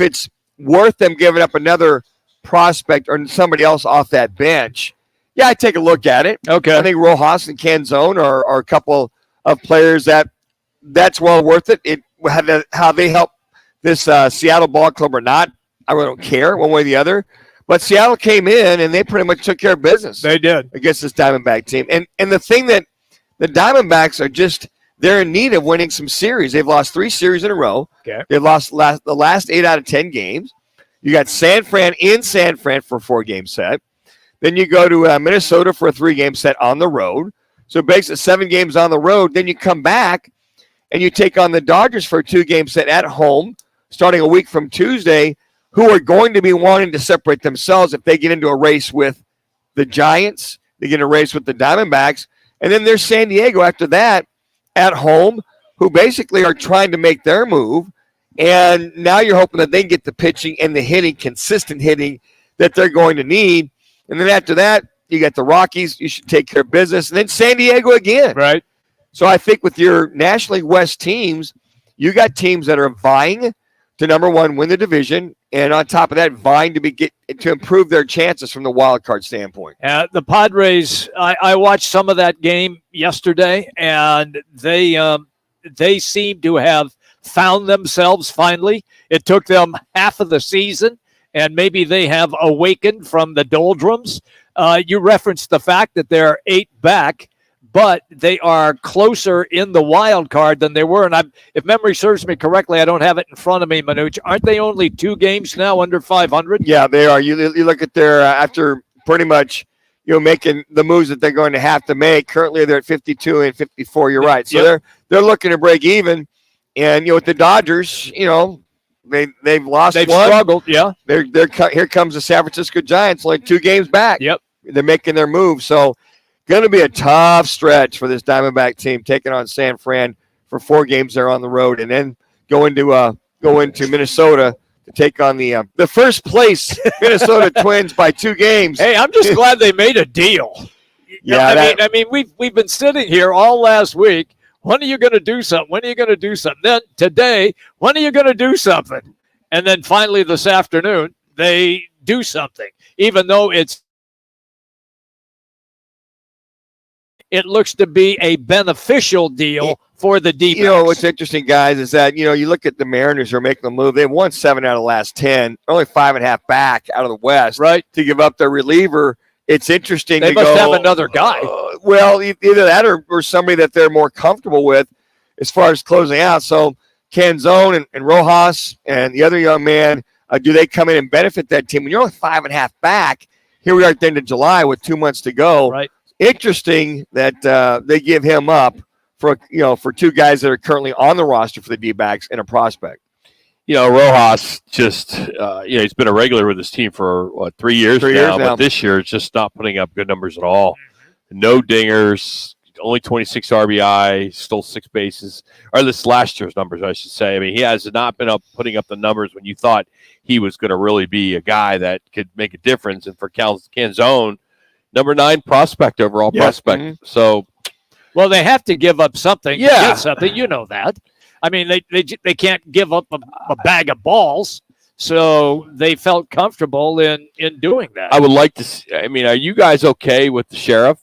it's worth them giving up another prospect or somebody else off that bench, yeah, I'd take a look at it. Okay, I think Rojas and Canzone are a couple of players that's well worth it. How they help this Seattle ball club or not, I really don't care one way or the other. But Seattle came in and they pretty much took care of business. They did against this Diamondback team. And the thing that the Diamondbacks are they're in need of winning some series. They've lost 3 series in a row. Okay. They've lost the last 8 out of 10 games. You got San Fran in San Fran for a 4-game set. Then you go to Minnesota for a 3-game set on the road. So basically 7 games on the road. Then you come back and you take on the Dodgers for a 2-game set at home, starting a week from Tuesday, who are going to be wanting to separate themselves if they get into a race with the Giants, they get in a race with the Diamondbacks, and then there's San Diego after that at home, who basically are trying to make their move, and now you're hoping that they can get the pitching and the hitting, consistent hitting that they're going to need, and then after that, you got the Rockies, you should take care of business, and then San Diego again. Right. So I think with your National League West teams, you got teams that are vying to, number one, win the division, and on top of that, vying to improve their chances from the wild card standpoint. The Padres, I watched some of that game yesterday, and they seem to have found themselves finally. It took them half of the season, and maybe they have awakened from the doldrums. You referenced the fact that they're 8 back, but they are closer in the wild card than they were. And if memory serves me correctly, I don't have it in front of me, Manuch. Aren't they only 2 games now under 500? Yeah, they are. You look at their after pretty much making the moves that they're going to have to make. Currently, they're at 52 and 54. You're right. So they're looking to break even. And with the Dodgers, they've lost. They've one. struggled. Yeah. They're here comes the San Francisco Giants, only 2 games back. Yep. They're making their move. So. Going to be a tough stretch for this Diamondback team, taking on San Fran for 4 games there on the road, and then go into Minnesota to take on the first place Minnesota Twins by 2 games. Hey, I'm just glad they made a deal. Yeah, I mean, we've been sitting here all last week. When are you going to do something? When are you going to do something? Then today, when are you going to do something? And then finally this afternoon, they do something, even though it looks to be a beneficial deal for the D-backs. What's interesting, guys, is that, you look at the Mariners who are making the move. They've won 7 out of the last 10, only 5.5 back out of the West. Right. To give up their reliever. It's interesting They must have another guy. Well, either that or somebody that they're more comfortable with as far as closing out. So Canzone and Rojas and the other young man, do they come in and benefit that team? When you're only 5.5 back, here we are at the end of July with 2 months to go. Right. Interesting that they give him up for 2 guys that are currently on the roster for the D-backs and a prospect. Rojas just he's been a regular with his team for 3 years now, but this year it's just not putting up good numbers at all. No dingers, only 26 RBI, stole 6 bases, or this last year's numbers, I should say. I mean, he has not been putting up the numbers when you thought he was going to really be a guy that could make a difference. And for Canzone, number 9 prospect, overall prospect. Mm-hmm. So Well, they have to give up something. Yeah. To get something. You know that. I mean, they can't give up a bag of balls. So they felt comfortable in doing that. I would like to see, I mean, are you guys okay with the Sheriff?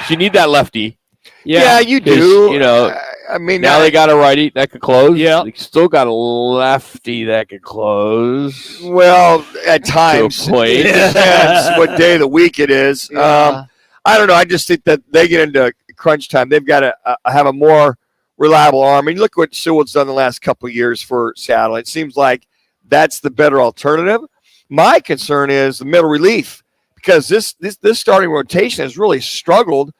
You need that lefty. Yeah, you do. You know, I mean, now they got a righty that could close. Yeah. They still got a lefty that could close. Well, at times. To a point. It depends what day of the week it is. Yeah. I don't know. I just think that they get into crunch time. They've got to have a more reliable arm. I mean, look what Sewell's done the last couple of years for Seattle. It seems like that's the better alternative. My concern is the middle relief, because this starting rotation has really struggled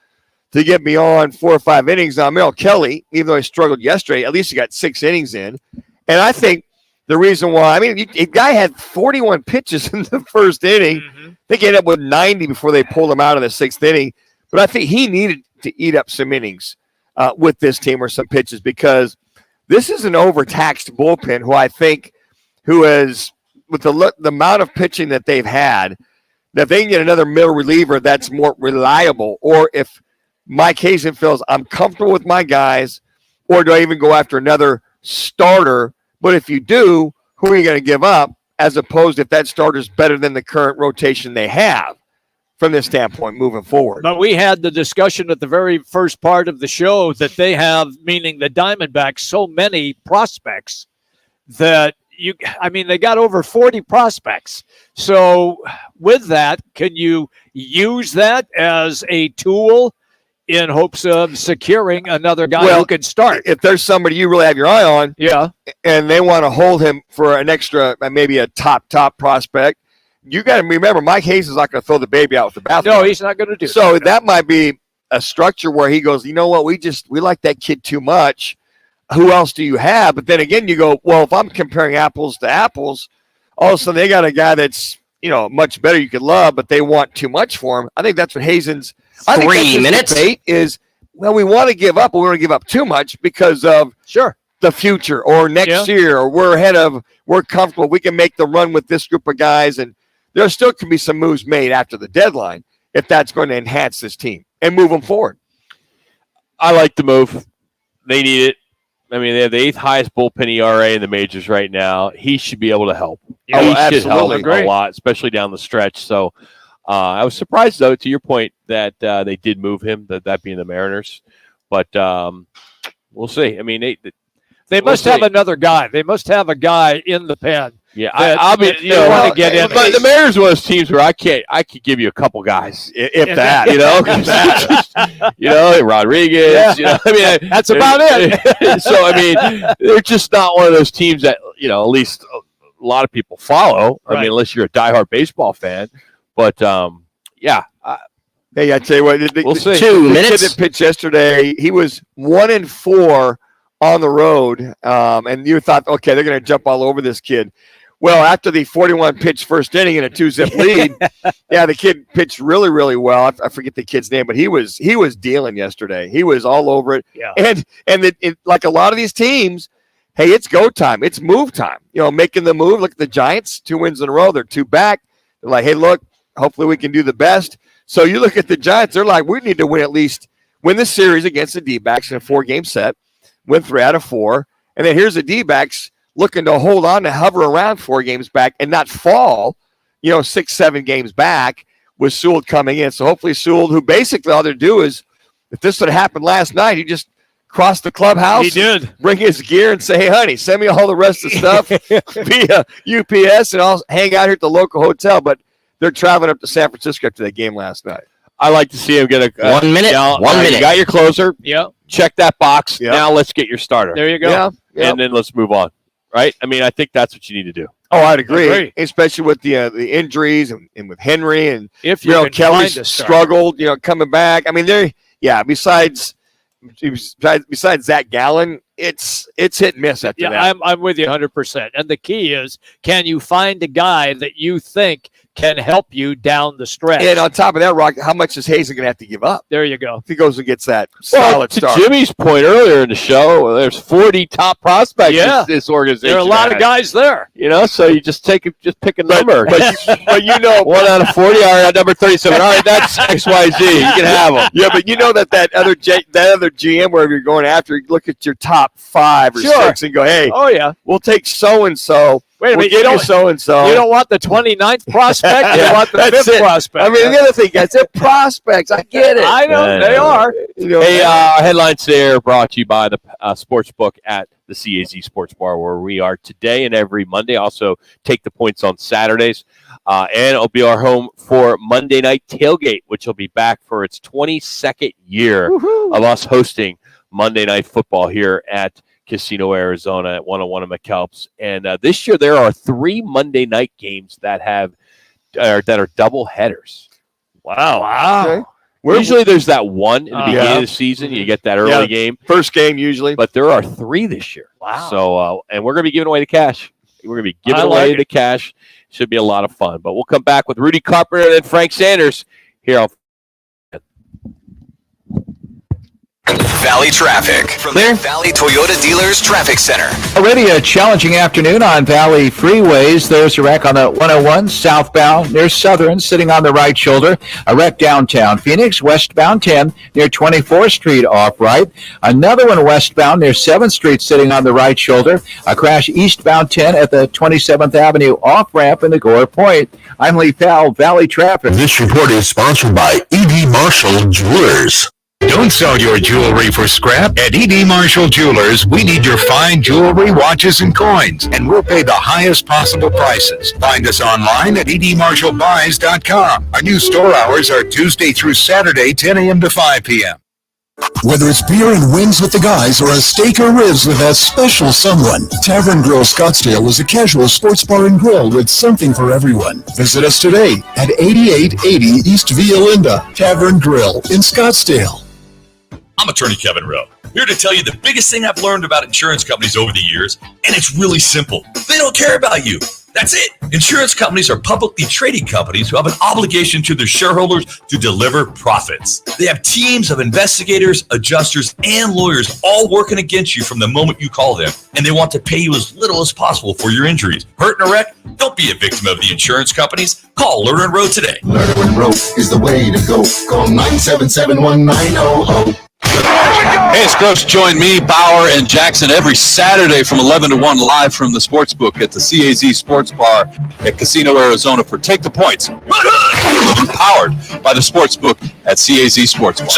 to get beyond 4 or 5 innings. Now, Merrill Kelly, even though he struggled yesterday, at least he got 6 innings in. And I think the reason why, I mean, a guy had 41 pitches in the first inning. Mm-hmm. They ended up with 90 before they pulled him out of the 6th inning. But I think he needed to eat up some innings with this team, or some pitches, because this is an overtaxed bullpen who has, with the amount of pitching that they've had, that they can get another middle reliever that's more reliable. Or if Mike Hazen feels I'm comfortable with my guys, or do I even go after another starter? But if you do, who are you going to give up, as opposed if that starter is better than the current rotation they have from this standpoint moving forward? But we had the discussion at the very first part of the show that they have, meaning the Diamondbacks, so many prospects that they got over 40 prospects. So with that, can you use that as a tool in hopes of securing another guy who can start? If there's somebody you really have your eye on, and they want to hold him for an extra, maybe a top prospect, you got to remember Mike Hayes is not going to throw the baby out with the bathwater. No, he's not going to do so. that. That might be a structure where he goes, you know what, we like that kid too much. Who else do you have? But then again, you go, well, if I'm comparing apples to apples, all of a sudden they got a guy that's, much better you could love, but they want too much for him. I think that's what Hazen's 3 minutes debate is. Well, we want to give up, but we want to give up too much because of the future or next year, or we're comfortable. We can make the run with this group of guys, and there still can be some moves made after the deadline if that's going to enhance this team and move them forward. I like the move. They need it. I mean, they have the 8th highest bullpen ERA in the majors right now. He should be able to help. Yeah, he should help a lot, especially down the stretch. So I was surprised, though, to your point, that they did move him, that being the Mariners. But we'll see. I mean, they must have another guy. They must have a guy in the pen. Yeah, I'll be. Want to get in. But the Mariners are one of those teams where I could give you a couple guys, if that, Rodriguez. Yeah. I mean, that's about it. So I mean, they're just not one of those teams that at least a lot of people follow. I mean, unless you're a diehard baseball fan. But yeah. Hey, I tell you what, we'll see. 2 minutes. Kid that pitched yesterday, he was 1-4 on the road, and you thought, okay, they're going to jump all over this kid. Well, after the 41-pitch first inning and a 2-zip lead, the kid pitched really, really well. I forget the kid's name, but he was dealing yesterday. He was all over it. Yeah. And like a lot of these teams, hey, it's go time. It's move time. Making the move. Look at the Giants, 2 wins in a row. They're 2 back. They're like, hey, look, hopefully we can do the best. So you look at the Giants, they're like, we need to win the series against the D-backs in a 4-game set, win 3 out of 4. And then here's the D-backs looking to hold on, to hover around 4 games back and not fall, 6-7 games back with Sewell coming in. So hopefully Sewell, who basically all they do is, if this would have happened last night, he just crossed the clubhouse. He did. Bring his gear and say, hey, honey, send me all the rest of the stuff via UPS, and I'll hang out here at the local hotel. But they're traveling up to San Francisco after that game last night. I like to see him get a 1 minute. 1 minute. You got your closer. Yeah. Check that box. Yep. Now let's get your starter. There you go. Yeah. Yep. And then let's move on. Right? I mean, I think that's what you need to do. Oh, I'd agree. Especially with the injuries and with Henry and if you Kelly's struggled, coming back. I mean, besides Zach Gallen, it's hit and miss after that. I'm with you 100%. And the key is, can you find a guy that you think can help you down the stretch. And on top of that, Rock, how much is Hazen going to have to give up? There you go. If he goes and gets that Well, solid to start. Jimmy's point earlier in the show, there's 40 top prospects Yeah. this organization. There are a lot of has. guys there. You know, so you just pick a number. But you know, 1 out of 40. All right, number 37. All right, that's XYZ. You can have them. Yeah, but you know that other GM, wherever you're going after, you look at your top 5 or Sure. 6 and go, hey, Oh, yeah. we'll take so-and-so. Wait a minute, you We'll don't- give so-and-so. You don't want the 29th prospect. You want the That's 5th it. prospect. I mean, the other thing, guys, they're prospects. I get it. I know they are. You know, Hey, headlines there brought to you by the Sportsbook at the CAZ Sports Bar, where we are today and every Monday. Also, take the points on Saturdays. And it'll be our home for Monday Night Tailgate, which will be back for its 22nd year of us hosting Monday Night Football here at Casino, Arizona at 101 in McAlp's. And this year there are 3 Monday night games that are double headers. Wow. Okay. Usually there's that one in the beginning of the season. You get that early game. First game usually. But there are 3 this year. Wow. So, and we're going to be giving away the cash. We're going to be giving I like away it. the cash. Should be a lot of fun. But we'll come back with Rudy Carpenter and then Frank Sanders here on Valley traffic from the Valley Toyota Dealers Traffic Center. Already a challenging afternoon on Valley freeways. There's a wreck on the 101 southbound near Southern, sitting on the right shoulder. A wreck downtown Phoenix, westbound 10 near 24th Street off right. Another one westbound near 7th Street, sitting on the right shoulder. A crash eastbound 10 at the 27th Avenue off ramp in the Gore Point. I'm Lee Powell, Valley Traffic. This report is sponsored by E.D. Marshall Jewelers. Don't sell your jewelry for scrap. At E.D. Marshall Jewelers, we need your fine jewelry, watches, and coins, and we'll pay the highest possible prices. Find us online at edmarshallbuys.com. Our new store hours are Tuesday through Saturday, 10 a.m. to 5 p.m. Whether it's beer and wings with the guys or a steak or ribs with that special someone, Tavern Grill Scottsdale is a casual sports bar and grill with something for everyone. Visit us today at 8880 East Via Linda, Tavern Grill in Scottsdale. I'm attorney Kevin Rowe, here to tell you the biggest thing I've learned about insurance companies over the years, and it's really simple. They don't care about you. That's it. Insurance companies are publicly traded companies who have an obligation to their shareholders to deliver profits. They have teams of investigators, adjusters, and lawyers all working against you from the moment you call them, and they want to pay you as little as possible for your injuries. Hurt in a wreck? Don't be a victim of the insurance companies. Call Lerner and Rowe today. Lerner and Rowe is the way to go. Call 977-1900. Hey, it's Gross. Join me, Bauer, and Jackson every Saturday from 11 to 1 live from the Sportsbook at the CAZ Sports Bar at Casino, Arizona for Take the Points. Powered by the Sportsbook at CAZ Sports Bar.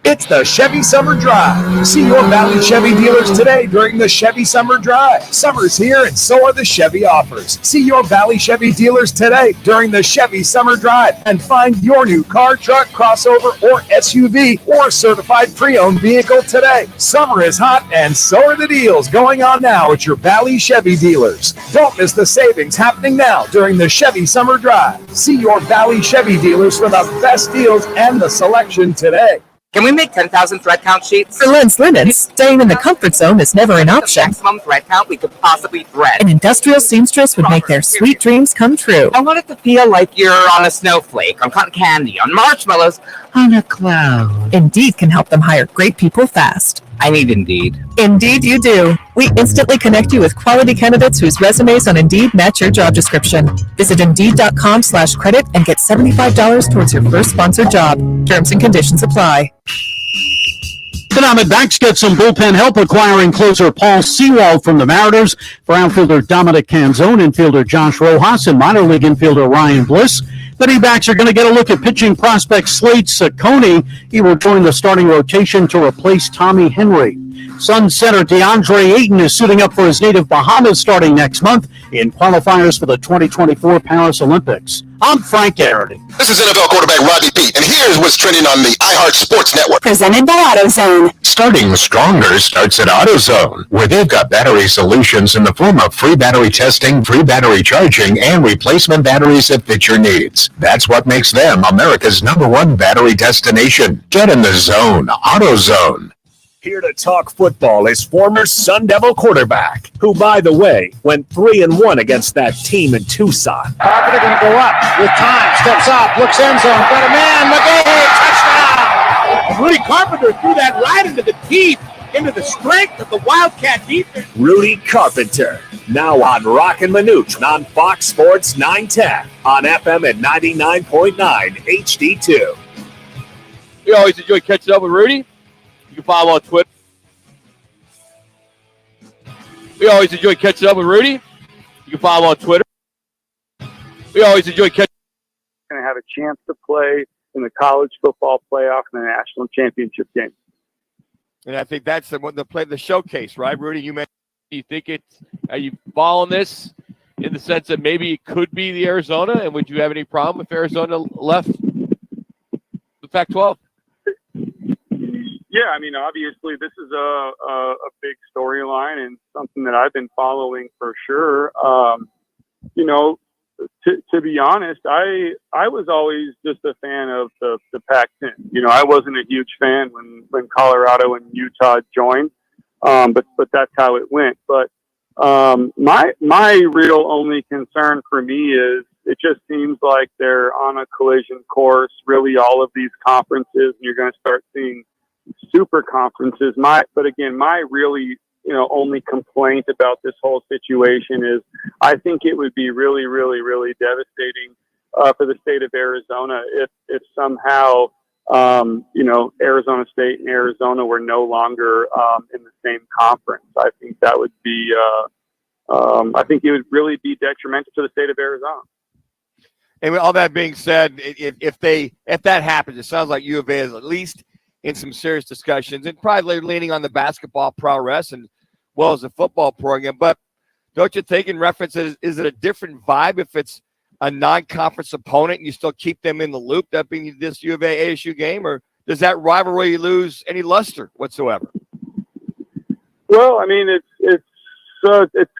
It's the Chevy Summer Drive. See your Valley Chevy dealers today during the Chevy Summer Drive. Summer's here and so are the Chevy offers. See your Valley Chevy dealers today during the Chevy Summer Drive and find your new car, truck, crossover, or SUV or certified pre-owned vehicle today. Summer is hot and so are the deals going on now at your Valley Chevy dealers. Don't miss the savings happening now during the Chevy Summer Drive. See your Valley Chevy dealers for the best deals and the selection today. Can we make 10,000 thread count sheets? For Lens Linens, staying in the comfort zone is never an option. Maximum thread count we could possibly thread. An industrial seamstress would make their sweet dreams come true. I want it to feel like you're on a snowflake, on cotton candy, on marshmallows, on a cloud. Indeed can help them hire great people fast. I need Indeed. Indeed you do. We instantly connect you with quality candidates whose resumes on Indeed match your job description. Visit Indeed.com/credit and get $75 towards your first sponsored job. Terms and conditions apply. Diamondbacks get some bullpen help acquiring closer Paul Sewald from the Mariners for outfielder Dominic Canzone, infielder Josh Rojas, and minor league infielder Ryan Bliss. The D-backs are going to get a look at pitching prospect Slade Ciccone. He will join the starting rotation to replace Tommy Henry. Sun center DeAndre Ayton is suiting up for his native Bahamas starting next month in qualifiers for the 2024 Paris Olympics. I'm Frank Garrity. This is NFL quarterback Rodney Peete, and here's what's trending on the iHeart Sports Network. Presented by AutoZone. Starting stronger starts at AutoZone, where they've got battery solutions in the form of free battery testing, free battery charging, and replacement batteries that fit your needs. That's what makes them America's #1 battery destination. Get in the zone. AutoZone. Here to talk football is former Sun Devil quarterback, who, by the way, went 3-1 against that team in Tucson. Carpenter going to go up with time, steps up, looks end zone, got a man, touchdown! Rudy Carpenter threw that right into the teeth, into the strength of the Wildcat defense. Rudy Carpenter, now on Roc and Manuch on Fox Sports 910 on FM at 99.9 HD2. We always enjoy catching up with Rudy. You can follow him on Twitter. We always enjoy catching up with Rudy. You can follow him on Twitter. We always enjoy catching. Going to have a chance to play in the college football playoff and the national championship game. And I think that's the showcase, right, Rudy? You mentioned. Do you think are you following this in the sense that maybe it could be the Arizona? And would you have any problem if Arizona left the Pac-12? Yeah, I mean, obviously this is a big storyline and something that I've been following for sure. To be honest, I was always just a fan of the Pac-10. I wasn't a huge fan when Colorado and Utah joined, but that's how it went. But my real only concern for me is it just seems like they're on a collision course. Really, all of these conferences, and you're going to start seeing super conferences. My really, only complaint about this whole situation is I think it would be really, really, really devastating for the state of Arizona if somehow, Arizona State and Arizona were no longer in the same conference. I think that would be, I think it would really be detrimental to the state of Arizona. And with all that being said, if that happens, it sounds like U of A is at least in some serious discussions and probably leaning on the basketball prowess and well as the football program. But don't you think in reference, is it a different vibe if it's a non-conference opponent and you still keep them in the loop, that being this U of A ASU game, or does that rivalry lose any luster whatsoever? Well, I mean, it's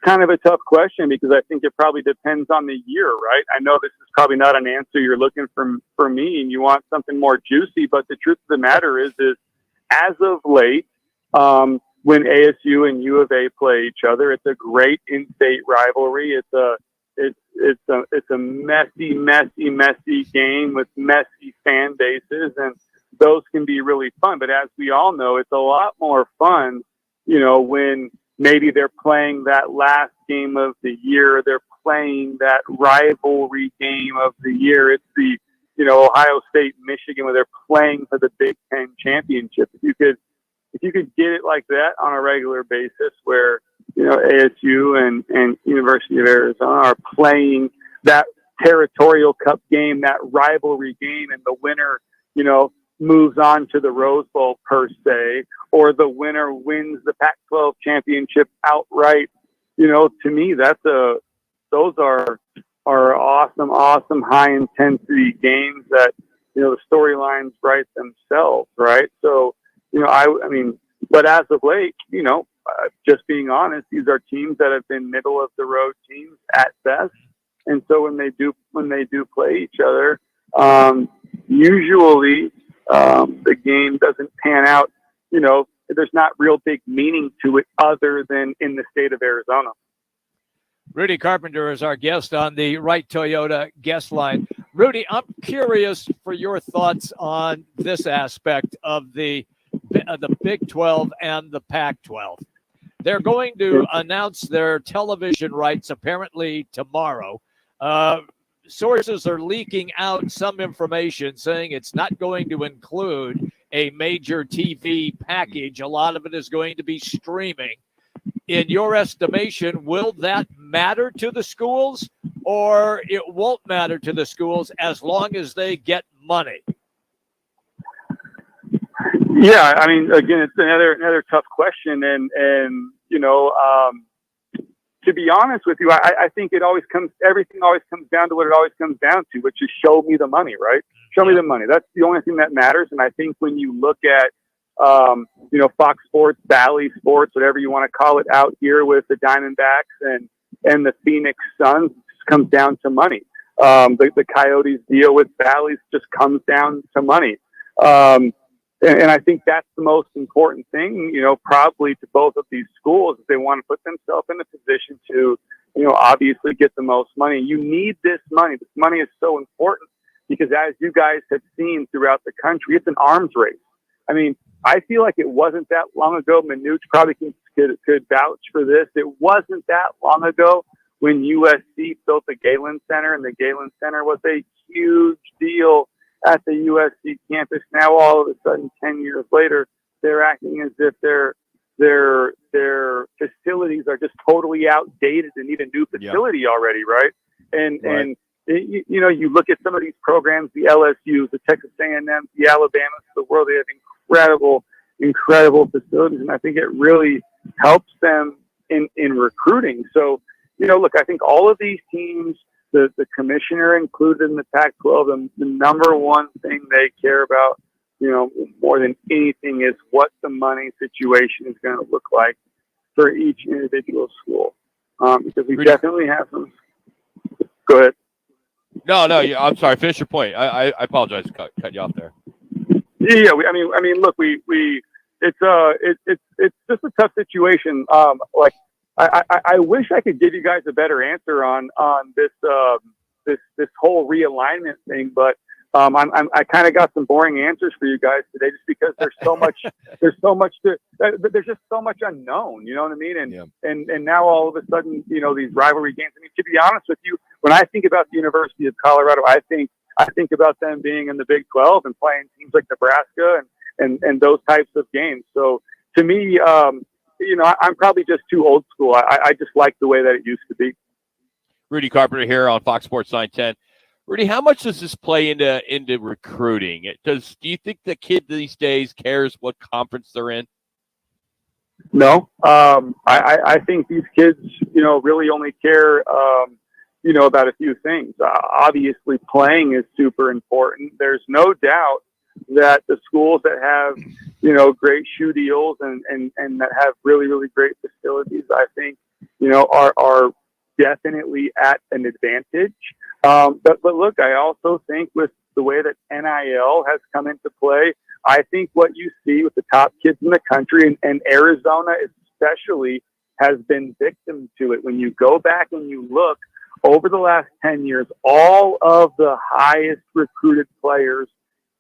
kind of a tough question because I think it probably depends on the year, right? I know this is probably not an answer you're looking for me and you want something more juicy, but the truth of the matter is as of late, when ASU and U of A play each other, it's a great in-state rivalry. It's a messy game with messy fan bases, and those can be really fun. But as we all know, it's a lot more fun, when maybe they're playing that last game of the year, they're playing that rivalry game of the year. It's the, Ohio State, Michigan, where they're playing for the Big Ten championship. If you could get it like that on a regular basis where, ASU and University of Arizona are playing that territorial cup game, that rivalry game, and the winner, moves on to the Rose Bowl per se, or the winner wins the Pac-12 championship outright. To me, those are awesome high intensity games that, the storylines write themselves, right? So, but as of late, just being honest, these are teams that have been middle of the road teams at best. And so when they do play each other, usually, the game doesn't pan out, there's not real big meaning to it other than in the state of Arizona. Rudy Carpenter is our guest on the Wright Toyota guest line. Rudy, I'm curious for your thoughts on this aspect of the Big 12 and the Pac-12. They're going to announce their television rights apparently tomorrow. Sources are leaking out some information saying it's not going to include a major TV package. A lot of it is going to be streaming. In your estimation, will that matter to the schools, or it won't matter to the schools as long as they get money? Yeah, I mean, again, it's another tough question, and to be honest with you, I think everything always comes down to what it always comes down to, which is show me the money, right? Show me the money. That's the only thing that matters. And I think when you look at, Fox Sports, Valley Sports, whatever you want to call it out here with the Diamondbacks and the Phoenix Suns, it just comes down to money. The Coyotes deal with Valley just comes down to money. And I think that's the most important thing, probably to both of these schools, if they want to put themselves in a position to, obviously get the most money. You need this money. This money is so important because, as you guys have seen throughout the country, it's an arms race. I mean, I feel like it wasn't that long ago. Manuch probably could vouch for this. It wasn't that long ago when USC built the Galen Center, and the Galen Center was a huge deal at the USC campus. Now, all of a sudden, 10 years later, they're acting as if their facilities are just totally outdated and need a new facility already, right? And you look at some of these programs, the LSUs, the Texas A&M, the Alabamas of the world. They have incredible facilities, and I think it really helps them in recruiting. So, look, I think all of these teams, the commissioner included in the Pac-12, the number one thing they care about, more than anything, is what the money situation is going to look like for each individual school. Because we definitely have some. Go ahead. No, I'm sorry. Finish your point. I apologize to cut you off there. Yeah, I mean, look, it's just a tough situation. I wish I could give you guys a better answer on this whole realignment thing, but I kind of got some boring answers for you guys today, just because there's just so much unknown. You know what I mean? And now all of a sudden, these rivalry games. I mean, to be honest with you, when I think about the University of Colorado, I think about them being in the Big 12 and playing teams like Nebraska and those types of games. So to me, I'm probably just too old school. I just like the way that it used to be. Rudy Carpenter here on Fox Sports 910. Rudy, how much does this play into recruiting? Do you think the kid these days cares what conference they're in? No. I think these kids, really only care, about a few things. Obviously, playing is super important. There's no doubt that the schools that have, great shoe deals and that have really, really great facilities, I think, are definitely at an advantage. But look, I also think with the way that NIL has come into play, I think what you see with the top kids in the country, and Arizona especially has been victim to it. When you go back and you look over the last 10 years, all of the highest recruited players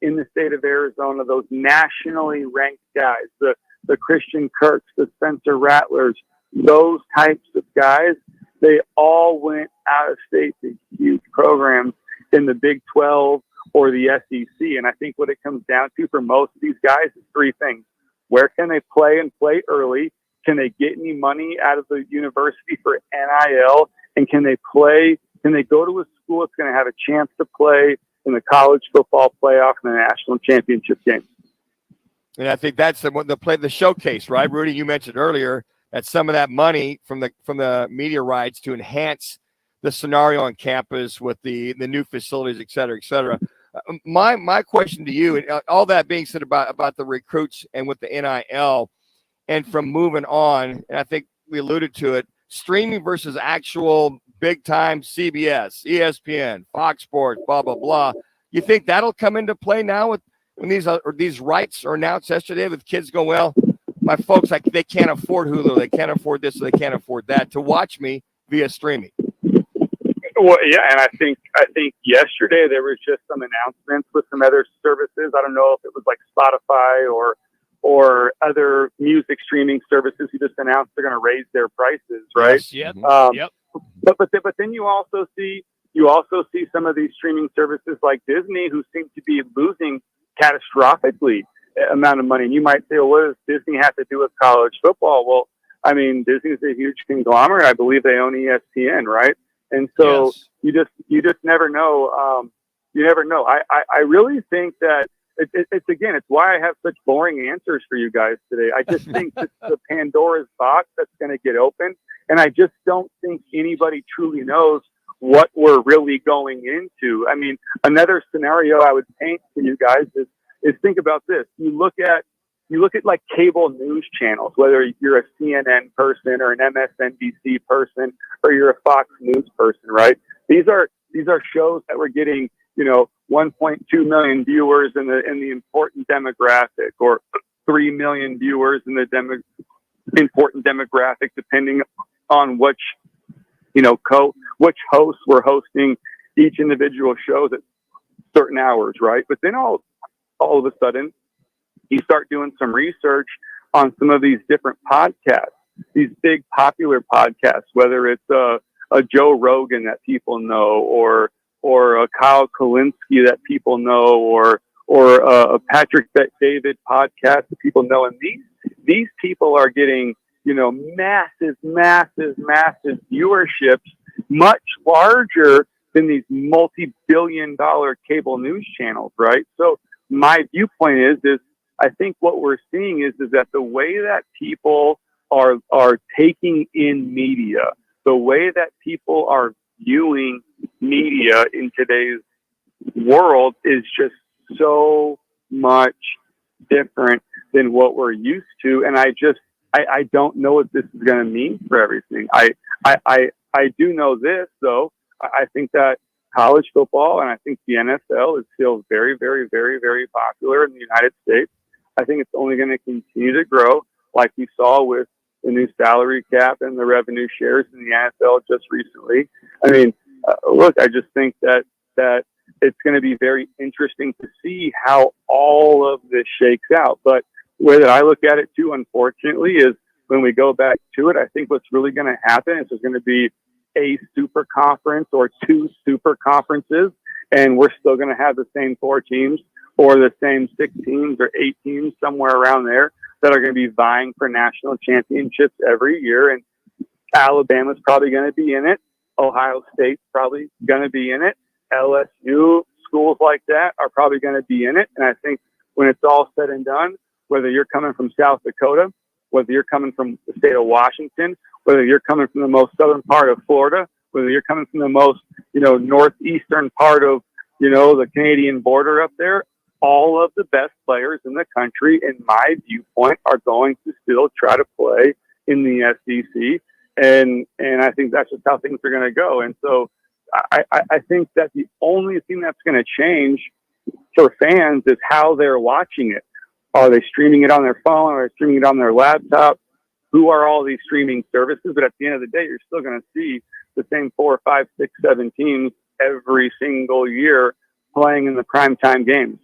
in the state of Arizona, those nationally ranked guys, the Christian Kirks, the Spencer Rattlers, those types of guys, they all went out of state to huge programs in the Big 12 or the SEC. And I think what it comes down to for most of these guys is three things. Where can they play and play early? Can they get any money out of the university for NIL? And can they go to a school that's going to have a chance to play in the college football playoff and the national championship game? And I think that's the showcase, right, Rudy? You mentioned earlier that some of that money from the media rights to enhance the scenario on campus with the new facilities, et cetera, et cetera. My question to you, and all that being said about the recruits and with the NIL, and from moving on, and I think we alluded to it, streaming versus actual big-time CBS, ESPN, Fox Sports, blah, blah, blah. You think that'll come into play now when these rights are announced yesterday with kids going, well, my folks, they can't afford Hulu, they can't afford this, or they can't afford that to watch me via streaming. Well, yeah, and I think yesterday there was just some announcements with some other services. I don't know if it was like Spotify or other music streaming services who just announced they're going to raise their prices, right? Yes, yep. But then you also see some of these streaming services like Disney, who seem to be losing catastrophically amount of money. And you might say, well, what does Disney have to do with college football? Well, I mean, Disney's a huge conglomerate. I believe they own ESPN, right? And so you just never know. You never know. I really think that it's why I have such boring answers for you guys today. I just think it's the Pandora's box that's going to get open. And I just don't think anybody truly knows what we're really going into. I mean, another scenario I would paint for you guys is think about this. You look at like cable news channels, whether you're a CNN person or an MSNBC person or you're a Fox News person, right? These are shows that were getting 1.2 million viewers in the important demographic, or 3 million viewers in the important demographic, depending on which hosts were hosting each individual shows at certain hours, right? But then all of a sudden, you start doing some research on some of these different podcasts, these big popular podcasts, whether it's a Joe Rogan that people know, or a Kyle Kalinske that people know, or a Patrick Bet-David podcast that people know. And these people are getting, massive viewerships, much larger than these multi-billion-dollar cable news channels, right? So my viewpoint is I think what we're seeing is that the way that people are taking in media, the way that people are viewing media in today's world is just so much different than what we're used to. And I don't know what this is going to mean for everything. I do know this, though. I think that college football and I think the NFL is still very, very, very, very popular in the United States. I think it's only going to continue to grow, like we saw with the new salary cap and the revenue shares in the NFL just recently. I mean, look, I just think that it's going to be very interesting to see how all of this shakes out. But the way that I look at it too, unfortunately, is when we go back to it, I think what's really going to happen is there's going to be a super conference or two super conferences, and we're still going to have the same 4 teams or the same 6 teams or 8 teams, somewhere around there, that are going to be vying for national championships every year. And Alabama's probably going to be in it. Ohio State's probably going to be in it. LSU, schools like that are probably going to be in it. And I think when it's all said and done, whether you're coming from South Dakota, whether you're coming from the state of Washington, whether you're coming from the most southern part of Florida, whether you're coming from the most, northeastern part of, the Canadian border up there, all of the best players in the country, in my viewpoint, are going to still try to play in the SEC. And I think that's just how things are going to go. And so I think that the only thing that's going to change for fans is how they're watching it. Are they streaming it on their phone? Are they streaming it on their laptop? Who are all these streaming services? But at the end of the day, you're still going to see the same 4, 5, 6, 7 teams every single year playing in the primetime games.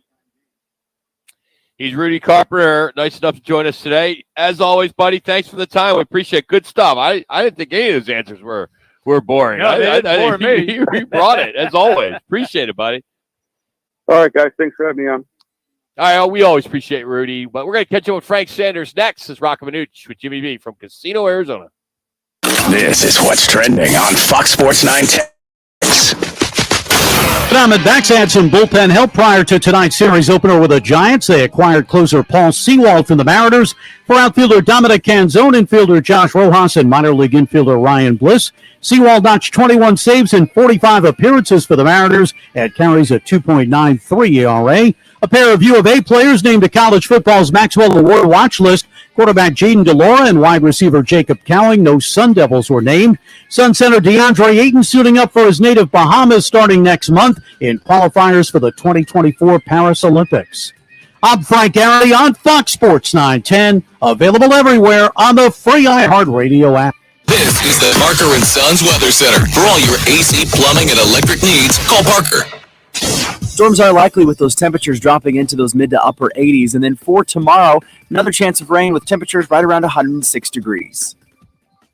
He's Rudy Carpenter. Nice enough to join us today. As always, buddy, thanks for the time. We appreciate good stuff. I didn't think any of those answers were boring. No, they didn't bore me. He brought it, as always. Appreciate it, buddy. All right, guys. Thanks for having me on. All right, we always appreciate Rudy. But we're going to catch up with Frank Sanders next. This is Roc and Manuch with Jimmy B from Casino, Arizona. This is what's trending on Fox Sports 910. Diamondbacks had some bullpen help prior to tonight's series opener with the Giants. They acquired closer Paul Sewald from the Mariners for outfielder Dominic Canzone, infielder Josh Rojas, and minor league infielder Ryan Bliss. Sewald notched 21 saves in 45 appearances for the Mariners and carries a 2.93 ERA. A pair of U of A players named to college football's Maxwell Award watch list. Quarterback Jaden DeLora and wide receiver Jacob Cowing. No Sun Devils were named. Sun center DeAndre Ayton suiting up for his native Bahamas starting next month in qualifiers for the 2024 Paris Olympics. I'm Frank Garrity on Fox Sports 910, available everywhere on the free iHeartRadio app. This is the Parker & Sons Weather Center. For all your AC, plumbing, and electric needs, call Parker. Storms are likely with those temperatures dropping into those mid to upper 80s. And then for tomorrow, another chance of rain with temperatures right around 106 degrees.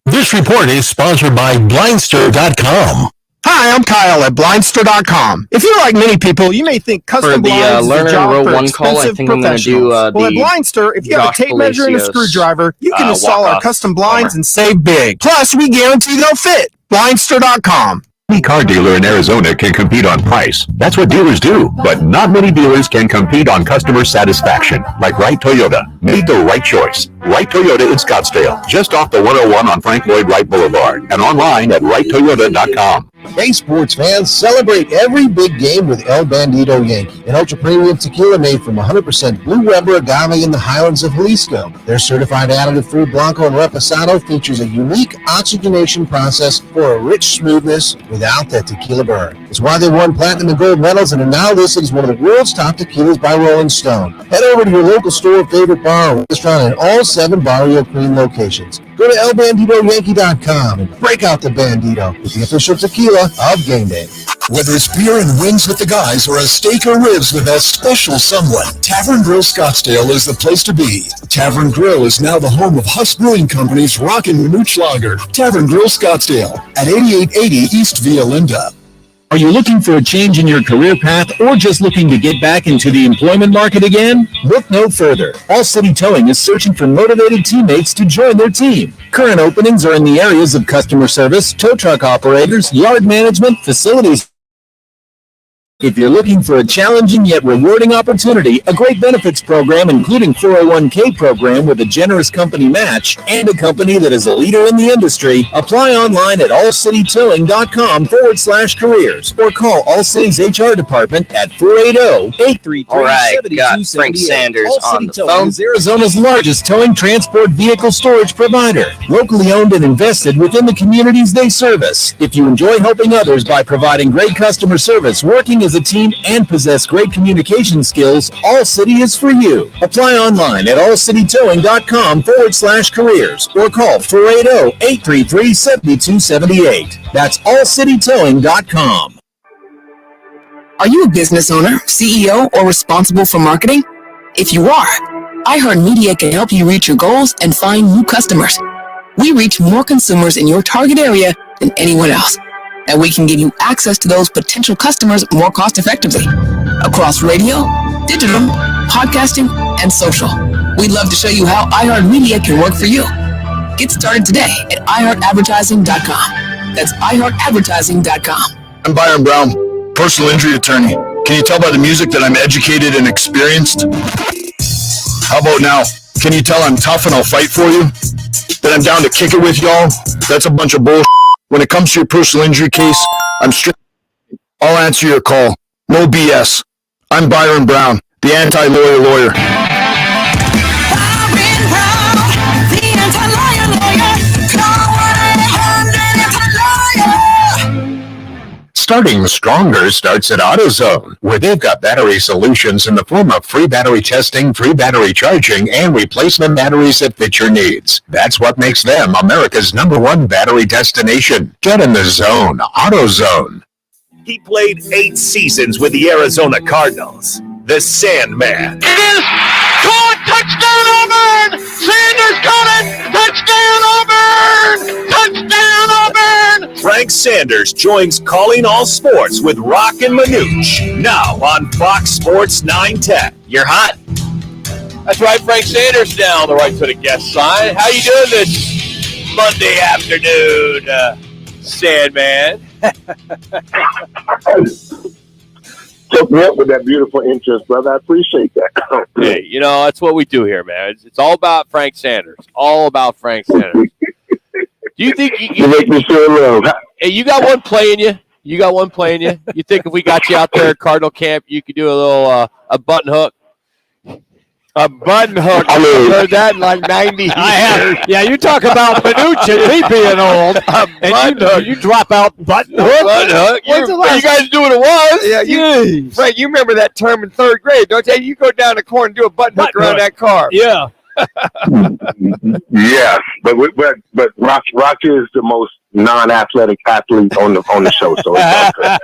This report is sponsored by Blindster.com. Hi, I'm Kyle at Blindster.com. If you're like many people, you may think custom blinds is a job for expensive professionals. Well, at Blindster, if you have a tape measure and a screwdriver, you can install our custom blinds and save big. Plus, we guarantee they'll fit. Blindster.com. Any car dealer in Arizona can compete on price. That's what dealers do. But not many dealers can compete on customer satisfaction. Like Wright Toyota. Made the right choice. Wright Toyota in Scottsdale. Just off the 101 on Frank Lloyd Wright Boulevard. And online at WrightToyota.com. Hey, sports fans, celebrate every big game with El Bandito Yankee, an ultra-premium tequila made from 100% Blue Weber agave in the highlands of Jalisco. Their certified additive-free Blanco and Reposado features a unique oxygenation process for a rich smoothness without that tequila burn. It's why they won platinum and gold medals and are now listed as one of the world's top tequilas by Rolling Stone. Head over to your local store, favorite bar, or restaurant in all 7 Barrio Queen locations. Go to elbanditoyankee.com and break out the Bandito with the official tequila of game day. Whether it's beer and wings with the guys or a steak or ribs with that special someone, Tavern Grill Scottsdale is the place to be. Tavern Grill is now the home of Huss Brewing Company's Roc and Manuch Lager. Tavern Grill Scottsdale at 8880 East Via Linda. Are you looking for a change in your career path or just looking to get back into the employment market again? Look no further. All City Towing is searching for motivated teammates to join their team. Current openings are in the areas of customer service, tow truck operators, yard management, facilities. If you're looking for a challenging yet rewarding opportunity, a great benefits program including 401k program with a generous company match, and a company that is a leader in the industry, apply online at allcitytowing.com/careers or call All City's HR department at 480-833-7278. All right, got Frank Sanders on the phone. Is Arizona's largest towing transport vehicle storage provider, locally owned and invested within the communities they service. If you enjoy helping others by providing great customer service, working as a team, and possess great communication skills, All City is for you. Apply online at allcitytowing.com/careers or call 480-833-7278. That's allcitytowing.com. Are you a business owner, CEO, or responsible for marketing? If you are, iHeartMedia can help you reach your goals and find new customers. We reach more consumers in your target area than anyone else, and we can give you access to those potential customers more cost-effectively across radio, digital, podcasting, and social. We'd love to show you how iHeartMedia can work for you. Get started today at iHeartAdvertising.com. That's iHeartAdvertising.com. I'm Byron Brown, personal injury attorney. Can you tell by the music that I'm educated and experienced? How about now? Can you tell I'm tough and I'll fight for you? That I'm down to kick it with y'all? That's a bunch of bullshit. When it comes to your personal injury case, I'm strict. I'll answer your call. No BS. I'm Byron Brown, the anti-lawyer lawyer. Starting stronger starts at AutoZone, where they've got battery solutions in the form of free battery testing, free battery charging, and replacement batteries that fit your needs. That's what makes them America's #1 battery destination. Get in the zone. AutoZone. He played 8 seasons with the Arizona Cardinals. The Sandman. It is caught! Touchdown Auburn! Sanders caught it! Touchdown Auburn! Touchdown Auburn! Frank Sanders joins Calling All Sports with Roc and Manuch. Now on Fox Sports 910. You're hot. That's right, Frank Sanders down on the right to the guest sign. How you doing this Monday afternoon, Sandman? Took me up with that beautiful interest, brother. I appreciate that. Hey, you know, that's what we do here, man. It's all about Frank Sanders. All about Frank Sanders. Do you think you make me feel love? Hey, you got one playing you? You got one playing you? You think if we got you out there at Cardinal camp, you could do a little a button hook? A button hook. I mean, heard that in like 90 I have. Yeah, you talk about Manuch and me being old, and you drop out button hook. Button hook. You guys knew what it was. Yeah, Frank, you remember that term in 3rd grade, don't you? You go down the corner and do a button hook around that car. Yeah. Yes, but Rock is the most non-athletic athlete on the show. So it's all good.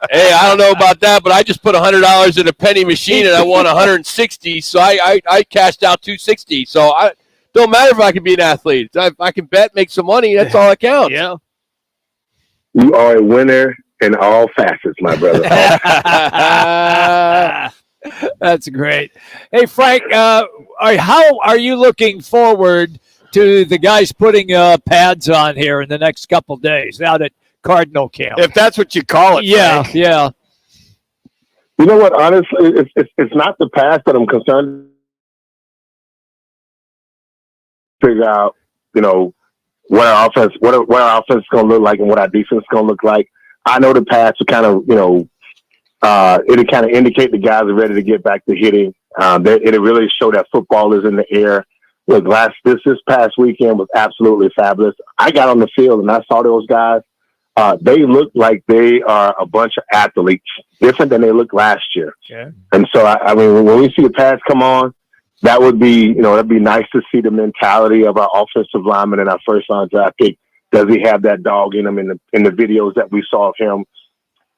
Hey, I don't know about that, but I just put $100 in a penny machine and I won 160. So I cashed out 260. So I don't matter if I can be an athlete. If I can bet, make some money. That's all that counts. Yeah. You are a winner in all facets, my brother. That's great. Hey, Frank, how are you looking forward to the guys putting pads on here in the next couple days out at Cardinal camp? If that's what you call it. Yeah, Frank. yeah. You know what? Honestly, it's not the pass that I'm concerned. Figure out, what our offense is going to look like and what our defense is going to look like. I know the pass will kind of, it'll kind of indicate the guys are ready to get back to hitting. It'll really show that football is in the air. Look, this past weekend was absolutely fabulous. I got on the field and I saw those guys. they look like they are a bunch of athletes, different than they looked last year. Okay. And so, I mean, when we see the pads come on, that would be, that'd be nice to see the mentality of our offensive lineman and our first round draft pick. Does he have that dog in him in the videos that we saw of him?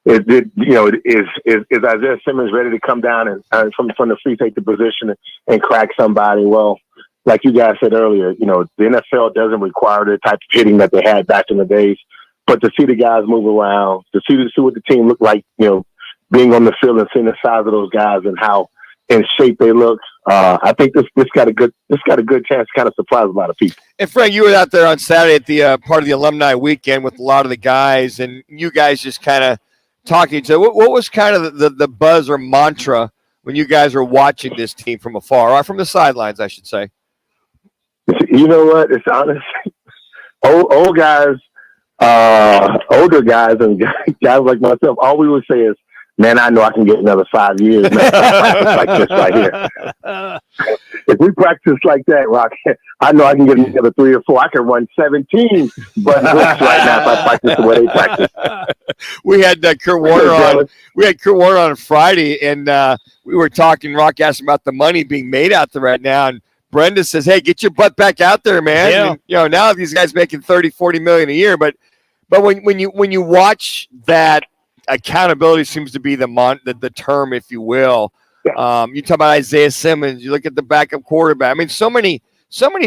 Is Isaiah Simmons ready to come down and from the free safety position and crack somebody? Well, like you guys said earlier, the NFL doesn't require the type of hitting that they had back in the days. But to see the guys move around, to see what the team looked like, being on the field and seeing the size of those guys and how in shape they look, I think this got a good chance to kind of surprise a lot of people. And Frank, you were out there on Saturday at the part of the alumni weekend with a lot of the guys, and you guys just kind of talking to each other. What was kind of the buzz or mantra when you guys were watching this team from afar, or from the sidelines, I should say? You know what? It's honest. Old guys, older guys, and guys like myself, all we would say is, "Man, I know I can get another 5 years like this right here." If we practice like that, Rock, I know I can get another 3 or 4. I can run 17 but right now if I practice the way they practice. We had Kurt Warner on. We had Kurt Warner on Friday, and we were talking. Rock asked about the money being made out there right now, and Brenda says, "Hey, get your butt back out there, man." Yeah. And, now these guys making 30-40 million a year, but when you watch that, accountability seems to be the term, if you will. You talk about Isaiah Simmons. You look at the backup quarterback. I mean, so many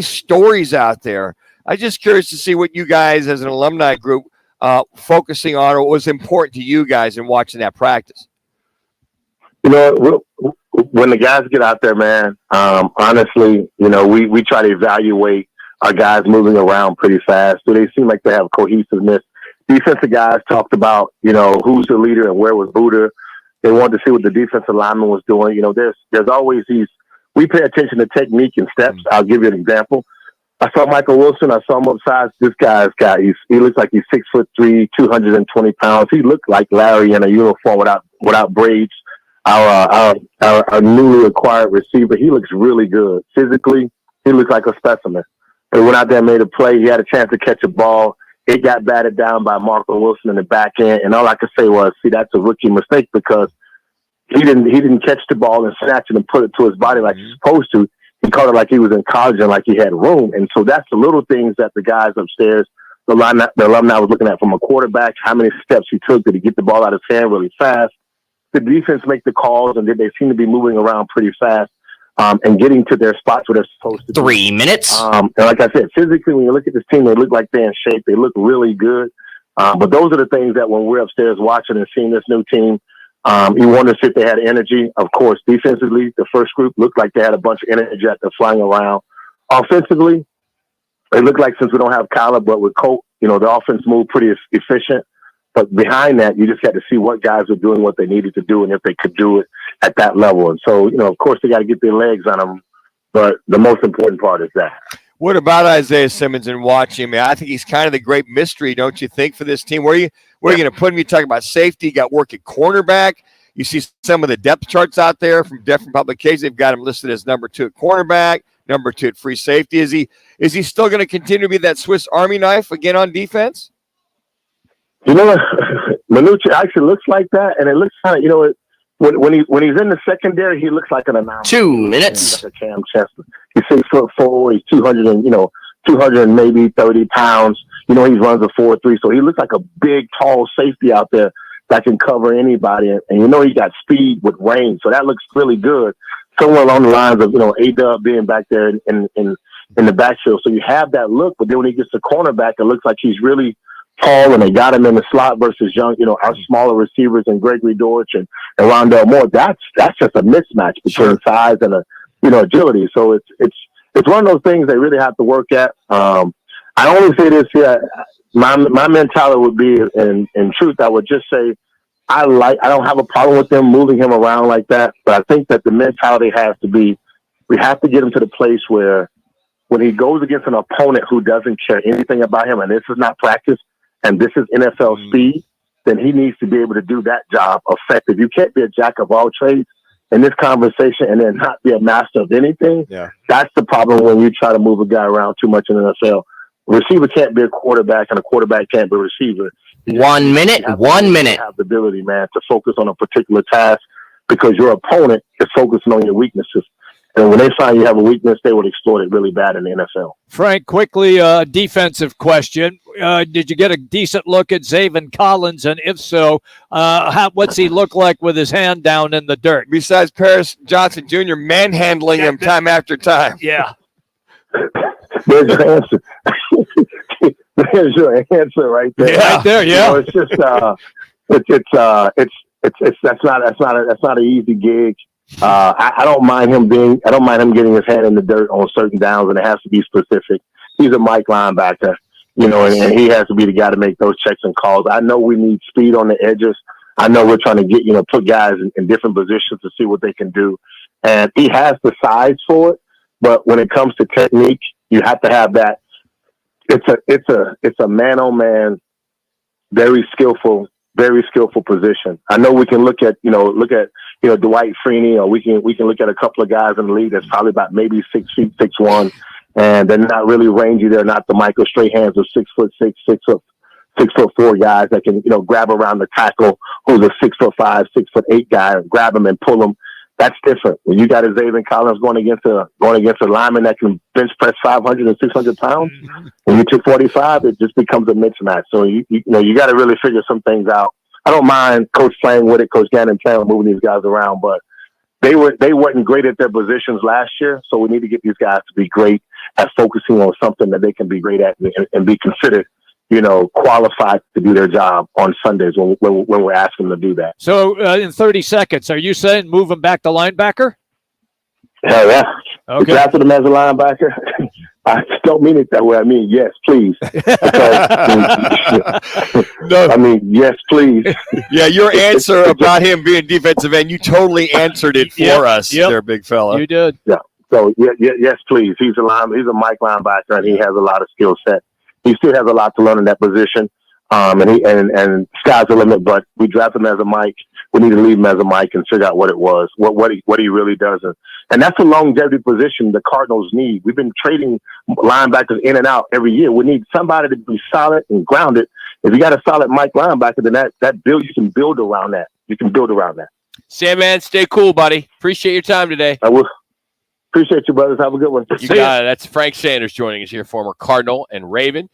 stories out there. I'm just curious to see what you guys, as an alumni group, focusing on, or what was important to you guys in watching that practice. When the guys get out there, man, honestly, we try to evaluate our guys moving around pretty fast. Do they seem like they have cohesiveness? Defensive guys talked about, who's the leader and where was Buddha. They wanted to see what the defensive lineman was doing. There's always we pay attention to technique and steps. I'll give you an example. I saw Michael Wilson. I saw him upside. This guy's got, he looks like he's 6'3", 220 pounds. He looked like Larry in a uniform without braids. Our newly acquired receiver, he looks really good. Physically, he looks like a specimen. He went out there and made a play. He had a chance to catch a ball. It got batted down by Marco Wilson in the back end, and all I could say was, "See, that's a rookie mistake," because he didn't catch the ball and snatch it and put it to his body like he's supposed to. He caught it like he was in college and like he had room. And so that's the little things that the guys upstairs, the alumni was looking at from a quarterback. How many steps he took? Did he get the ball out of his hand really fast? Did the defense make the calls, and did they seem to be moving around pretty fast and getting to their spots where they're supposed to? 3 minutes. And like I said, physically, when you look at this team, they look like they're in shape. They look really good. But those are the things that when we're upstairs watching and seeing this new team, you wonder if they had energy. Of course, defensively, the first group looked like they had a bunch of energy that they're flying around. Offensively, it looked like, since we don't have Kyler, but with Colt, the offense moved pretty efficient. But behind that, you just had to see what guys were doing what they needed to do and if they could do it at that level. And so, of course, they got to get their legs on them. But the most important part is that. What about Isaiah Simmons and watching him? I think he's kind of the great mystery, don't you think, for this team? Where are you going to put him? You talk about safety. You got work at cornerback. You see some of the depth charts out there from different publications. They've got him listed as number 2 at cornerback, number 2 at free safety. Is he still going to continue to be that Swiss Army knife again on defense? Manuch actually looks like that, and it looks kind of, when he's in the secondary, he looks like an anomaly. 2 minutes. Like a Cam Chester. He's 6'4", he's 200 and maybe 30 pounds. He runs a 4.3, so he looks like a big, tall safety out there that can cover anybody. And he got speed with range, so that looks really good. Somewhere along the lines of A-Dub being back there in the backfield. So you have that look, but then when he gets to cornerback, it looks like he's really tall, and they got him in the slot versus young, our smaller receivers and Gregory Dortch and Rondell Moore. That's just a mismatch between size and agility. So it's one of those things they really have to work at. I only say this here. My mentality would be, in truth, I would just say I don't have a problem with them moving him around like that, but I think that the mentality has to be, we have to get him to the place where when he goes against an opponent who doesn't care anything about him, and this is not practice, and this is NFL speed, then he needs to be able to do that job effective. You can't be a jack of all trades in this conversation and then not be a master of anything. Yeah. That's the problem when you try to move a guy around too much in the NFL. A receiver can't be a quarterback, and a quarterback can't be a receiver. 1 minute. Have the ability, man, to focus on a particular task because your opponent is focusing on your weaknesses. And when they find you have a weakness, they would exploit it really bad in the NFL. Frank, quickly, defensive question. Did you get a decent look at Zaven Collins? And if so, what's he look like with his hand down in the dirt? Besides Paris Johnson Jr. manhandling him time after time. Yeah. There's your answer. There's your answer right there. Yeah, right there, yeah. It's just that's not an easy gig. I don't mind him getting his hand in the dirt on certain downs, and it has to be specific. He's a Mike linebacker, and he has to be the guy to make those checks and calls. I know we need speed on the edges. I know we're trying to get, put guys in different positions to see what they can do. And he has the size for it, but when it comes to technique, you have to have that. It's a man-on-man, very skillful position. I know we can look at Dwight Freeney, or we can look at a couple of guys in the league that's probably about maybe 6 feet, 6'1", and they're not really rangy. They're not the Michael Strahan's of 6'6", 6'4" guys that can grab around the tackle who's a 6'5", 6'8" guy and grab him and pull him. That's different. When you got a Zaven Collins going against a lineman that can bench press 500 and 600 pounds, when you 245, it just becomes a mismatch. So you got to really figure some things out. I don't mind Coach playing with it, Coach Gannon playing with moving these guys around, but they weren't great at their positions last year. So we need to get these guys to be great at focusing on something that they can be great at and be considered, qualified to do their job on Sundays when we're asking them to do that. So in 30 seconds, are you saying move him back to linebacker? Hell yeah. Okay. You drafted him as a linebacker. I don't mean it that way. I mean, yes, please. No. I mean, yes, please. Yeah, your answer about him being defensive end, you totally answered it for us, there, big fella. You did. Yeah. So yes, please. He's a Mike linebacker, and he has a lot of skill set. He still has a lot to learn in that position. And sky's the limit, but we drafted him as a Mike. We need to leave him as a Mike and figure out what it was, what he really does. And that's a longevity position the Cardinals need. We've been trading linebackers in and out every year. We need somebody to be solid and grounded. If you got a solid Mike linebacker, then that build, you can build around that. You can build around that. Sam, man, stay cool, buddy. Appreciate your time today. I will. Appreciate you, brothers. Have a good one. You got it. That's Frank Sanders joining us here, former Cardinal and Raven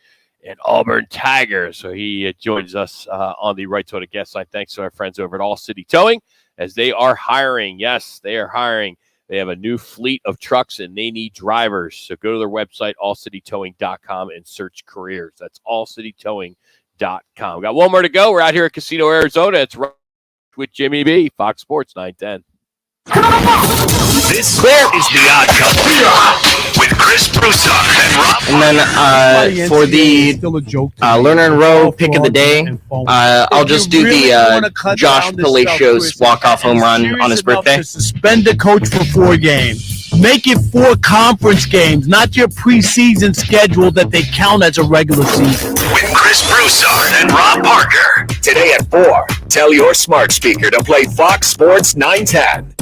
and Auburn Tiger. So he joins us on the Right Total Guest line. Thanks to our friends over at All City Towing, as they are hiring. Yes, they are hiring. They have a new fleet of trucks, and they need drivers. So go to their website, allcitytowing.com, and search careers. That's allcitytowing.com. We got one more to go. We're out here at Casino, Arizona. It's right with Jimmy B, Fox Sports 910. This is The Odd Couple with Chris Broussard and Rob. And then for the Lerner and Rowe pick of the day, I'll just do the Josh Palacios walk-off home run on his birthday. Suspend the coach for 4 games. Make it 4 conference games, not your preseason schedule that they count as a regular season. With Chris Broussard and Rob Parker. Today at 4, tell your smart speaker to play Fox Sports 910.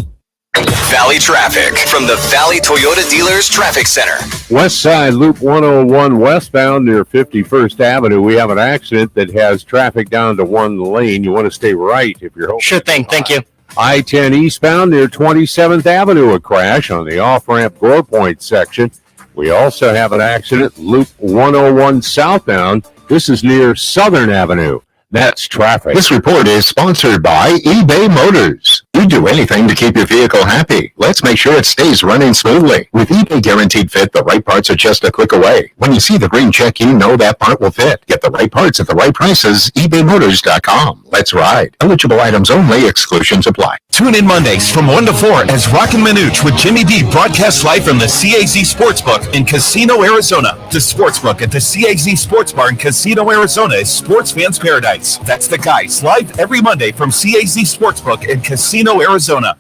Valley traffic from the Valley Toyota Dealers Traffic Center. West Side Loop 101 westbound near 51st Avenue. We have an accident that has traffic down to 1 lane. You want to stay right if you're hoping. Sure thing. Thank you. I-10 eastbound near 27th Avenue, a crash on the off-ramp Gore Point section. We also have an accident, Loop 101 southbound. This is near Southern Avenue. That's traffic. This report is sponsored by eBay Motors. We do anything to keep your vehicle happy. Let's make sure it stays running smoothly. With eBay Guaranteed Fit, the right parts are just a click away. When you see the green check, you know that part will fit. Get the right parts at the right prices. ebaymotors.com. Let's ride. Eligible items only. Exclusions apply. Tune in Mondays from 1 to 4 as Roc and Manuch with Jimmy B broadcasts live from the CAZ Sportsbook in Casino, Arizona. The Sportsbook at the CAZ Sports Bar in Casino, Arizona is sports fans' paradise. That's the guys live every Monday from CAZ Sportsbook in Casino, Arizona.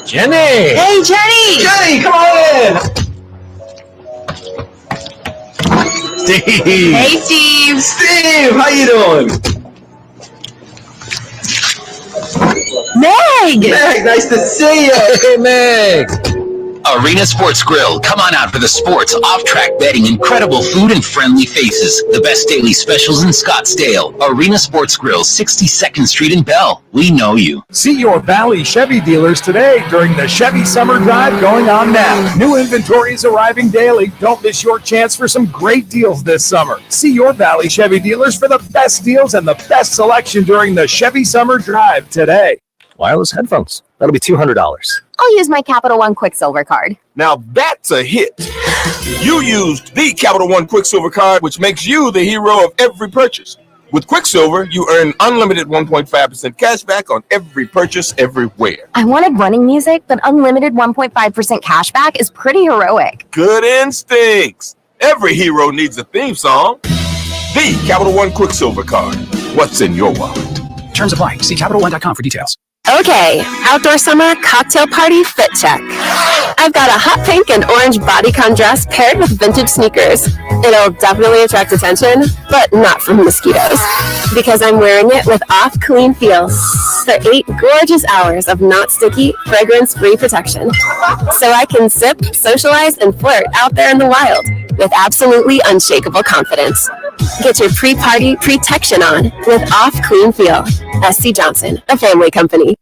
Jenny! Hey, Jenny! Jenny, come on in! Steve! Hey, Steve! Steve, how you doing? Meg! Meg, nice to see you! Hey, Meg! Arena Sports Grill. Come on out for the sports, off-track betting, incredible food, and friendly faces. The best daily specials in Scottsdale. Arena Sports Grill, 62nd Street in Bell. We know you. See your Valley Chevy dealers today during the Chevy Summer Drive going on now. New inventory is arriving daily. Don't miss your chance for some great deals this summer. See your Valley Chevy dealers for the best deals and the best selection during the Chevy Summer Drive today. Wireless headphones. That'll be $200. I'll use my Capital One Quicksilver card. Now that's a hit. You used the Capital One Quicksilver card, which makes you the hero of every purchase. With Quicksilver, you earn unlimited 1.5% cash back on every purchase everywhere. I wanted running music, but unlimited 1.5% cash back is pretty heroic. Good instincts. Every hero needs a theme song. The Capital One Quicksilver card. What's in your wallet? Terms apply. See CapitalOne.com for details. Okay, outdoor summer cocktail party fit check. I've got a hot pink and orange bodycon dress paired with vintage sneakers. It'll definitely attract attention, but not from mosquitoes, because I'm wearing it with Off Clean Feel for 8 gorgeous hours of not sticky, fragrance-free protection. So I can sip, socialize, and flirt out there in the wild with absolutely unshakable confidence. Get your pre-party protection on with Off Clean Feel. SC Johnson, a family company.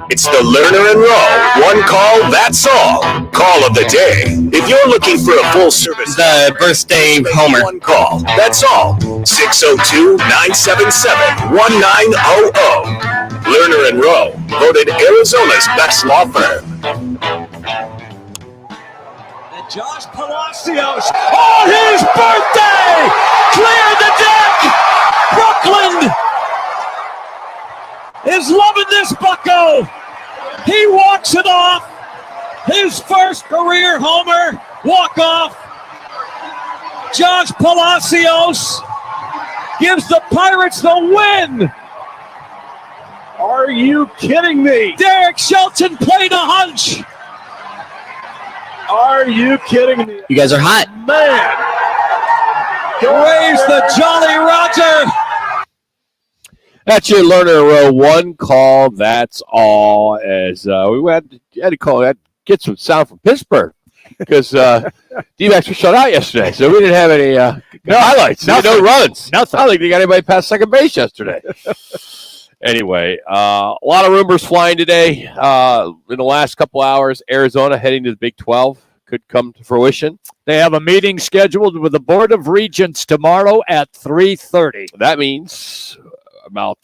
It's the Lerner and Rowe. One call, that's all. Call of the day. If you're looking for a full service, The birthday Homer. one call, that's all. 602-977-1900. Lerner and Rowe, voted Arizona's best law firm. Josh Palacios on his birthday cleared the deck. Brooklyn is loving this bucko. He walks it off. His first career homer walk-off. Josh Palacios gives the Pirates the win. Are you kidding me? Derek Shelton played a hunch. Are you kidding me? You guys are hot. Man, raise the Jolly Roger. That's your Lerner Row. One call, that's all. As we had to call that, get some sound from Pittsburgh because D-backs were shut out yesterday, so we didn't have any highlights, no runs. Nothing. I don't think they got anybody past second base yesterday. Anyway, a lot of rumors flying today. In the last couple hours, Arizona heading to the Big 12 could come to fruition. They have a meeting scheduled with the Board of Regents tomorrow at 3:30. That means about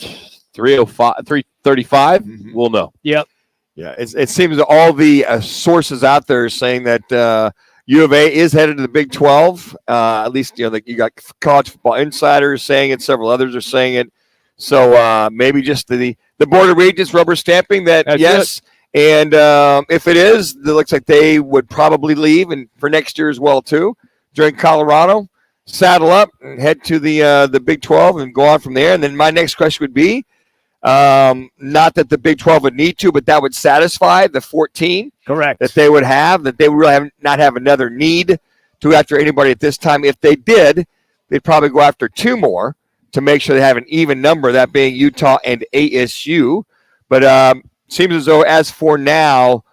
3:35. We'll know. Yep. Yeah, it seems that all the sources out there are saying that U of A is headed to the Big 12. At least, you got college football insiders saying it. Several others are saying it. So maybe just the Board of Regents rubber stamping that. That's yes. It. And if it is, it looks like they would probably leave and for next year as well, too, during Colorado. Saddle up and head to the Big 12 and go on from there. And then my next question would be, not that the Big 12 would need to, but that would satisfy the 14. Correct. That they would have, that they would really not have another need to go after anybody at this time. If they did, they'd probably go after 2 more to make sure they have an even number, that being Utah and ASU. But seems as though as for now,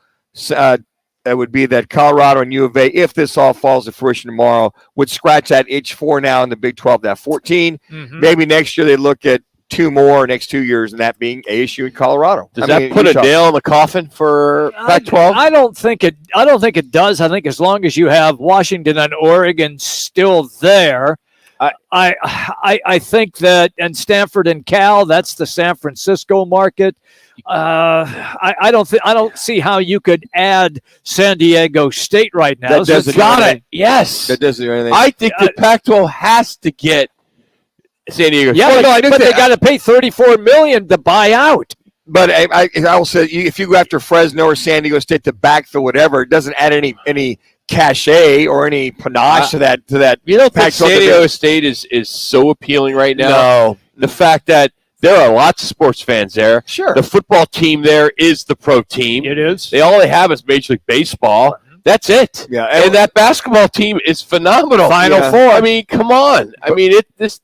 that would be that Colorado and U of A, if this all falls to fruition tomorrow, would scratch that itch for now in the Big 12, that 14. Mm-hmm. Maybe next year they look at 2 more next 2 years, and that being ASU and Colorado. Does that put Utah a nail in the coffin for Pac-12? I don't think it does. I think as long as you have Washington and Oregon still there, I think that, and Stanford and Cal, that's the San Francisco market. I don't see how you could add San Diego State right now. That doesn't got it. Yes. That doesn't do anything. I think the Pac-12 has to get San Diego State. Yeah, but they got to pay $34 million to buy out. But I will say, if you go after Fresno or San Diego State to backfill whatever, it doesn't add any cachet or any panache to that. You don't think San Diego State is so appealing right now? No. The fact that there are lots of sports fans there. Sure. The football team there is the pro team. It is. All they have is Major League Baseball. That's it. Yeah. And that basketball team is phenomenal. Final Four. I mean, come on. I mean, this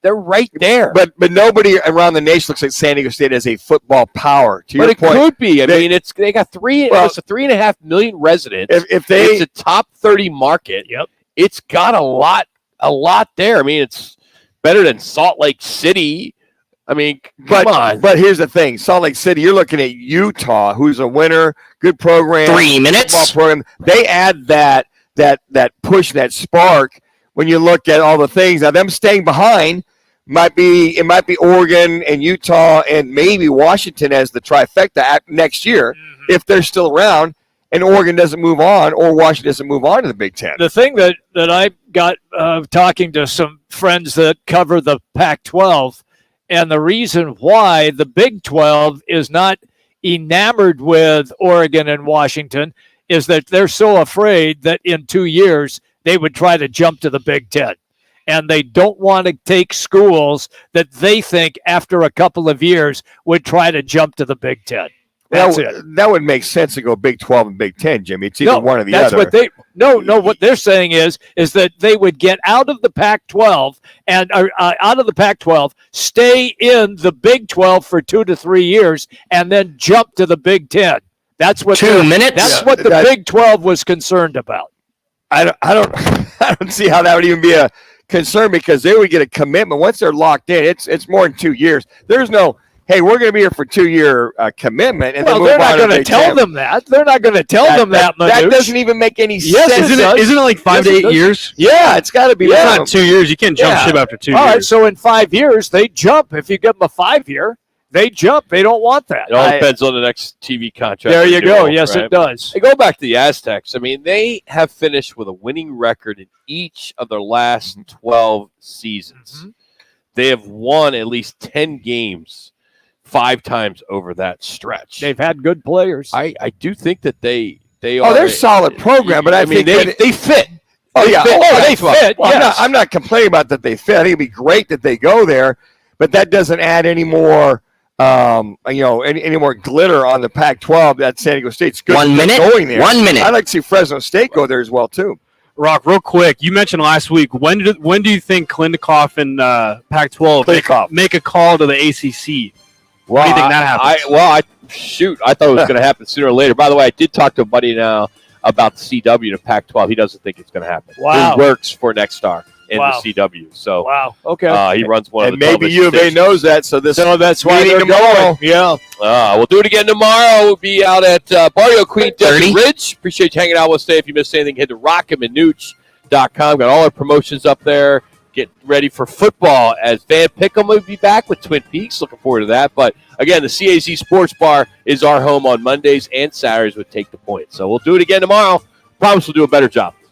They're right there. But nobody around the nation looks like San Diego State as a football power. To your point, could be. I mean, they got it's 3.5 million residents. It's a top 30 market. Yep. It's got a lot there. I mean, it's better than Salt Lake City. I mean, come on. But here's the thing. Salt Lake City, you're looking at Utah, who's a winner, good program. 3 minutes. Football program. They add that push, that spark when you look at all the things. Now, them staying behind might be Oregon and Utah and maybe Washington as the trifecta next year if they're still around and Oregon doesn't move on or Washington doesn't move on to the Big Ten. The thing that I got talking to some friends that cover the Pac-12, and the reason why the Big 12 is not enamored with Oregon and Washington is that they're so afraid that in 2 years they would try to jump to the Big Ten. And they don't want to take schools that they think after a couple of years would try to jump to the Big Ten. That's it. That would make sense to go Big 12 and Big 10, Jimmy. It's either one or the other. What they're saying is that they would get out of the Pac-12 and out of the Pac-12, stay in the Big 12 for 2 to 3 years, and then jump to the Big 10. That's what 2 minutes. That's what the Big 12 was concerned about. I don't see how that would even be a concern because they would get a commitment once they're locked in. It's more than 2 years. There's no, hey, we're going to be here for 2-year commitment. And well, they're not going to tell them that. They're not going to tell them that. That doesn't even make any sense. Isn't it like 5 to 8 years? Yeah, it's got to be. It's not 2 years. You can't jump ship after 2 years. All right, so in 5 years, they jump. If you give them a 5-year, they jump. They don't want that. It all depends on the next TV contract. There you go. Yes, it does. They go back to the Aztecs. I mean, they have finished with a winning record in each of their last 12 seasons. Mm-hmm. They have won at least 10 games 5 times over that stretch. They've had good players. I do think that they are. Oh, they're a solid program, but I mean they fit. Oh, yeah. They fit. Well, yes. I'm not complaining about that they fit. I think it'd be great that they go there, but that doesn't add any more any more glitter on the Pac-12 that San Diego State's good. 1 minute. Going there. 1 minute. I'd like to see Fresno State go there as well too. Rock, real quick, you mentioned last week. When do you think Klinikoff and Pac-12 make a call to the ACC? Well, when do you think that happens? I thought it was going to happen sooner or later. By the way, I did talk to a buddy now about the CW to Pac-12. He doesn't think it's going to happen. Wow. He works for Nexstar in the CW. So okay. He runs one and of the maybe U of A knows that, so that's why they're tomorrow. Yeah. We'll do it again tomorrow. We'll be out at Barrio Queen Desert Ridge. Appreciate you hanging out with us today. If you missed anything, head to rockandmanuch.com. Got all our promotions up there. Get ready for football as Van Pickham will be back with Twin Peaks. Looking forward to that. But again, the CAZ Sports Bar is our home on Mondays and Saturdays with Take the Point. So we'll do it again tomorrow. Promise we'll do a better job.